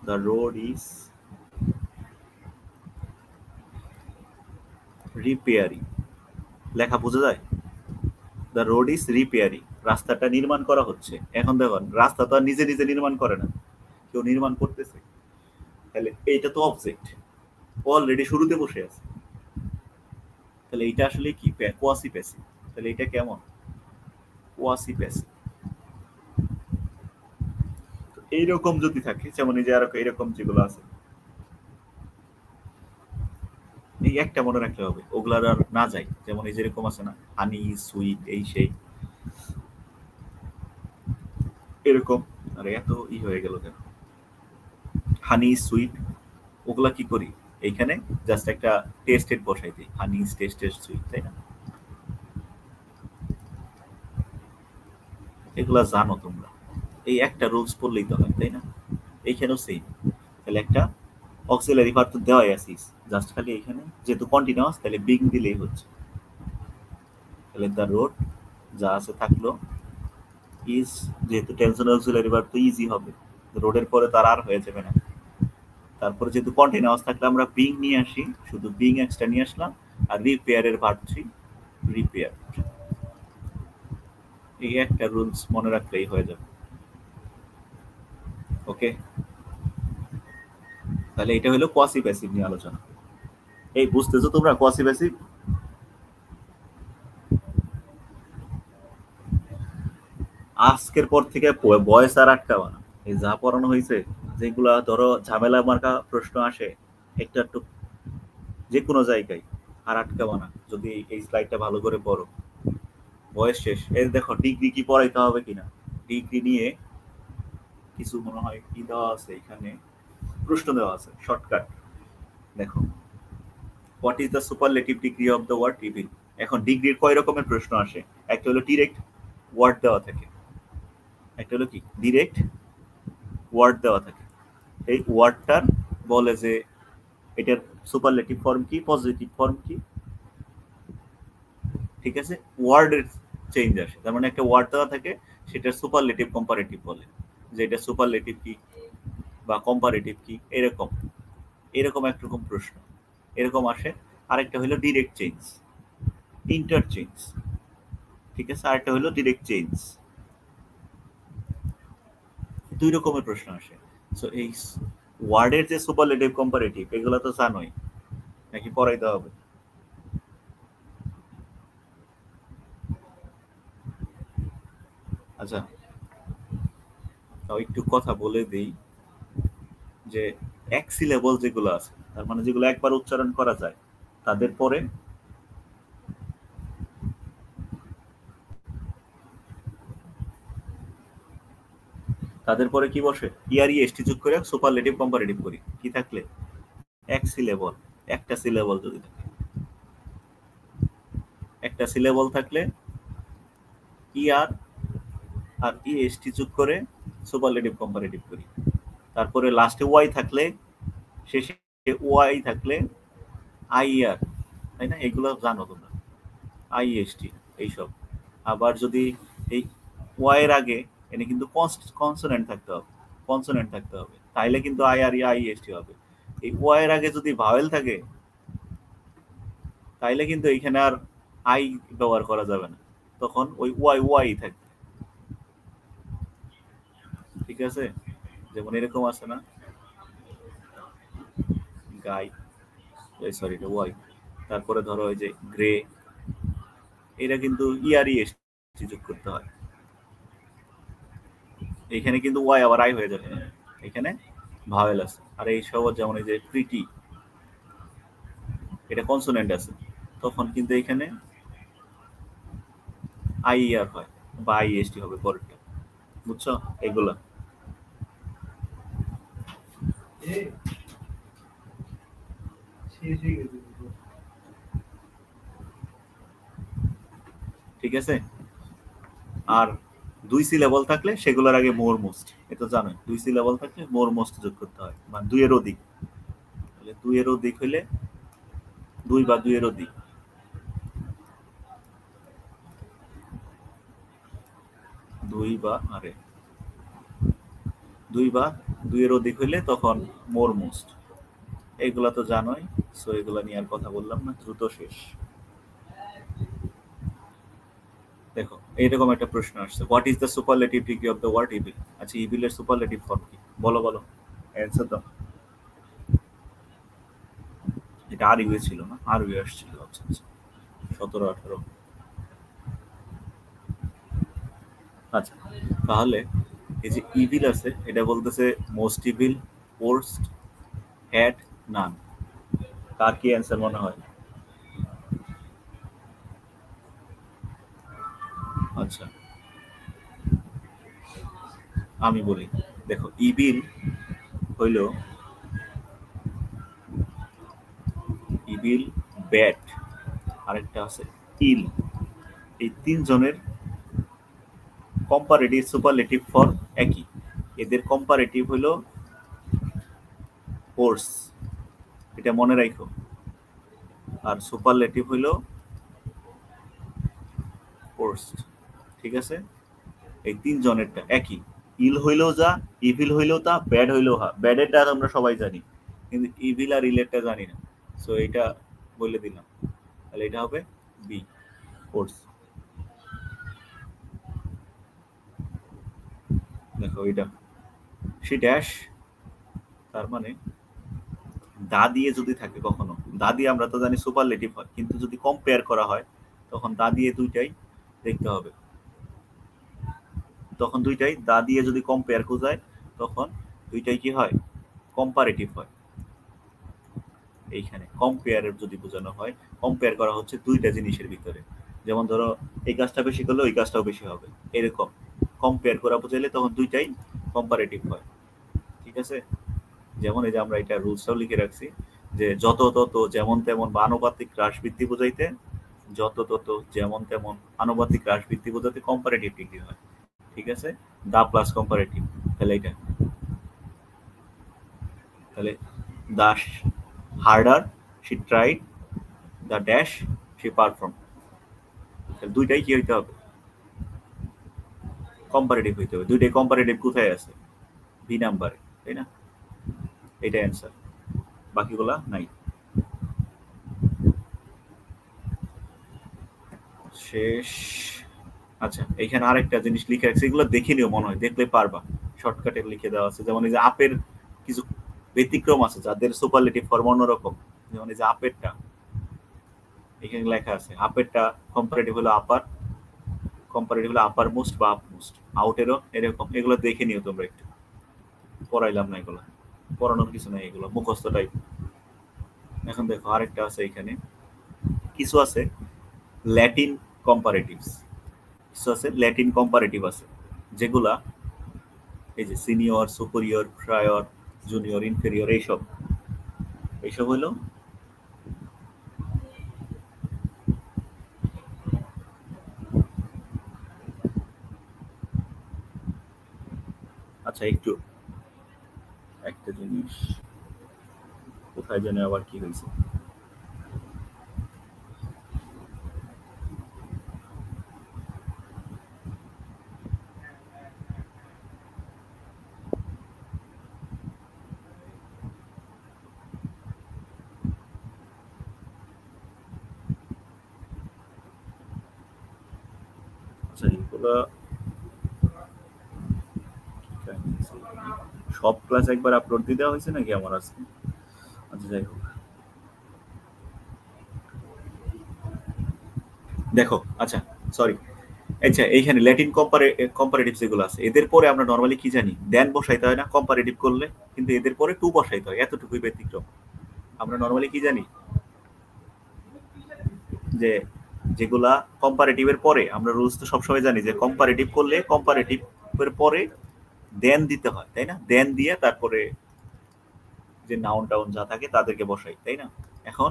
দ্য রোড ইজ রিপেয়ারিং, লেখা বোঝা যায়? দ্য রোড ইজ রিপেয়ারিং, রাস্তাটা নির্মাণ করা হচ্ছে। এখন দেখুন রাস্তা তো আর নিজে নিজে নির্মাণ করে না, কেউ নির্মাণ করতেছে, তাহলে এইটা তো অবজেক্ট অলরেডি শুরুতে বসে আছে, তাহলে এইটা আসলে কি কোয়াসি প্যাসিভ, তাহলে এটা কেমন কোয়াসি প্যাসিভ। এইরকম যদি থাকে, যেমন এই যে আর এরকম যেগুলো আছে, এই একটা মনে রাখতে হবে, ওগুলার আর না যায়। যেমন এই যেরকম আছে না, হানি সুইট এই সেই এরকম, আরে এত হয়ে গেল কেন, হানি সুইট, ওগুলা কি করি এইখানে জাস্ট একটা টেস্টেড বসাই দিই, হানি টেস্টেড সুইট, তাই না? এগুলা জানো তোমরা, এই একটা রুলস পড়লেই তো হয়, তাই না? এইখানেও সেম, তাহলে একটা অক্সিলারি ভার্ব তো দেওয়াই আছিস, জাস্ট খালি এখানে যেহেতু কন্টিনিউয়াস তাহলে বিং দিলেই হচ্ছে। তাহলে দ্য রোড যা আছে থাকলো, ইজ যেহেতু টেনশন অক্সিলারি ভার্ব তো ইজি হবে, রোডের পরে তার আর হয়ে যাবে না। তারপরে যেহেতু কন্টিনিউয়াস থাকলে আমরা বিং নিয়ে আসি, শুধু বিং এক্সট্রা নিয়ে আসলাম, আর রিপেয়ারের ভার্ব 3 রিপেয়ার। এই একটা রুলস মনে রাখলেই হয়ে যাবে। ওকে, তাহলে এটা হলো কোয়াসি প্যাসিভ নিয়ে আলোচনা। এই বুঝতেছো তোমরা কোয়াসি প্যাসিভ? আজকের পর থেকে বয়স আর আটকাবা না, এই যা পড়ানো হয়েছে, যেগুলা ধরো ঝামেলা মার্কা প্রশ্ন আসে একটু একটু যে কোনো জায়গায়, আর আটকাবা না যদি এই স্লাইডটা ভালো করে পড়ো। বয়স শেষ, এই দেখো ডিগ্রি কি পড়াইতে হবে কিনা, ডিগ্রি নিয়ে কিছু মনে হয় কি দেওয়া আছে এখানে, প্রশ্ন দেওয়া আছে শর্টকাট। দেখো, what is the superlative degree of the word reveal. এখন ডিগ্রির কয় রকমের প্রশ্ন আসে, একটা হলো ডিরেক্ট ওয়ার্ড দেওয়া থাকে, একটা হলো কি ডিরেক্ট ওয়ার্ড দেওয়া থাকে, এই ওয়ার্ডটার বলে যে এটার সুপারলেটিভ ফর্ম কি, পজিটিভ ফর্ম কি, ঠিক আছে? ওয়ার্ডের চেঞ্জ আসে, তার মানে একটা ওয়ার্ড দেওয়া থাকে, সেটার সুপারলেটিভ কম্পারেটিভ বলে, যে এটা সুপারলেটিভ কি বা কম্পারেটিভ কি, এরকম এরকম একরকম প্রশ্ন এরকম আসে। আরেকটা হলো ডিরেক্ট চেঞ্জ, ইন্টারচেঞ্জ, ঠিক আছে? আরেকটা হলো ডিরেক্ট চেঞ্জ, দুই রকমের প্রশ্ন আসে। সো এই ওয়ার্ডের যে সুপারলেটিভ কম্পারেটিভ এগুলো তো জানোই, নাকি পড়াইতে হবে? আচ্ছা, তাও একটু কথা বলে দিই যে এক সিলেবল যেগুলো আছে, তার মানে যেগুলো একবার উচ্চারণ করা যায়, তাদের পরে কি বসে, ইয়ার এসটি যোগ করে সুপারলেটিভ কম্পারেটিভ করি, কি থাকলে এক সিলেবল, একটা সিলেবল যদি থাকে, একটা সিলেবল থাকলে ইয়ার আর এসটি যোগ করে সুপারলেটিভ কম্পারেটিভ করি। তারপরে লাস্টে ওয়াই থাকলে, শেষে ওয়াই থাকলে আইআর, তাই না? এগুলো জানো তোমরা, আইএসটি এইসব। আবার যদি এই ওয়াই এর আগে এনে কিন্তু কনসোনেন্ট থাকতে হবে, কনসোনেন্ট থাকতে হবে, তাইলে কিন্তু আইআর আইএসটি হবে। এই ওয়াই এর আগে যদি ভাওয়েল থাকে তাইলে কিন্তু এইখানে আর আই ব্যবহার করা যাবে না, তখন ওই ওয়াই ওয়াই থাকবে, ঠিক আছে? যেমন এরকম আছে না, গাই, সরি এটা ওয়াই, তারপরে ধরো ওই যে গ্রে, এটা কিন্তু ইয়ারই এসটি যোগ করতে হয়, এখানে কিন্তু ওয়াই আবার আই হয়ে যাবে, এখানে ভাওয়েল আছে। আর এই সব যেমন এই যে প্রিটি, এটা কনসোনেন্ট আছে, তখন কিন্তু এখানে আই আর হয় বা আইএসটি হবে পরেরটা, বুঝছো? এগুলা ঠিক আছে। আর দুই সিলেবল থাকলে সেগুলোর আগে মোর মোস্ট, এটা জানোই, দুই সিলেবল থাকলে মোর মোস্ট যোগ করতে হয়, মানে দুইয়ের অধিক। তাহলে দুইয়ের অধিক হইলে দুই বা দুইয়ের অধিক, দুই বা আরে দুই বা দুইয়ের অধিক হইলে তখন মোর মোস্ট। এইগুলা তো জানোই, সো এগুলা নিয়ে আর কথা বললাম না, দ্রুত শেষ। দেখো এইরকম একটা প্রশ্ন আসছে, what is the superlative degree of the word evil. আচ্ছা, ইভিলের সুপারলেটিভ ফর্ম কি? বলো বলো, অ্যান্সার দাও। এটা আর ইউ ছিল না, আর ইউ আসছিল। আচ্ছা আচ্ছা, 17-18। আচ্ছা, তাহলে এই যে ইভিল আছে, এটা বলতেছে মোস্ট ইভিল, ওর্স্ট, হ্যাড, নান। কার কি অ্যান্সার মনে হয়? আচ্ছা, আমি বলি। দেখো, ইভিল হইল ইভিল, ব্যাড, আরেকটা আছে ইল। এই তিনজনের কম্পারেটিভ সুপারলেটিভ ফর্ম একই। এদের কম্পারেটিভ হলো ওর্স, এটা মনে রাখো। আর সুপারলেটিভ হলো ওর্স্ট। ঠিক আছে, এই তিনজনেরটা একই। ইল হইলেও যা, ইভিল হইলেও তা, ব্যাড হইলেও হা। ব্যাডেরটা আমরা সবাই জানি, কিন্তু ইভিল আর ইলেরটা জানি না। সো এটা বলে দিলাম, তাহলে এটা হবে বি, ওর্স। দেখো এটা সে ড্যাশ, তার মানে দা দিয়ে যদি থাকে কখনো, দা দিয়ে আমরা তো জানি সুপারলেটিভ হয়, কিন্তু যদি কম্পেয়ার করা হয় তখন দা দিয়ে দুইটাই দেখতে হবে। তখন দুইটাই দা দিয়ে যদি কম্পেয়ার বোঝায়, তখন দুইটাই কি হয়? কম্পারেটিভ হয়। এইখানে কম্পেয়ারের যদি বোঝানো হয়, কম্পেয়ার করা হচ্ছে দুইটা জিনিসের ভিতরে। যেমন ধরো এই কাজটা বেশি করলে ওই কাজটাও বেশি হবে, এরকম কম্পেয়ার করা বোঝাইলে তখন দুইটাই কম্পারেটিভ হয়। ঠিক আছে, যেমন এই যে আমরা এটা রুলসটাও লিখে রাখছি যে যত তত যেমন তেমন বা আনুপাতিক হ্রাস বৃদ্ধি বোঝাইতে, যত তত যেমন তেমন আনুপাতিক হ্রাস বৃদ্ধি বোঝাতে কম্পারেটিভ ডিগ্রি হয়। ঠিক আছে, দা প্লাস কম্পারেটিভ, তাহলে এটা, তাহলে the harder she tried, the dash she perform. তাহলে দুইটাই কি হইতে হবে? কম্পারেটিভ হইতে হবে। দুইটাই কম্পারেটিভ কোথায় আছে? বি নাম্বারে, তাই না? এটা অ্যান্সার, বাকিগুলা নাই। শেষ। আচ্ছা, এইখানে আরেকটা জিনিস লিখে রাখছে, এগুলো দেখে নিও, মনে হয় দেখলে পারবা, শর্টকাটে লিখে দেওয়া আছে। যেমন এই যে আপের কিছু ব্যতিক্রম আছে যাদের সুপারলেটিভ ফর্ম অন্যরকম। যেমন এই যে আপেরটা, এখানে লেখা আছে আপেরটা কম্পারেটিভ হলো আপার, কম্পারেটিভ হলো আপার মোস্ট বা আপ মোস্ট। আউটেরও এরকম, এগুলো দেখে নিও তোমরা একটু, পড়াইলাম না এগুলো, পড়ানোর কিছু নাই, এগুলো মুখস্থ টাইপ। এখন দেখো আরেকটা আছে, এখানে কিছু আছে ল্যাটিন কম্পারেটিভস, কিছু আছে ল্যাটিন কম্পারেটিভ আছে, যেগুলা এই যে senior, superior, prior, junior, inferior, এইসব এইসব হলো আচ্ছা একটু একটা জিনিস, কোথায় জানে আবার কি হয়েছে। আচ্ছা, এগুলো সব ক্লাস একবার আপলোড দিয়ে দেওয়া হয়েছে নাকি আমার আজকে? আচ্ছা যাই হোক, দেখো আচ্ছা সরি, আচ্ছা এইখানে ল্যাটিন কম্পারেটিভ যেগুলো আছে, এদের পরে আমরা নর্মালি কি জানি, দেন বসাইতে হয় না কম্পারেটিভ করলে, কিন্তু এদের পরে টু বসাইতে হয়, এতটুকুই ব্যতিক্রম। আমরা নর্মালি কি জানি যে যেগুলা কম্পারেটিভের পরে, আমরা রুলস তো সবসময় জানি যে কম্পারেটিভ করলে কম্পারেটিভের পরে দেন দিতে হয়, তাই না? দেন দিয়ে তারপরে যে নাউন টাউন যা থাকে তাদেরকে বসাই, তাই না? এখন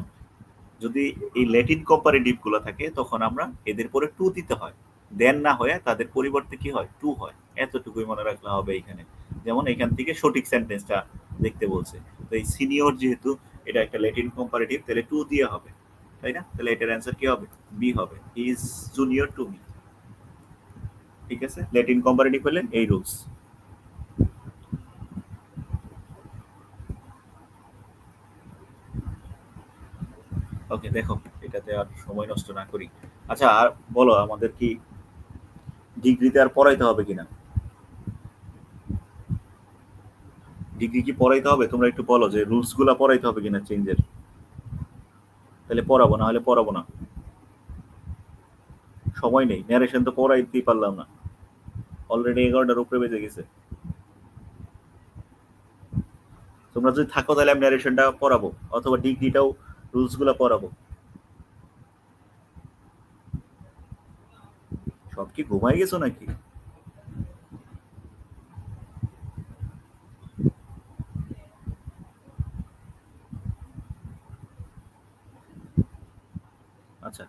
যদি এই ল্যাটিন কম্পারেটিভ গুলো থাকে তখন আমরা এদের পরে টু দিতে হয়, দেন না হয়ে তাদের পরিবর্তে কি হয়, টু হয়। এতটুকুই মনে রাখলে হবে এখানে। যেমন এখান থেকে সঠিক সেন্টেন্সটা দেখতে বলছে, তো এই সিনিয়র যেহেতু এটা একটা ল্যাটিন কম্পারেটিভ, তাহলে টু দিয়ে হবে, তাই না? তাহলে এটার অ্যান্সার কি হবে, বি হবে, he is junior to me. ঠিক আছে, ল্যাটিন কম্পারেটিভ হলে এই রুলস। ওকে, দেখো এটাতে আর সময় নষ্ট না করি। আচ্ছা, আর বলো আমাদের কি ডিগ্রিতে আর পড়াইতে হবে কিনা? ডিগ্রি কি পড়াইতে হবে? তোমরা একটু বলো যে রুলস গুলা পড়াইতে হবে কিনা চেঞ্জের। তাহলে পড়াবো, না হলে পড়াবো না। সময় নেই, ন্যারেশন তো পড়াইতেই পারলাম না, অলরেডি 11টার উপরে বেজে গেছে। তোমরা যদি থাকো তাহলে আমি ন্যারেশনটা পড়াবো, অথবা ডিগ্রিটাও রুলস গুলা পড়াবো। সব কি ঘুমাই গেছো নাকি? আচ্ছা,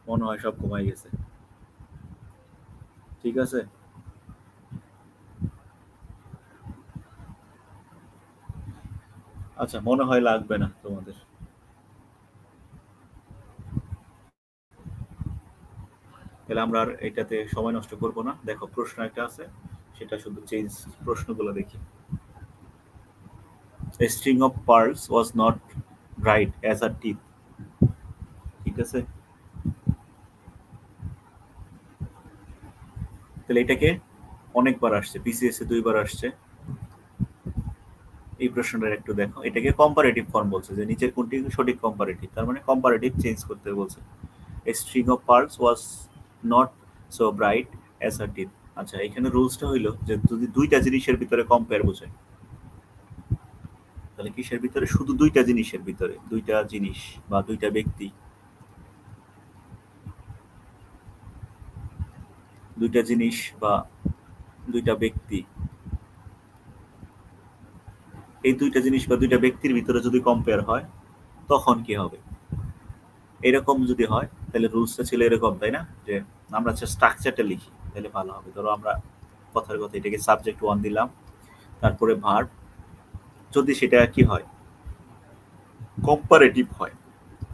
মনে হয় সব ঘুমাই গেছে। ঠিক আছে, আচ্ছা, মনে হয় লাগবে না তোমাদের। তাহলে আমরা আর এটাতে সময় নষ্ট করব না। দেখো প্রশ্ন একটা আছে, সেটা শুধু চেঞ্জ প্রশ্নগুলো দেখি। A string of pearls was not bright as her teeth. ঠিক আছে, তাহলে এটাকে অনেকবার আসছে, বিসিএস এ 2বার আসছে। এই প্রশ্নটা একটু দেখো, এটাকে কম্পারেটিভ ফর্ম বলছে, যে নিচের কোনটি সঠিক কম্পারেটিভ, তার মানে কম্পারেটিভ চেঞ্জ করতে বলছে। A string of pearls was not so bright as her teeth. আচ্ছা, এখানে রুলসটা হইলো যে যদি দুইটা জিনিসের ভিতরে কম্পেয়ার বোঝায়, তাহলে কিসের ভিতরে, শুধু দুইটা জিনিসের ভিতরে, দুইটা জিনিস বা দুইটা ব্যক্তি, দুইটা জিনিস বা দুইটা ব্যক্তি, এই দুইটা জিনিস বা দুইটা ব্যক্তির ভিতরে যদি কম্পেয়ার হয় তখন কি হবে। এরকম যদি হয় তাহলে রুলসটা ছিল এরকম, তাই না? যে আমরা স্ট্রাকচারটা লিখি তাহলে ভালো হবে। ধরো আমরা কথার কথা এটাকে সাবজেক্ট 1 দিলাম, তারপরে ভার্ব, যদি সেটা কি হয়, কম্পারেটিভ হয়,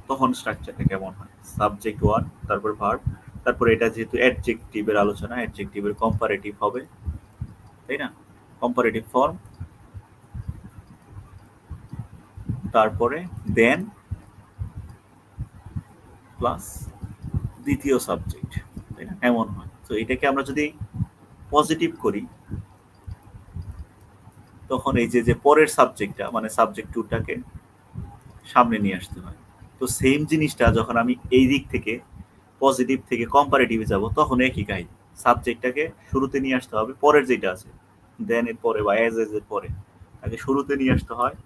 তখন স্ট্রাকচারটা কেমন হয়, সাবজেক্ট 1 তারপর ভার্ব, তারপরে এটা যেহেতু অ্যাডজেক্টিভের আলোচনা, অ্যাডজেক্টিভের কম্পারেটিভ হবে, তাই না? কম্পারেটিভ ফর্ম, তারপরে দেন প্লাস দ্বিতীয় সাবজেক্ট, তাই না? এমন হয়। তো এটাকে আমরা যদি পজিটিভ করি তখন এই যে পরের সাবজেক্টটা মানে সাবজেক্ট 2টাকে সামনে নিয়ে আসতে হয়। তো সেম জিনিসটা যখন আমি এই দিক থেকে পজিটিভ থেকে কম্পারেটিভে যাব তখন একই কাহিনী, সাবজেক্টটাকে শুরুতে নিয়ে আসতে হবে, পরের যেটা আছে দেন এর পরে বা এজ এর পরে তাকে শুরুতে নিয়ে আসতে হয়,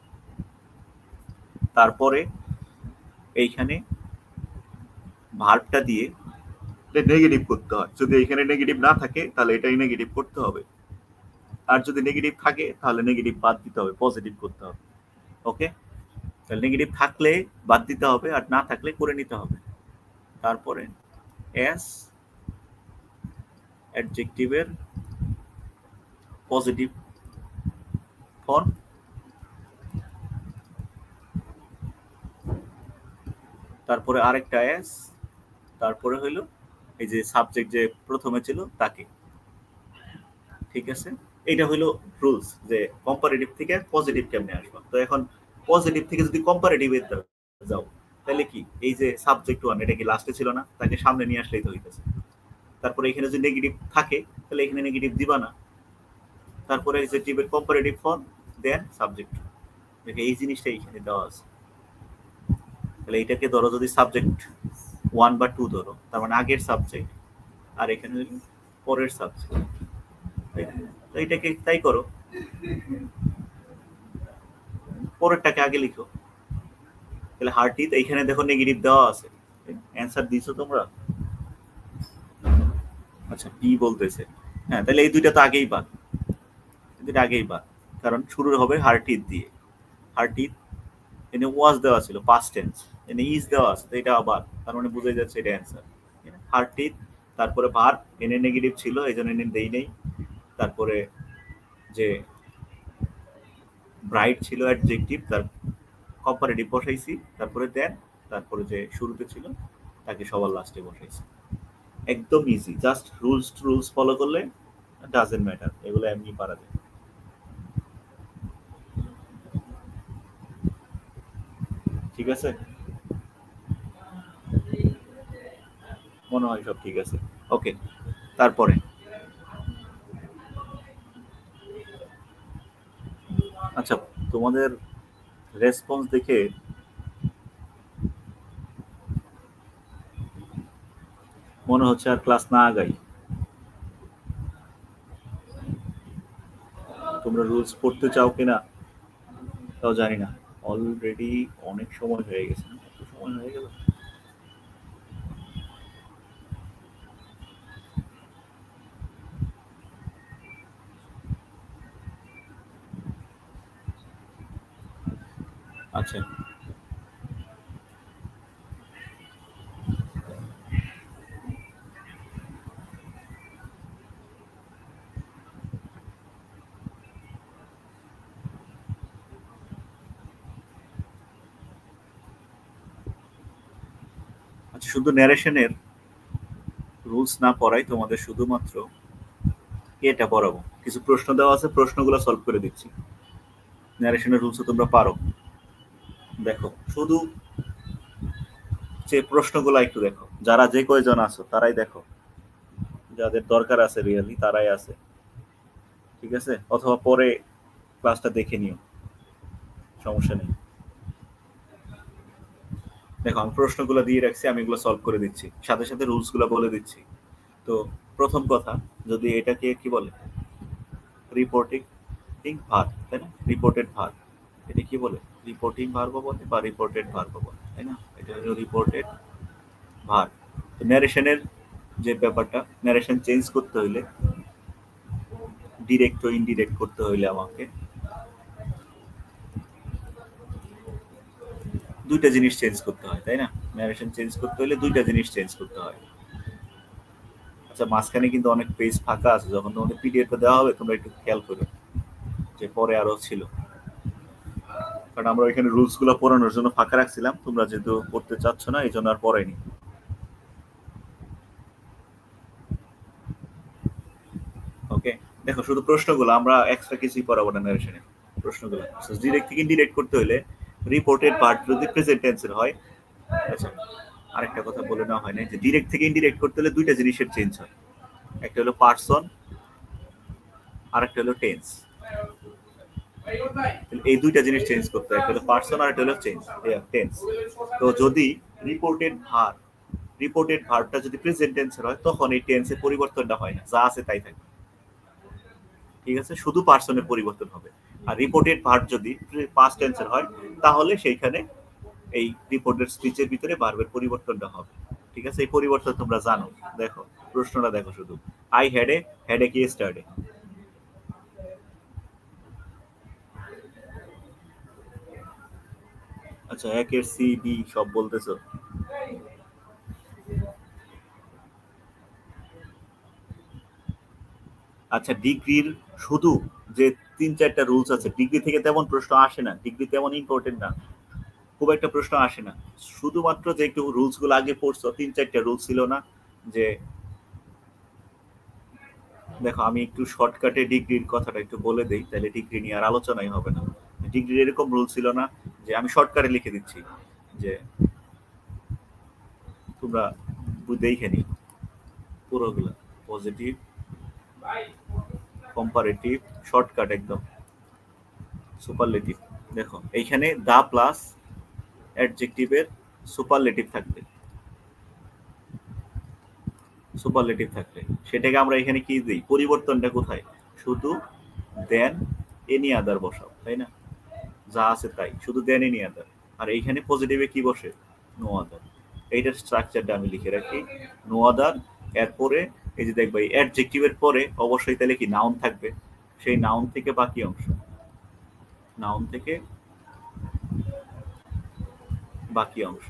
তারপরে এইখানে ভার্বটা দিয়ে নেগেটিভ করতে হয়। যদি এখানে নেগেটিভ না থাকে তাহলে এটাই নেগেটিভ করতে হবে, আর যদি নেগেটিভ থাকে তাহলে নেগেটিভ বাদ দিতে হবে, পজিটিভ করতে হবে। ওকে, তাহলে নেগেটিভ থাকলে বাদ দিতে হবে, আর না থাকলে করে নিতে হবে। তারপরে এস অ্যাডজেক্টিভের পজিটিভ ফর্ম, তারপরে আরেকটা এস, তারপরে হইলো এই যে সাবজেক্ট যে প্রথমে ছিল তাকে। ঠিক আছে, এটা হইলো রুলস যে কম্পারেটিভ থেকে পজিটিভ কেমনে আসবে। তো এখন পজিটিভ থেকে যদি কম্পারেটিভে যাও তাহলে কি, এই যে সাবজেক্ট 1 এটা কি লাস্টে ছিল না, তাকে সামনে নিয়ে আসলেই তো হইতেছে। তারপরে এখানে যদি নেগেটিভ থাকে তাহলে এখানে নেগেটিভ দিবা না, তারপরে অ্যাডজেক্টিভের কম্পারেটিভ ফর্ম দেন সাবজেক্ট। দেখে এই জিনিসটা এখানে দেওয়া আছে। তাহলে এটাকে ধরো যদি সাবজেক্ট 1 বা 2 ধরো, তার মানে আগের সাবজেক্ট, আর এখানে পরের সাবজেক্ট, তো এটাকে তাই করো, পরেরটাকে আগে লিখো। তাহলে হার্টিত এইখানে দেখো নেগেটিভ দেওয়া আছে, অ্যান্সার দিছো তোমরা। আচ্ছা, বি বলতেছে, হ্যাঁ, তাহলে এই দুইটা তো আগেই বাদ, দুইটা আগেই বাদ, কারণ শুরু হবে হার্টিত দিয়ে। হার্টিত এনে ওয়াজ দেওয়া ছিল পাস্ট টেন্স, এখানে ইজ দেওয়া আছে, তো এটা আবার, তার মানে বোঝাই যাচ্ছে এটা অ্যান্সার। হার্ট টিথ, তারপরে ভার, এন এ নেগেটিভ ছিল এই জন্য এন দেই নেই। তারপরে যে ব্রাইট ছিল অ্যাডজেক্টিভ, তার কম্পারেটিভ বসাইছি, তারপরে দেন, তারপরে যে শুরুতে ছিল তাকে সবার লাস্টে বসাইছি। একদম ইজি, জাস্ট রুলস ফলো করলে ডাজেন্ট ম্যাটার, এগুলো এমনি পারা যায়। ঠিক আছে, মনে হয় সব ঠিক আছে। ওকে, তারপরে আচ্ছা, তোমাদের রেসপন্স দেখে মনে হচ্ছে আর ক্লাস না আগাই। তোমরা রুলস পড়তে চাও কিনা তাও জানি না। অলরেডি অনেক সময় হয়ে গেছে, এত সময় হয়ে গেল। আচ্ছা, আচ্ছা, শুধু ন্যারেশনের রুলস না পড়াই তোমাদের, শুধুমাত্র এটা পড়াবো। কিছু প্রশ্ন দেওয়া আছে, প্রশ্নগুলো সলভ করে দিচ্ছি। ন্যারেশনের রুলসও তোমরা পারো। দেখো, শুধু যে প্রশ্নগুলো একটু দেখো, যারা যে কয়জন আছো তারাই দেখো, যাদের দরকার আছে রিয়েলি তারাই আছে। ঠিক আছে, অথবা পরে ক্লাসটা দেখে নিও, সমস্যা নেই। দেখো, আমি প্রশ্নগুলো দিয়ে রাখছি, আমি এগুলো সলভ করে দিচ্ছি, সাথে সাথে রুলস গুলো বলে দিচ্ছি। তো প্রথম কথা, যদি এটাকে কি বলে, রিপোর্টিং ভার, তাই না? রিপোর্টেড ভার, এটা কি বলে? রিপোর্টিং ভার্ব বলে বা রিপোর্টেড ভার্ব বলে, তাই না? এটা হলো রিপোর্টেড ভার। তো ন্যারেশনের যে ব্যাপারটা, ন্যারেশন চেঞ্জ করতে হইলে, ডিরেক্ট ও ইনডিরেক্ট করতে হইলে আমাকে দুইটা জিনিস চেঞ্জ করতে হয়, তাই না? ন্যারেশন চেঞ্জ করতে হলে দুইটা জিনিস চেঞ্জ করতে হয়। আচ্ছা, মাঝখানে কিন্তু অনেক পেজ ফাঁকা আছে, যখন তোমাদের পিডিএফ দেওয়া হবে তোমরা একটু খেয়াল করো যে পরে আরো ছিল, কারণ আমরা এখানে রুলস গুলো পড়ানোর জন্য ফাঁকা রাখছিলাম, তোমরা যেহেতু পড়তে চাচ্ছ না এই জন্য আর পড়াইনি। ওকে, দেখো, শুধু প্রশ্নগুলো, আমরা এক্সট্রা কিছুই পড়াবো না ন্যারেশনে। প্রশ্নগুলো ডিরেক্ট থেকে ইনডিরেক্ট করতে হলে রিপোর্টেড পার্ট যদি প্রেজেন্ট টেন্সের হয়। আচ্ছা, আরেকটা কথা বলে নেওয়া হয় না, যে ডিরেক্ট থেকে ইনডিরেক্ট করতে হলে দুইটা জিনিসের চেঞ্জ হয়, একটা হলো পার্সন আর একটা হলো টেন্স। এই দুইটা জিনিস চেঞ্জ করতে হয়, একটা হলো পার্সন আর একটা হলো টেন্স। তো যদি রিপোর্টেড ভার্বটা যদি প্রেজেন্ট টেন্সের হয়, তখন এই টেন্সের পরিবর্তনটা হয় না, যা আছে তাই থাকে। ঠিক আছে, শুধু পার্সনের পরিবর্তন হবে। আর রিপোর্টেড ভার্ব যদি পাস্ট টেন্সের হয়, তাহলে সেইখানে এই রিপোর্টেড স্পিচের ভিতরে ভার্বের পরিবর্তনটা হবে। ঠিক আছে, এই পরিবর্তন তোমরা জানো। দেখো প্রশ্নটা দেখো শুধু, আই হ্যাড এ কি স্টারডে। আচ্ছা, একের সি ডি সব বলতেছো। আচ্ছা, ডিগ্রির শুধু যে 3-4টা রুলস আছে, ডিগ্রি থেকে তেমন প্রশ্ন আসে না, ডিগ্রি তেমন ইম্পর্টেন্ট না, খুব একটা প্রশ্ন আসে না। শুধুমাত্র যে একটু রুলস গুলো আগে পড়ছো, 3-4টা রুলস ছিল না যে, দেখো আমি একটু শর্টকাটে ডিগ্রির কথাটা একটু বলে দেই, তাহলে ডিগ্রি নিয়ে আর আলোচনাই হবে না। ডিগ্রির এরকম রুল ছিল না যে, আমি শর্টকাটে লিখে দিচ্ছি যে তোমরা দেখে নি পুরোগুলো, পজিটিভ, কম্পারেটিভ, শর্টকাট একদম, সুপারলেটিভ। দেখো এইখানে দা প্লাস অ্যাডজেক্টিভের সুপারলেটিভ থাকবে, সেটাকে আমরা এখানে কি দিই, পরিবর্তনটা কোথায়, শুধু দেন এনি আদার বসাও, তাই না? যা আছে তাই, শুধু দেন এনি আদার। আর এইখানে পজিটিভে কি বসে, নো আদার। এইটার স্ট্রাকচারটা আমি লিখে রাখি, নো আদার। এরপরে এই যে দেখবে অ্যাডজেক্টিভের পরে অবশ্যই তাহলে কি নাউন থাকবে, সেই নাউন থেকে বাকি অংশ, নাউন থেকে বাকি অংশ।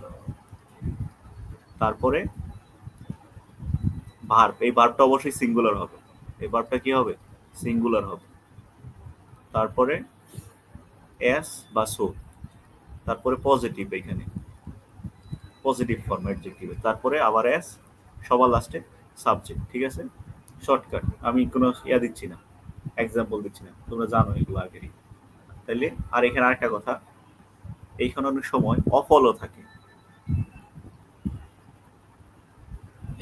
তারপরে ভার্ব, এই ভার্বটা অবশ্যই সিঙ্গুলার হবে, এই ভার্বটা কি হবে? সিঙ্গুলার হবে। তারপরে এস বা সো, তারপরে পজিটিভ, এখানে পজিটিভ ফর্ম অ্যাডজেক্টিভ, তারপরে আবার এস, সবার লাস্টে সাবজেক্ট। ঠিক আছে, শর্টকাট, আমি কোনো ইয়া দিচ্ছি না, এক্সাম্পল দিচ্ছি না, তোমরা জানো এগুলো আগেরই। তাইলে আর এখানে আরেকটা কথা, এইখানে অনেক সময় অফলও থাকে,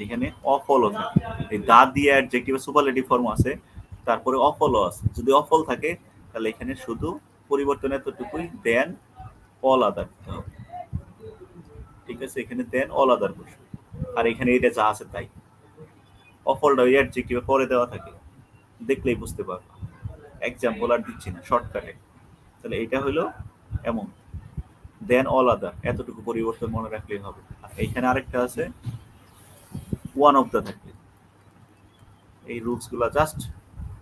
এখানে অফলও থাকে, এই দা দিয়ে অ্যাডজেক্টিভ সুপারলেটিভ ফর্ম আছে, তারপরে অফলও আছে। যদি অফল থাকে তাহলে এখানে শুধু পরিবর্তন এতটুকুই, দেন অল আদার দিতে হবে। ঠিক আছে, এখানে দেন অল আদার বসবে, আর এখানে এটা যা আছে তাই। অফলটা ওই অ্যাডজেক্টিভে পরে দেওয়া থাকে, দেখলেই বুঝতে পারবো, এক্সাম্পল আর দিচ্ছি না, শর্টকাটে। তাহলে এটা হলো এমন, দেন অল আদার, এতটুকু পরিবর্তন মনে রাখলেই হবে। এইখানে আরেকটা আছে, ওয়ান অফ দ্য থাকবে। এই রুলস গুলা জাস্ট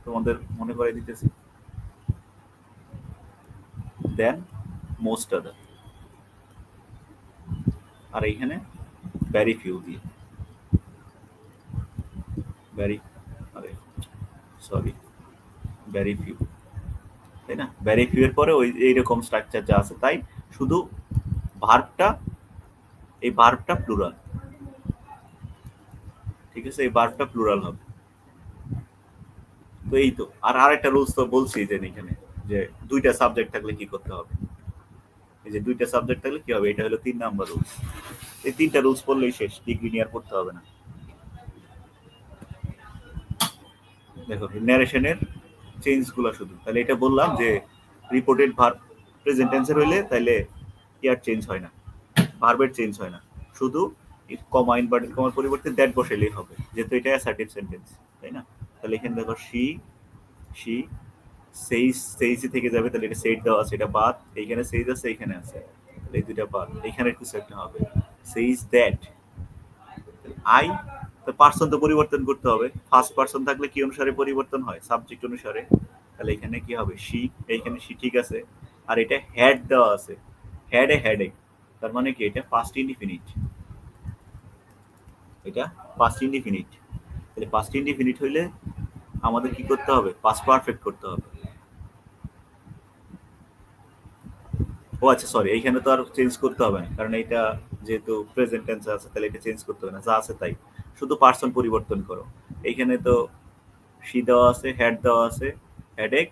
তোমাদের মনে করে দিতেছি। দেন মোস্ট আদার, আর এইখানে ভেরি ফিউ দিয়ে, ভেরি, আরে সরি, ভেরি ফিউ, তাই না? ভেরি ফিউ এর পরে ওই এইরকম স্ট্রাকচার যা আছে তাই, শুধু ভার্বটা, এই ভার্বটা প্লুরাল। ঠিক আছে, এই ভার্বটা প্লুরাল হবে। তো এই তো, আর আরেকটা রুলস তো বলছি যে এখানে, যে দুইটা সাবজেক্ট থাকলে কি করতে হবে। এই যে দুইটা সাবজেক্ট থাকলে কি হবে, এটা হলো 3 নাম্বার রুলস। এই 3টা রুলস পড়লেই শেষ, ডিগ্রি নিয়ে আর পড়তে হবে না। দেখো ন্যারেশনের চেঞ্জ গুলো শুধু, তাহলে এটা বললাম যে রিপোর্টেড ভার্ব প্রেজেন্ট টেন্সের হইলে তাহলে কি আর চেঞ্জ হয় না, ভার্বের চেঞ্জ হয় না, শুধু কমা ইনভার্টেড কমার পরিবর্তে দ্যাট বসাইলেই হবে, যেহেতু এটা অ্যাসার্টিভ সেন্টেন্স, তাই না? তাহলে এখানে দেখো শি সেইসি থেকে যাবে, তাহলে এটা সেইড দেওয়া আছে, এটা বাদ, এইখানে সেইজ আছে, এইখানে আছে, তাহলে এই দুইটা বাদ, এইখানে কিছু একটা হবে, সেইজ দ্যাট। আই, তো পার্সন তো পরিবর্তন করতে হবে, ফার্স্ট পার্সন থাকলে কি অনুসারে পরিবর্তন হয়, সাবজেক্ট অনুসারে। তাহলে এখানে কি হবে, শি, এইখানে শি, ঠিক আছে। আর এটা হ্যাড দেওয়া আছে, হ্যাড এ হেডেক, তার মানে কি এটা পাস্ট ইনডিফিনিট, এটা পাস্ট ইনডিফিনিট। তাহলে পাস্ট ইনডিফিনিট হইলে আমাদের কি করতে হবে, পাস্ট পারফেক্ট করতে হবে। ও আচ্ছা সরি, এইখানে তো আর চেঞ্জ করতে হবে না, কারণ এটা যেহেতু প্রেজেন্ট টেন্সে আছে, তাহলে এটা চেঞ্জ করতে হবে না, যা আছে তাই, শুধু পার্সন পরিবর্তন করো। এইখানে তো শি দেওয়া আছে, হ্যাড দেওয়া আছে, হেডেক,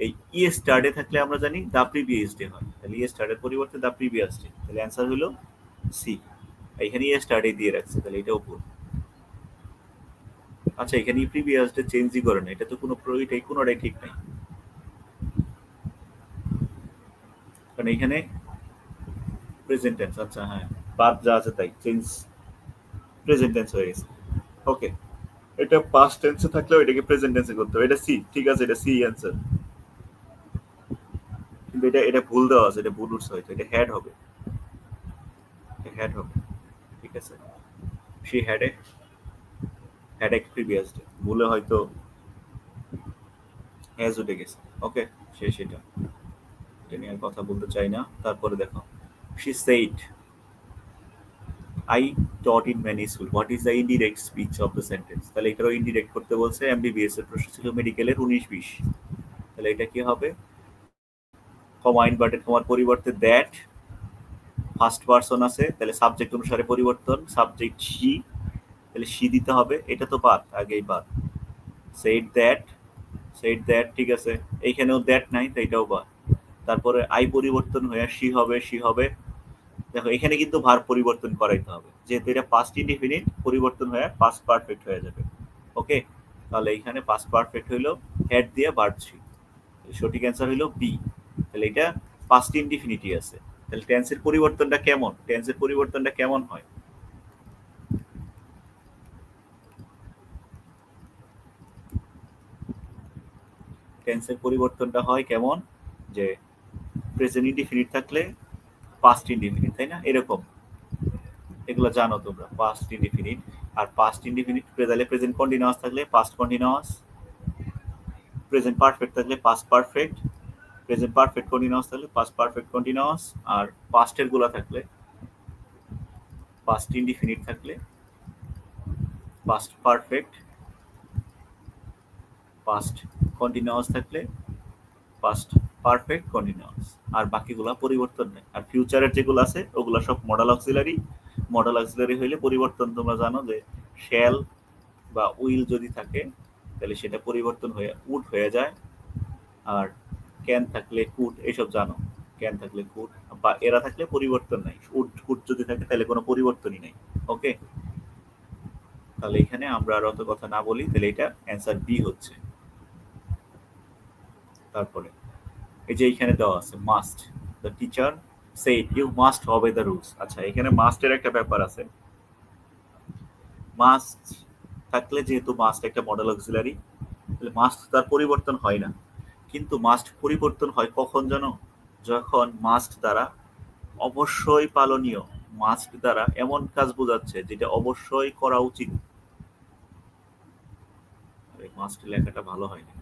এই ই স্টার্টে থাকলে আমরা জানি দা প্রিভিয়াস ডে হয়, তাহলে ই স্টার্টের পরিবর্তে দা প্রিভিয়াস ডে, তাহলে অ্যান্সার হলো সি। এইখানে ই স্টার্টে দিয়ে রাখছে, তাহলে এটাও ভুল। আচ্ছা, এখানে প্রিভিয়াস ডে চেঞ্জই করে না, এটা তো কোনো এটাই কোনোটাই ঠিক নাই, কারণ এখানে প্রেজেন্ট টেন্স, আচ্ছা হ্যাঁ, ভার্ব যা আছে তাই, চেঞ্জ প্রেজেন্ট টেন্স হয়ে গেছে। ওকে, এটা পাস্ট টেন্সে থাকলেও এটাকে প্রেজেন্ট টেন্সে করতে হবে, এটা সি, ঠিক আছে, এটা সি অ্যান্সার। কিন্তু এটা এটা ভুল দেওয়া আছে, এটা ভুল উঠছে হয়তো, এটা হ্যাড হবে, হ্যাড হবে, ঠিক আছে। She had a headache previous day, ভুলে হয়তো হ্যাজ উঠে গেছে। ওকে, শেষ এটা, এটা নিয়ে আর কথা বলতে চাই না। তারপরে দেখো, she said I taught in many school. What is the indirect speech of the sentence? তাহলে এটারও ইনডিরেক্ট করতে বলছে, এমবিবিএস এর প্রশ্ন ছিল মেডিকেলের 19-20। তাহলে এটা কি হবে, কমা ইনভার্টেড কমার পরিবর্তে দ্যাট, ফার্স্ট পারসন আছে, তাহলে সাবজেক্ট অনুসারে পরিবর্তন, সাবজেক্ট শি, তাহলে শি দিতে হবে, এটা তো বাদ, আগেই বাদ। সেইড দ্যাট, ঠিক আছে, এইখানেও দ্যাট নাই, তো এটাও বাদ। তারপরে আই পরিবর্তন হয়ে শি হবে, শি হবে। দেখো এখানে কিন্তু ভার্ব পরিবর্তন করাইতে হবে, যেহেতু এটা পাস্ট ইনডিফিনিট, পরিবর্তন হয়ে পাস্ট পারফেক্ট হয়ে যাবে। ওকে, তাহলে এখানে পাস্ট পারফেক্ট হইলো হেড দিয়ে ভার্ব থ্রি, সঠিক অ্যান্সার হইলো বি। তাহলে এটা পাস্ট ইনডিফিনিটি আছে। তাহলে টেন্সের পরিবর্তনটা কেমন, টেন্সের পরিবর্তনটা কেমন হয়, টেন্সের পরিবর্তনটা হয় কেমন, যে প্রেজেন্ট ইনডিফিনিট থাকলে পাস্ট ইনডিফিনিট, তাই না? এরকম, এগুলো জানো তোমরা, পাস্ট ইনডিফিনিট, আর পাস্ট ইনডিফিনিট প্রেজেন্ট কন্টিনিউয়াস থাকলে পাস্ট কন্টিনিউয়াস, প্রেজেন্ট পারফেক্ট থাকলে past perfect, present perfect continuous থাকলে পাস্ট পারফেক্ট কন্টিনিউয়াস, আর পাস্টের গুলা থাকলে পাস্ট ইনডিফিনিট থাকলে পাস্ট পারফেক্ট, পাস্ট কন্টিনিউয়াস থাকলে পাস্ট পারফেক্ট কন্টিনিউয়াস, আর বাকিগুলা পরিবর্তন নেই। আর ফিউচারের যেগুলো আছে ওগুলা সব মডেল অক্সিলারি। মডেল অক্সিলারি হইলে পরিবর্তন তোমরা জানো যে শ্যাল বা উইল যদি থাকে তাহলে সেটা পরিবর্তন হয়ে উড হয়ে যায়, আর ক্যান থাকলে কুড, এইসব জানো। ক্যান থাকলে কুড বা এরা থাকলে পরিবর্তন নাই, উড কুড যদি থাকে তাহলে কোনো পরিবর্তনই নাই। ওকে, তাহলে এখানে আমরা আর অত কথা না বলি, তাহলে এটা অ্যান্সার বি হচ্ছে। তারপরে এই যে এখানে দেওয়া আছে must, the teacher said you must obey the rules. আচ্ছা, এখানে মাস্টের একটা ব্যাপার আছে। মাস্ট থাকলে যেহেতু মাস্ট একটা মডেল অক্সিলারি, তাহলে মাস্ট তার পরিবর্তন হয় না। কিন্তু মাস্ট পরিবর্তন হয় কখন জানো? যখন মাস্ট দ্বারা অবশ্যই পালনীয়, মাস্ট দ্বারা এমন কাজ বোঝাচ্ছে যেটা অবশ্যই করা উচিত। মাস্ট লেখাটা ভালো হয়নি।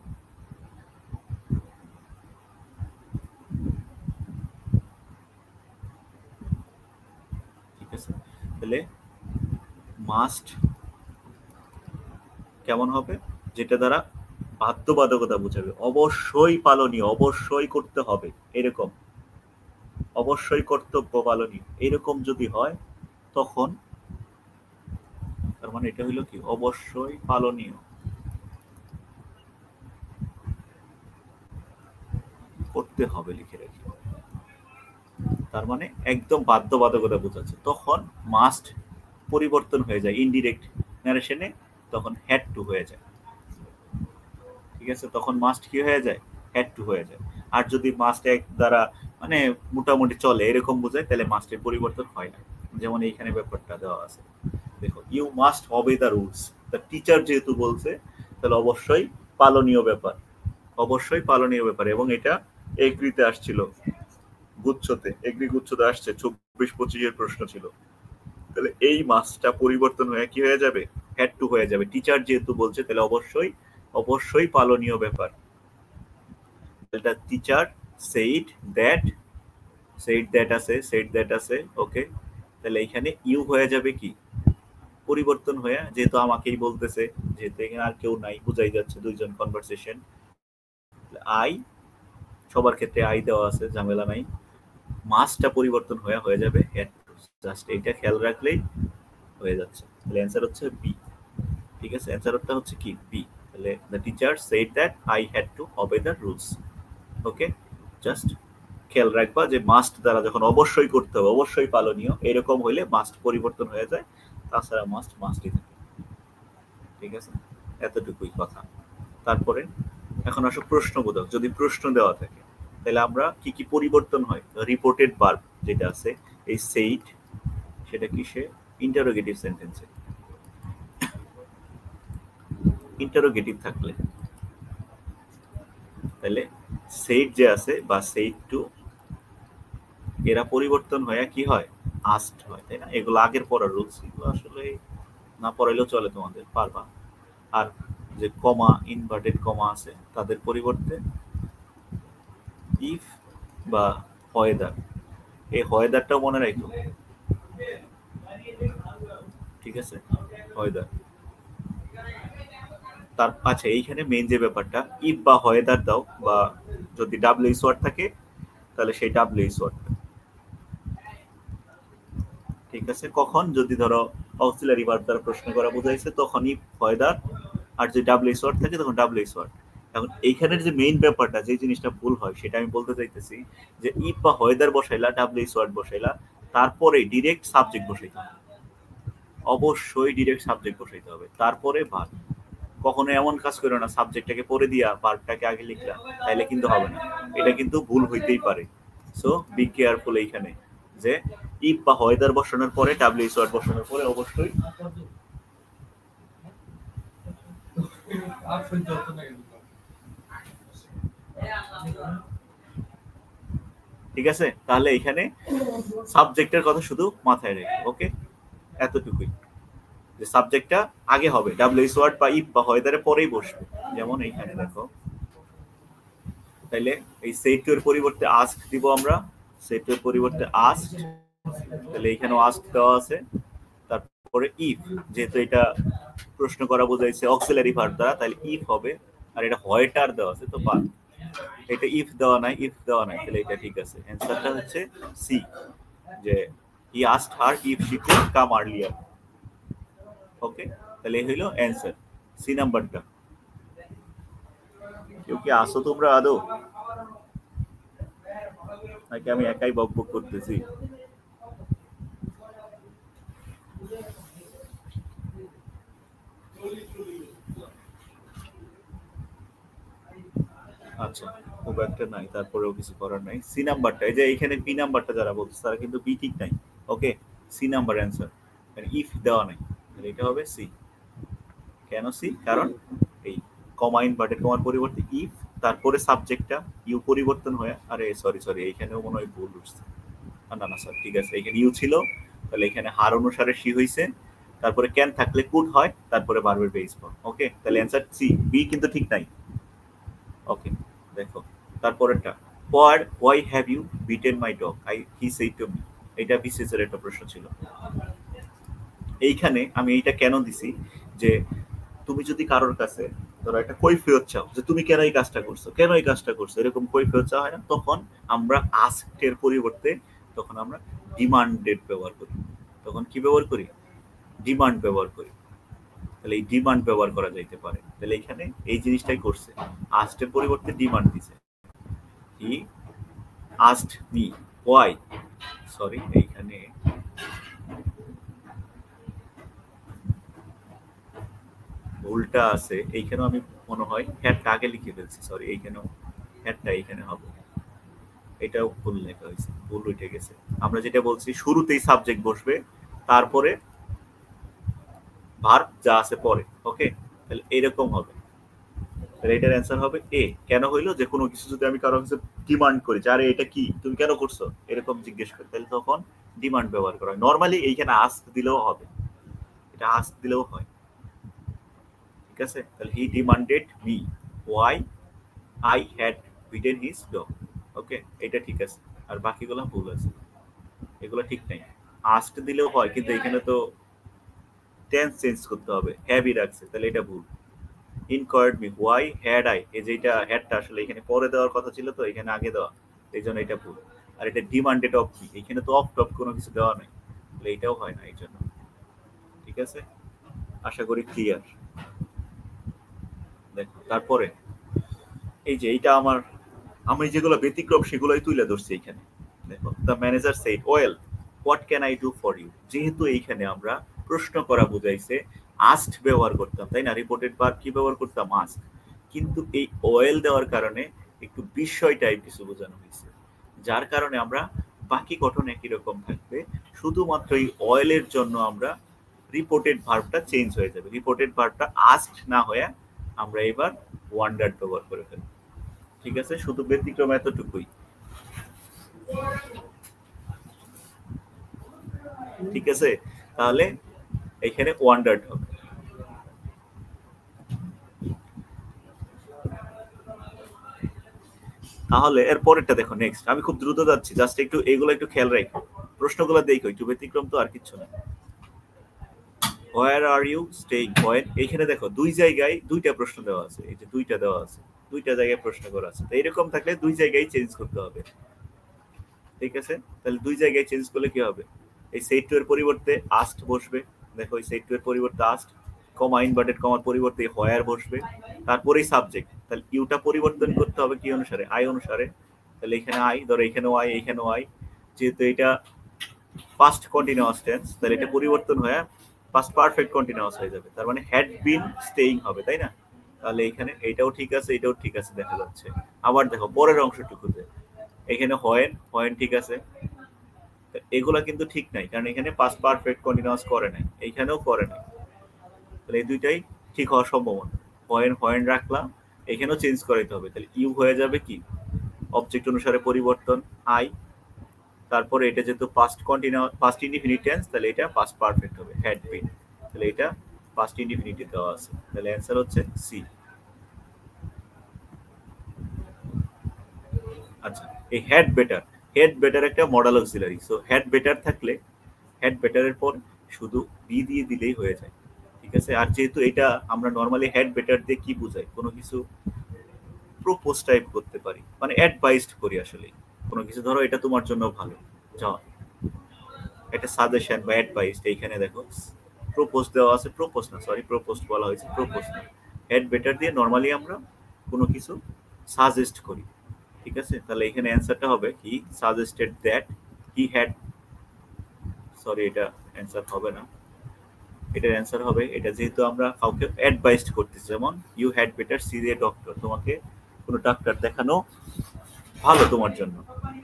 ঠিক আছে, তাহলে মাস্ট কেমন হবে? যেটা দ্বারা বাধ্যবাধকতা বোঝাবে, অবশ্যই পালনীয়, অবশ্যই করতে হবে, এরকম অবশ্যই কর্তব্য পালনীয়, এরকম যদি হয় তখন তার মানে এটা হইলো কি? অবশ্যই পালনীয়, করতে হবে লিখে রাখি। তার মানে একদম বাধ্যবাধকতা বোঝাচ্ছে। তখন মাস্ট পরিবর্তন হয়ে যায় ইনডিরেক্ট ন্যারেশনে, তখন হ্যাড টু হয়ে যায়। ঠিক আছে, তখন মাস্ট কি হয়ে যায়? হ্যাড টু হয়ে যায়। আর যদি মাস্ট এক দ্বারা মানে মোটামুটি চলে এরকম বোঝায়, তাহলে মাস্টের পরিবর্তন হয় না। যেমন এইখানে ব্যাপারটা দেওয়া আছে, দেখো, you must obey the rules. The teacher যেহেতু বলছে, তাহলে অবশ্যই পালনীয় ব্যাপার, অবশ্যই পালনীয় ব্যাপার। এবং এটা এগ্রিতে আসছিল, গুচ্ছতে, এগ্রি গুচ্ছতে আসছে, 24-25 প্রশ্ন ছিল। তাহলে এই মাসটা পরিবর্তন হয়ে কি হয়ে যাবে? হ্যাড টু হয়ে যাবে। টিচার যেহেতু বলছে, তাহলে অবশ্যই অবশ্যই পালনীয় ব্যাপার। The teacher said that, said that আছে, সেইড দ্যাট আছে। ওকে, তাহলে এখানে ইউ হয়ে যাবে কি? পরিবর্তন হয়ে, যেহেতু আমাকেই বলতেছে, যেহেতু এখানে আর কেউ নাই, বুঝাই যাচ্ছে দুইজন কনভারসেশন। আই, সবার ক্ষেত্রে আই দেওয়া আছে, ঝামেলা নাই। মাসটা পরিবর্তন হয়ে যাবে হ্যাড টু। জাস্ট এইটা খেয়াল রাখলেই হয়ে যাচ্ছে। তাহলে অ্যান্সার হচ্ছে বি। ঠিক আছে, অ্যান্সারটা হচ্ছে কি? বি। তাহলে the teacher said that I had to ওবে the rules. Okay, just খেয়াল রাখবা যে মাস্ট দ্বারা যখন অবশ্যই করতে হবে, অবশ্যই পালনীয়, এরকম হইলে মাস্ট পরিবর্তন হয়ে যায়, তাছাড়া মাস্ট মাস্টই থাকে। ঠিক আছে, এতটুকুই কথা। তারপরে এখন আসো প্রশ্নবোধক। যদি প্রশ্ন দেওয়া থাকে তাহলে আমরা কি কি পরিবর্তন হয়? রিপোর্টেড ভার্ব যেটা আছে, এই সেইড, সেটা কিসে? ইন্টারোগেটিভ সেন্টেন্সে। ইন্টারোগেটিভ থাকলে তাহলে সেইড যে আছে বা সেইড টু, এরা পরিবর্তন হয়ে কি হয়? আস্কড হয়, তাই না? এগুলো আগের পড়ার রুলস, এগুলো আসলে না পড়াইলেও চলে, তোমাদের পারবা। আর যে কমা, ইনভার্টেড কমা আছে, তাদের পরিবর্তে ইফ বা হয়েদার, এই হয়েদারটাও মনে রাখো। ঠিক আছে, হয়েদার। তার আচ্ছা, এইখানে মেইন যে ব্যাপারটা, ইফ বা হয়েদার দাও, বা যদি ডাব্লিউএস ওয়ার্ড থাকে তাহলে সেই ডাব্লিউএস ওয়ার্ড। ঠিক আছে, কখন? যদি ধরো অক্সিলারি ভার্ব দ্বারা প্রশ্ন করা বোঝাইছে, তখন ইফ হয়েদার, আর যদি ডাব্লিউএস ওয়ার্ড থাকে তখন ডাব্লিউএস ওয়ার্ড। এখন এইখানের যে মেইন ব্যাপারটা, যে জিনিসটা ভুল হয়, সেটা আমি বলতে চাইতেছি যে ইফ বা হয়েদার বসাইলা, ডাব্লিউএস ওয়ার্ড বসাইলা, তারপরে ডিরেক্ট সাবজেক্ট বসাইতে হবে, অবশ্যই ডিরেক্ট সাবজেক্ট বসাইতে হবে, তারপরে ভার্ব। কখনো এমন কাজ করো না সাবজেক্টটাকে পরে দিয়া ভার্বটাকে আগে লিখলা, তাইলে কিন্তু হবে না। এটা কিন্তু ভুল হইতেই পারে। সো বি কেয়ারফুল এইখানে, যে ইফ বা হয়দার বসানোর পরে, ডাব্লিউএস ওয়ার্ড বসানোর পরে অবশ্যই। ঠিক আছে, তাহলে এখানে সাবজেক্টের কথা শুধু মাথায় রেখে, ওকে, এতটুকুই, যে সাবজেক্টটা আগে হবে, ডাব্লিউএস ওয়ার্ড বা ইফ বা হয়দারের পরেই বসবে। যেমন এইখানে দেখো, তাইলে এই সেড টু এর পরিবর্তে আস্ক দিব আমরা, সেড টু এর পরিবর্তে আস্কড, তাহলে এইখানেও আস্ক দেওয়া আছে। পরে ইফ, যেহেতু এটা প্রশ্ন করা বোঝাইছে অক্সিলারি ভার্ব দ্বারা, তাহলে ইফ হবে। আর এটা হোয়াইটার দেওয়া আছে তো বাদ, এটা ইফ দেওয়া নাই, ইফ দেওয়া নাই, তাহলে এটা ঠিক আছে। অ্যান্সারটা হচ্ছে সি, যে he asked her if she could come earlier. Okay, তাহলে এই হইলো অ্যান্সার, সি নাম্বারটা। কেউ কি আসো তোমরা আদৌ, নাকি আমি একাই বকবক করতেছি? আচ্ছা, খুব একটা নাই, তারপরেও কিছু করার নাই। সি নাম্বারটা, এই যে এখানে বি নাম্বারটা যারা বলছে তারা কিন্তু বি ঠিক নাই। ওকে, সি নাম্বার অ্যান্সার, ইফ দেওয়া নাই, তাহলে এটা হবে সি। কেন সি? কারণ এই কমা ইনভার্টেড কমার পরিবর্তে ইফ, তারপরে সাবজেক্টটা ইউ পরিবর্তন হয়ে, আরে সরি সরি, এইখানেও মনে হয় ভুল উঠছে। না না স্যার, ঠিক আছে, এখানে ইউ ছিল, তাহলে এখানে হার অনুসারে সি হইছে, তারপরে ক্যান থাকলে কুড হয়, তারপরে ভার্বের বেস ফর্ম। ওকে, তাহলে অ্যান্সার সি, বি কিন্তু ঠিক নাই। ওকে, দেখো তারপরেরটা, why have you beaten my dog, he said to me. এটা বিসিএস এর একটা প্রশ্ন ছিল। এইখানে আমি এইটা কেন দিছি, যে তুমি যদি কারোর কাছে ধরো একটা কৈফিয়ত চাও, যে তুমি কেন এই কাজটা করছো, কেন এই কাজটা করছো, এরকম কৈফিয়ত চাওয়া হয় না, তখন আমরা আস্কের পরিবর্তে তখন আমরা ডিমান্ডেড ব্যবহার করি। তখন কি ব্যবহার করি? ডিমান্ড ব্যবহার করি। তাহলে এই ডিমান্ড ব্যবহার করা যাইতে পারে। তাহলে এখানে এই জিনিসটাই করছে, আস্কের পরিবর্তে ডিমান্ড দিছে। He asked me why, sorry এইখানে ভুলটা আছে, এইখানেও আমি মনে হয় হ্যাটটা আগে লিখে ফেলছি, সরি এইখানেও হ্যাটটা এইখানে হবে, এটাও ভুল লেখা হয়েছে, ভুল উঠে গেছে। আমরা যেটা বলছি শুরুতেই সাবজেক্ট বসবে, তারপরে ভার্ব যা আছে পরে। ওকে, তাহলে এরকম হবে, তাহলে এটার অ্যান্সার হবে এ। কেন হইলো, যে কোনো কিছু যদি আমি কারো কাছে ডিমান্ড করি, যে আরে এটা কি, তুমি কেন করছো, এরকম জিজ্ঞেস করি, তাহলে তখন ডিমান্ড ব্যবহার করা হয়। নর্মালি এইখানে আস্ক দিলেও হবে, এটা আস্ক দিলেও হয়। ঠিক আছে, তাহলে he demanded me why I had beaten his dog. Okay, এটা ঠিক আছে, আর বাকিগুলো ভুল আছে, এগুলো ঠিক নাই। আস্কড দিলেও হয়, কিন্তু এখানে তো টেন্স চেঞ্জ করতে হবে, হ্যাভই রাখছে, তাহলে এটা ভুল। ইনকোয়ার্ড মি হোয়াই হ্যাড আই, এই যে এটা হ্যাডটা আসলে এখানে পরে দেওয়ার কথা ছিল, তো এখানে আগে দেওয়া, এই জন্য এটা ভুল। আর এটা ডিমান্ডেড অফ কি, এখানে তো অফ টপ কোনো কিছু দেওয়া নাই, তাহলে এটাও হয় না এই জন্য। ঠিক আছে, আশা করি ক্লিয়ার। দেখো তারপরে এই যে এইটা আমার, আমি যেগুলো ব্যতিক্রম সেগুলোই তুলে ধরছি এখানে। দেখো, the manager said well what can I do for you. যেহেতু এইখানে আমরা প্রশ্ন করা বুঝাইছে, আস্কড ব্যবহার করতাম, তাই না? রিপোর্টেড ভার্ব কি ব্যবহার করতাম? আস্ক। কিন্তু এই ওয়েল দেওয়ার কারণে একটু বিস্ময় টাইপ কিছু বোঝানো হয়েছে, যার কারণে আমরা বাকি গঠন একই রকম থাকবে, শুধুমাত্র এই ওয়েলের জন্য আমরা রিপোর্টেড ভার্বটা চেঞ্জ হয়ে যাবে। রিপোর্টেড ভার্বটা আস্কড না হয়ে আমরা এবার ওয়ান্ডার ব্যবহার করে ফেলবো। ঠিক আছে, শুধু ব্যতিক্রম এতটুকুই। ঠিক আছে, তাহলে এখানে ওয়ান্ডার্ড হবে। তাহলে এর পরেরটা দেখো, নেক্সট। আমি খুব দ্রুত যাচ্ছি, জাস্ট একটু এগুলো একটু খেয়াল রাখো, প্রশ্নগুলো দেখো, একটু ব্যতিক্রম তো, আর কিচ্ছু না। হোয়ার আর ইউ স্টেইং, হোয়েন, এইখানে দেখো দুই জায়গায় দুইটা প্রশ্ন দেওয়া আছে, এই যে দুইটা দেওয়া আছে, দুইটা জায়গায় প্রশ্ন করা আছে, তো এরকম থাকলে দুই জায়গায় চেঞ্জ করতে হবে। ঠিক আছে, তাহলে দুই জায়গায় চেঞ্জ করলে কি হবে? এই সেট টু এর পরিবর্তে আস্কড বসবে, দেখো এই সেট টু এর পরিবর্তে আস্কড, কমা ইনভার্টেড কমার পরিবর্তে হোয়ার বসবে, তারপরেই সাবজেক্ট, তাহলে ইউটা পরিবর্তন করতে হবে কি অনুসারে? আই অনুসারে। তাহলে এখানে আই, ধরো এখানেও আই, এখানেও আই, যেহেতু এটা পাস্ট কন্টিনিউয়াস টেন্স, তাহলে এটা পরিবর্তন হয়ে পাস্ট পারফেক্ট কন্টিনিউয়াস হয়ে যাবে, তার মানে হ্যাড বিন স্টেইং হবে, তাই না? তাহলে এখানে এটাও ঠিক আছে, এটাও ঠিক আছে দেখা যাচ্ছে। আবার দেখো পরের অংশটুকুতে, এখানে হোয়েন, হোয়েন ঠিক আছে, এগুলা কিন্তু ঠিক নাই, কারণ এখানে পাস্ট পারফেক্ট কন্টিনিউয়াস করে নাই, এইখানেও করে নাই, তাহলে এই দুইটাই ঠিক হওয়ার সম্ভাবনা। হোয়েন, হোয়েন রাখলাম, এখানেও চেঞ্জ করাইতে হবে, তাহলে ইউ হয়ে যাবে কি অবজেক্ট অনুসারে পরিবর্তন আই, তারপরে এটা যেহেতু past continuous, past indefinite tense, তাহলে এটা পাস্ট পারফেক্ট হবে, হ্যাড বিন, তাহলে এটা পাস্ট ইনডিফিনিটিভ দেওয়া আছে, তাহলে অ্যান্সার হচ্ছে সি। আচ্ছা, এই হ্যাড বেটার, হেড বেটার একটা modal auxiliary, so had better থাকলে, হ্যাড বেটারের পর শুধু বি দিয়ে দিলেই হয়ে যায়, ঠিক আছে। আর যেহেতু এটা আমরা নর্মালি হ্যাড বেটার দিয়ে কি বুঝাই, কোনো কিছু প্রপোজ টাইপ করতে পারি, মানে অ্যাডভাইসড করি আসলে কোনো কিছু। ধরো এটা তোমার জন্য ভালো, যাও এটা সাজেশন বা অ্যাডভাইস। এইখানে দেখো প্রপোজ দেওয়া আছে, প্রপোজ না সরি প্রপোজ বলা হয়েছে, প্রপোজ না। হ্যাড বেটার দিয়ে নর্মালি আমরা কোনো কিছু সাজেস্ট করি, ঠিক আছে। তাহলে এখানে অ্যান্সারটা হবে he suggested that he had, sorry এটা অ্যান্সার হবে না, এটার অ্যান্সার হবে এটা যেহেতু আমরা কাউকে অ্যাডভাইসড করতেছি, যেমন you had better see a doctor, তোমাকে কোনো ডাক্তার দেখানো ভালো তোমার জন্য।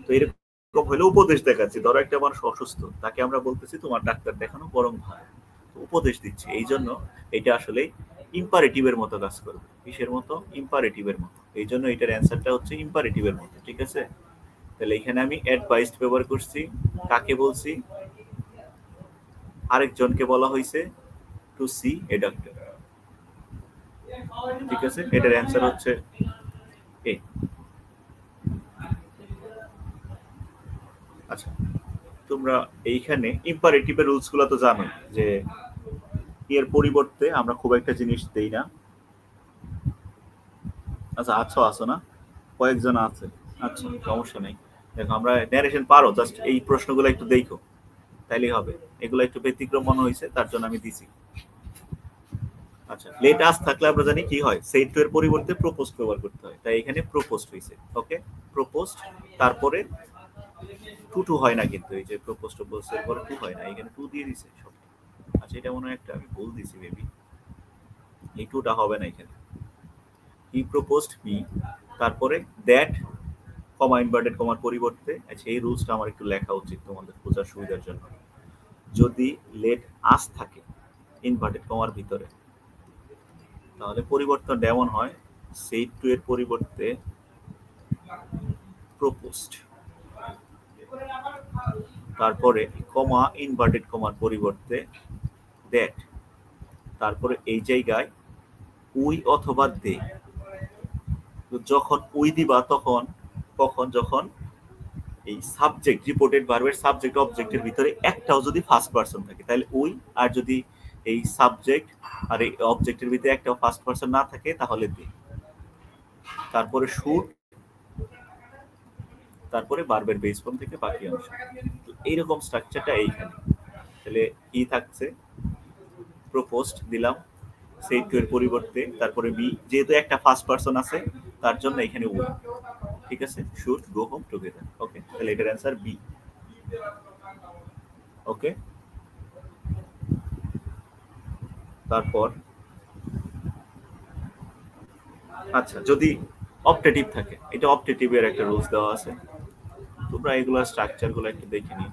তো এরকম হলে উপদেশ দেখাচ্ছি, ধরো একটা মানুষ অসুস্থ, তাকে আমরা বলতেছি তোমার ডাক্তার দেখানো বরং ভালো, তো উপদেশ দিচ্ছি। এই জন্য এটা আসলে ইম্পারেটিভের মতো কাজ করবে। কিসের মতো? ইম্পারেটিভের মতো। এই জন্য এটার অ্যান্সারটা হচ্ছে ইম্পারেটিভের মতো, ঠিক আছে। তাহলে এখানে আমি অ্যাডভাইসড ব্যবহার করছি, কাকে বলছি? আরেকজনকে বলা হয়েছে টু সি এ ডাক্তার, ঠিক আছে। এটার অ্যান্সার হচ্ছে এ। আচ্ছা, তোমরা এইখানে ইম্পারেটিভের রুলস গুলো তো জানো, যে এর পরিবর্তে আমরা খুব একটা জিনিস দেই না। আচ্ছা আছো না? কয়েকজন আছে, আচ্ছা সমস্যা নেই। দেখো আমরা ন্যারেশন পারো, জাস্ট এই প্রশ্নগুলো একটু দেখো তাইলেই হবে। এগুলো একটু ব্যতিক্রম মনে হয়েছে, তার জন্য আমি দিছি। আচ্ছা, লেট আস থাকলে আমরা জানি কি হয়, সেট টু এর পরিবর্তে প্রপোজড ব্যবহার করতে হয়, তাই এখানে প্রপোজড হয়েছে। ওকে, প্রপোজড, তারপরে টু হয় না, কিন্তু এই যে প্রপোজড এর পরে টু হয় না, এখানে টু দিয়ে দিছে সব। আচ্ছা, এটা মনে হয় একটা আমি ভুল দিছি বেবি, এই টুটা হবে না এখানে। হি প্রপোজড মি, তারপরে দ্যাট কমা ইনভার্টেড কমার পরিবর্তে। আচ্ছা, এই রুলসটা আমার একটু লেখা উচিত তোমাদের বোঝার সুবিধার জন্য। যদি লেট আস থাকে ইনভার্টেড কমার ভিতরে, তাহলে পরিবর্তন এমন হয়, সেট টু এর পরিবর্তে প্রপোজড, তারপরে কমা ইনভার্টেড কমার পরিবর্তে দ্যাট, তারপরে এই জায়গায় উই অথবা দে। যখন উই দিবা তখন কখন? যখন এই সাবজেক্ট রিপোর্টেড ভার্বের সাবজেক্ট অবজেক্টের ভিতরে একটাও যদি ফার্স্ট পারসন থাকে তাহলে উই, আর যদি এই সাবজেক্ট আর এই অবজেক্টের ভিতরে একটাও ফার্স্ট পারসন না থাকে তাহলে দে, তারপরে শুড, তারপরে ভার্বের বেস ফর্ম থেকে বাকি অংশ। তো এইরকম স্ট্রাকচারটা এইখানে। তাহলে ই থাকছে, প্রপোজড দিলাম সেট টু এর পরিবর্তে, তারপরে বি, যেহেতু একটা ফার্স্ট পারসন আছে তার জন্য এখানে উই, ঠিক আছে। Should go home together. Okay, তাহলে এটার অ্যান্সার বি। ওকে, তারপর আচ্ছা, যদি অপটেটিভ থাকে, এটা অপটেটিভের একটা রুলস দেওয়া আছে, তোমরা এগুলা স্ট্রাকচারগুলো একটু দেখে নিও।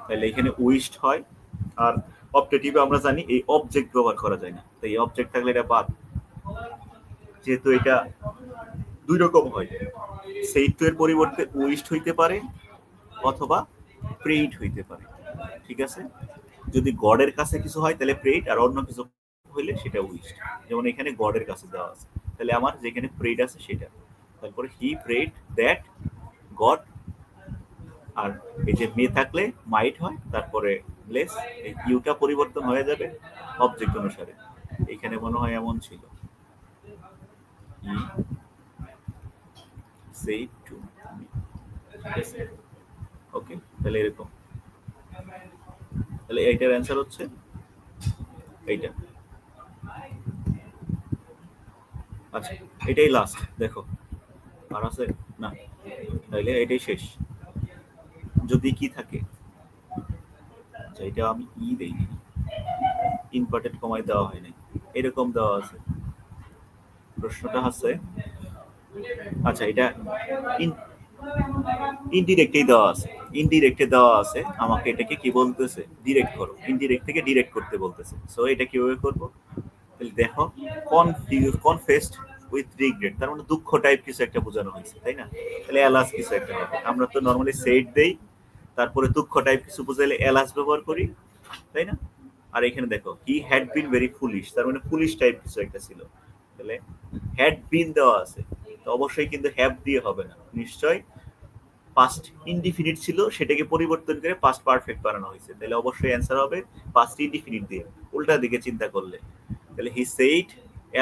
তাহলে এখানে উইশড হয়, আর অপটেটিভে আমরা জানি এই অবজেক্ট ব্যবহার করা যায় না, তাই এই অবজেক্ট থাকলে এটা বাদ। যেহেতু এটা দুই রকম হয়, সেইট টু এর পরিবর্তে উইশড হইতে পারে অথবা প্রেইড হইতে পারে, ঠিক আছে। যদি গডের কাছে কিছু হয় তাহলে প্রেইড, আর অন্য কিছু হইলে সেটা উইশড। যেমন এখানে গডের কাছে দেওয়া আছে, তাহলে আমার যেখানে প্রেইড আছে সেটা। তারপরে হি প্রেইড দ্যাট গড, আর এই যে মে থাকলে মাইট হয়, তারপরে ব্লেস, এই ইউটা পরিবর্তন হয়ে যাবে অবজেক্ট অনুসারে। এখানে মনে হয় এমন ছিল, হি সেড টু মি, ঠিক আছে। ওকে, তাহলে এরকম, তাহলে এইটার অ্যান্সার হচ্ছে এইটা। আচ্ছা, এটাই লাস্ট, দেখো আর আছে না, তাহলে এটাই শেষ। যদি কি থাকে, আচ্ছা এটা আমি ই দেইনি, ইনভার্টেড কমাই দেওয়া হয়নি, এরকম দেওয়া আছে। প্রশ্নটা আছে, আচ্ছা এটা ইনডিরেক্টেই দেওয়া আছে, ইনডিরেক্টে দেওয়া আছে, আমাকে এটাকে কি বলতেছে, ডিরেক্ট করো, ইনডিরেক্ট থেকে ডিরেক্ট করতে বলতেছে। সো এটা কিভাবে করব? তাহলে দেখো, কনফেসড উইথ রিগ্রেট, তার মানে দুঃখ টাইপ কিছু একটা বোঝানো হয়েছে, তাই না? তাহলে এলাস কিছু একটা হবে। আমরা তো নর্মালি সেট দেই, তারপরে দুঃখ টাইপ কিছু বোঝাইলে এলাস ব্যবহার করি, তাই না? আর এখানে দেখো he had been very foolish, তার মানে ফুলিশ টাইপ কিছু একটা ছিল। তাহলে হ্যাড বিন দেওয়া আছে, তো অবশ্যই কিন্তু হ্যাভ দিয়ে হবে না, নিশ্চয় পাস্ট ইনডিফিনিট ছিল সেটাকে পরিবর্তন করে পাস্ট পারফেক্ট বানানো হয়েছে, তাহলে অবশ্যই অ্যান্সার হবে পাস্ট ইনডিফিনিট দিয়ে। উল্টা দিকে চিন্তা করলে তাহলে he said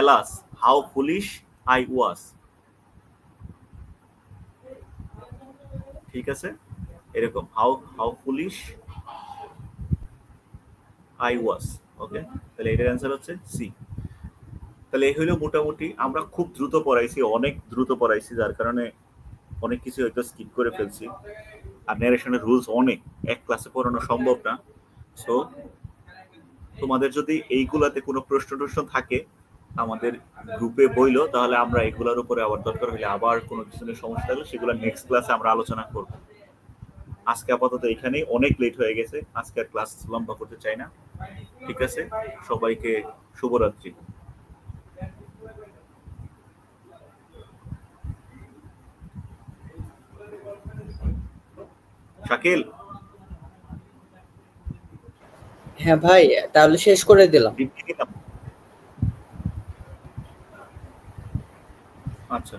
alas how foolish I was. ঠিক আছে, এরকম how how foolish I was. Okay, তাহলে এটার অ্যান্সার হচ্ছে সি। তাহলে এই হলো মোটামুটি, আমরা খুব দ্রুত পড়াইছি, অনেক দ্রুত পড়াইছি, যার কারণে অনেক কিছু হয়তো স্কিপ করে ফেলছি। আর ন্যারেশনের রুলস অনেক, এক ক্লাসে পড়ানো সম্ভব না। সো তোমাদের যদি এইগুলাতে কোনো প্রশ্ন থাকে আমাদের গ্রুপে বইলো, তাহলে আমরা এগুলোর উপরে আবার দরকার হলে আবার কোনো কিছু নিয়ে সমস্যা হলে সেগুলো নেক্সট ক্লাসে আমরা আলোচনা করব। আজকে আপাতত এখানেই, অনেক লেট হয়ে গেছে, আজকে আর ক্লাস লম্বা করতে চাই না। ঠিক আছে, সবাইকে শুভরাত্রি। শাকিল, হ্যাঁ ভাই, তাহলে শেষ করে দিলাম। আচ্ছা।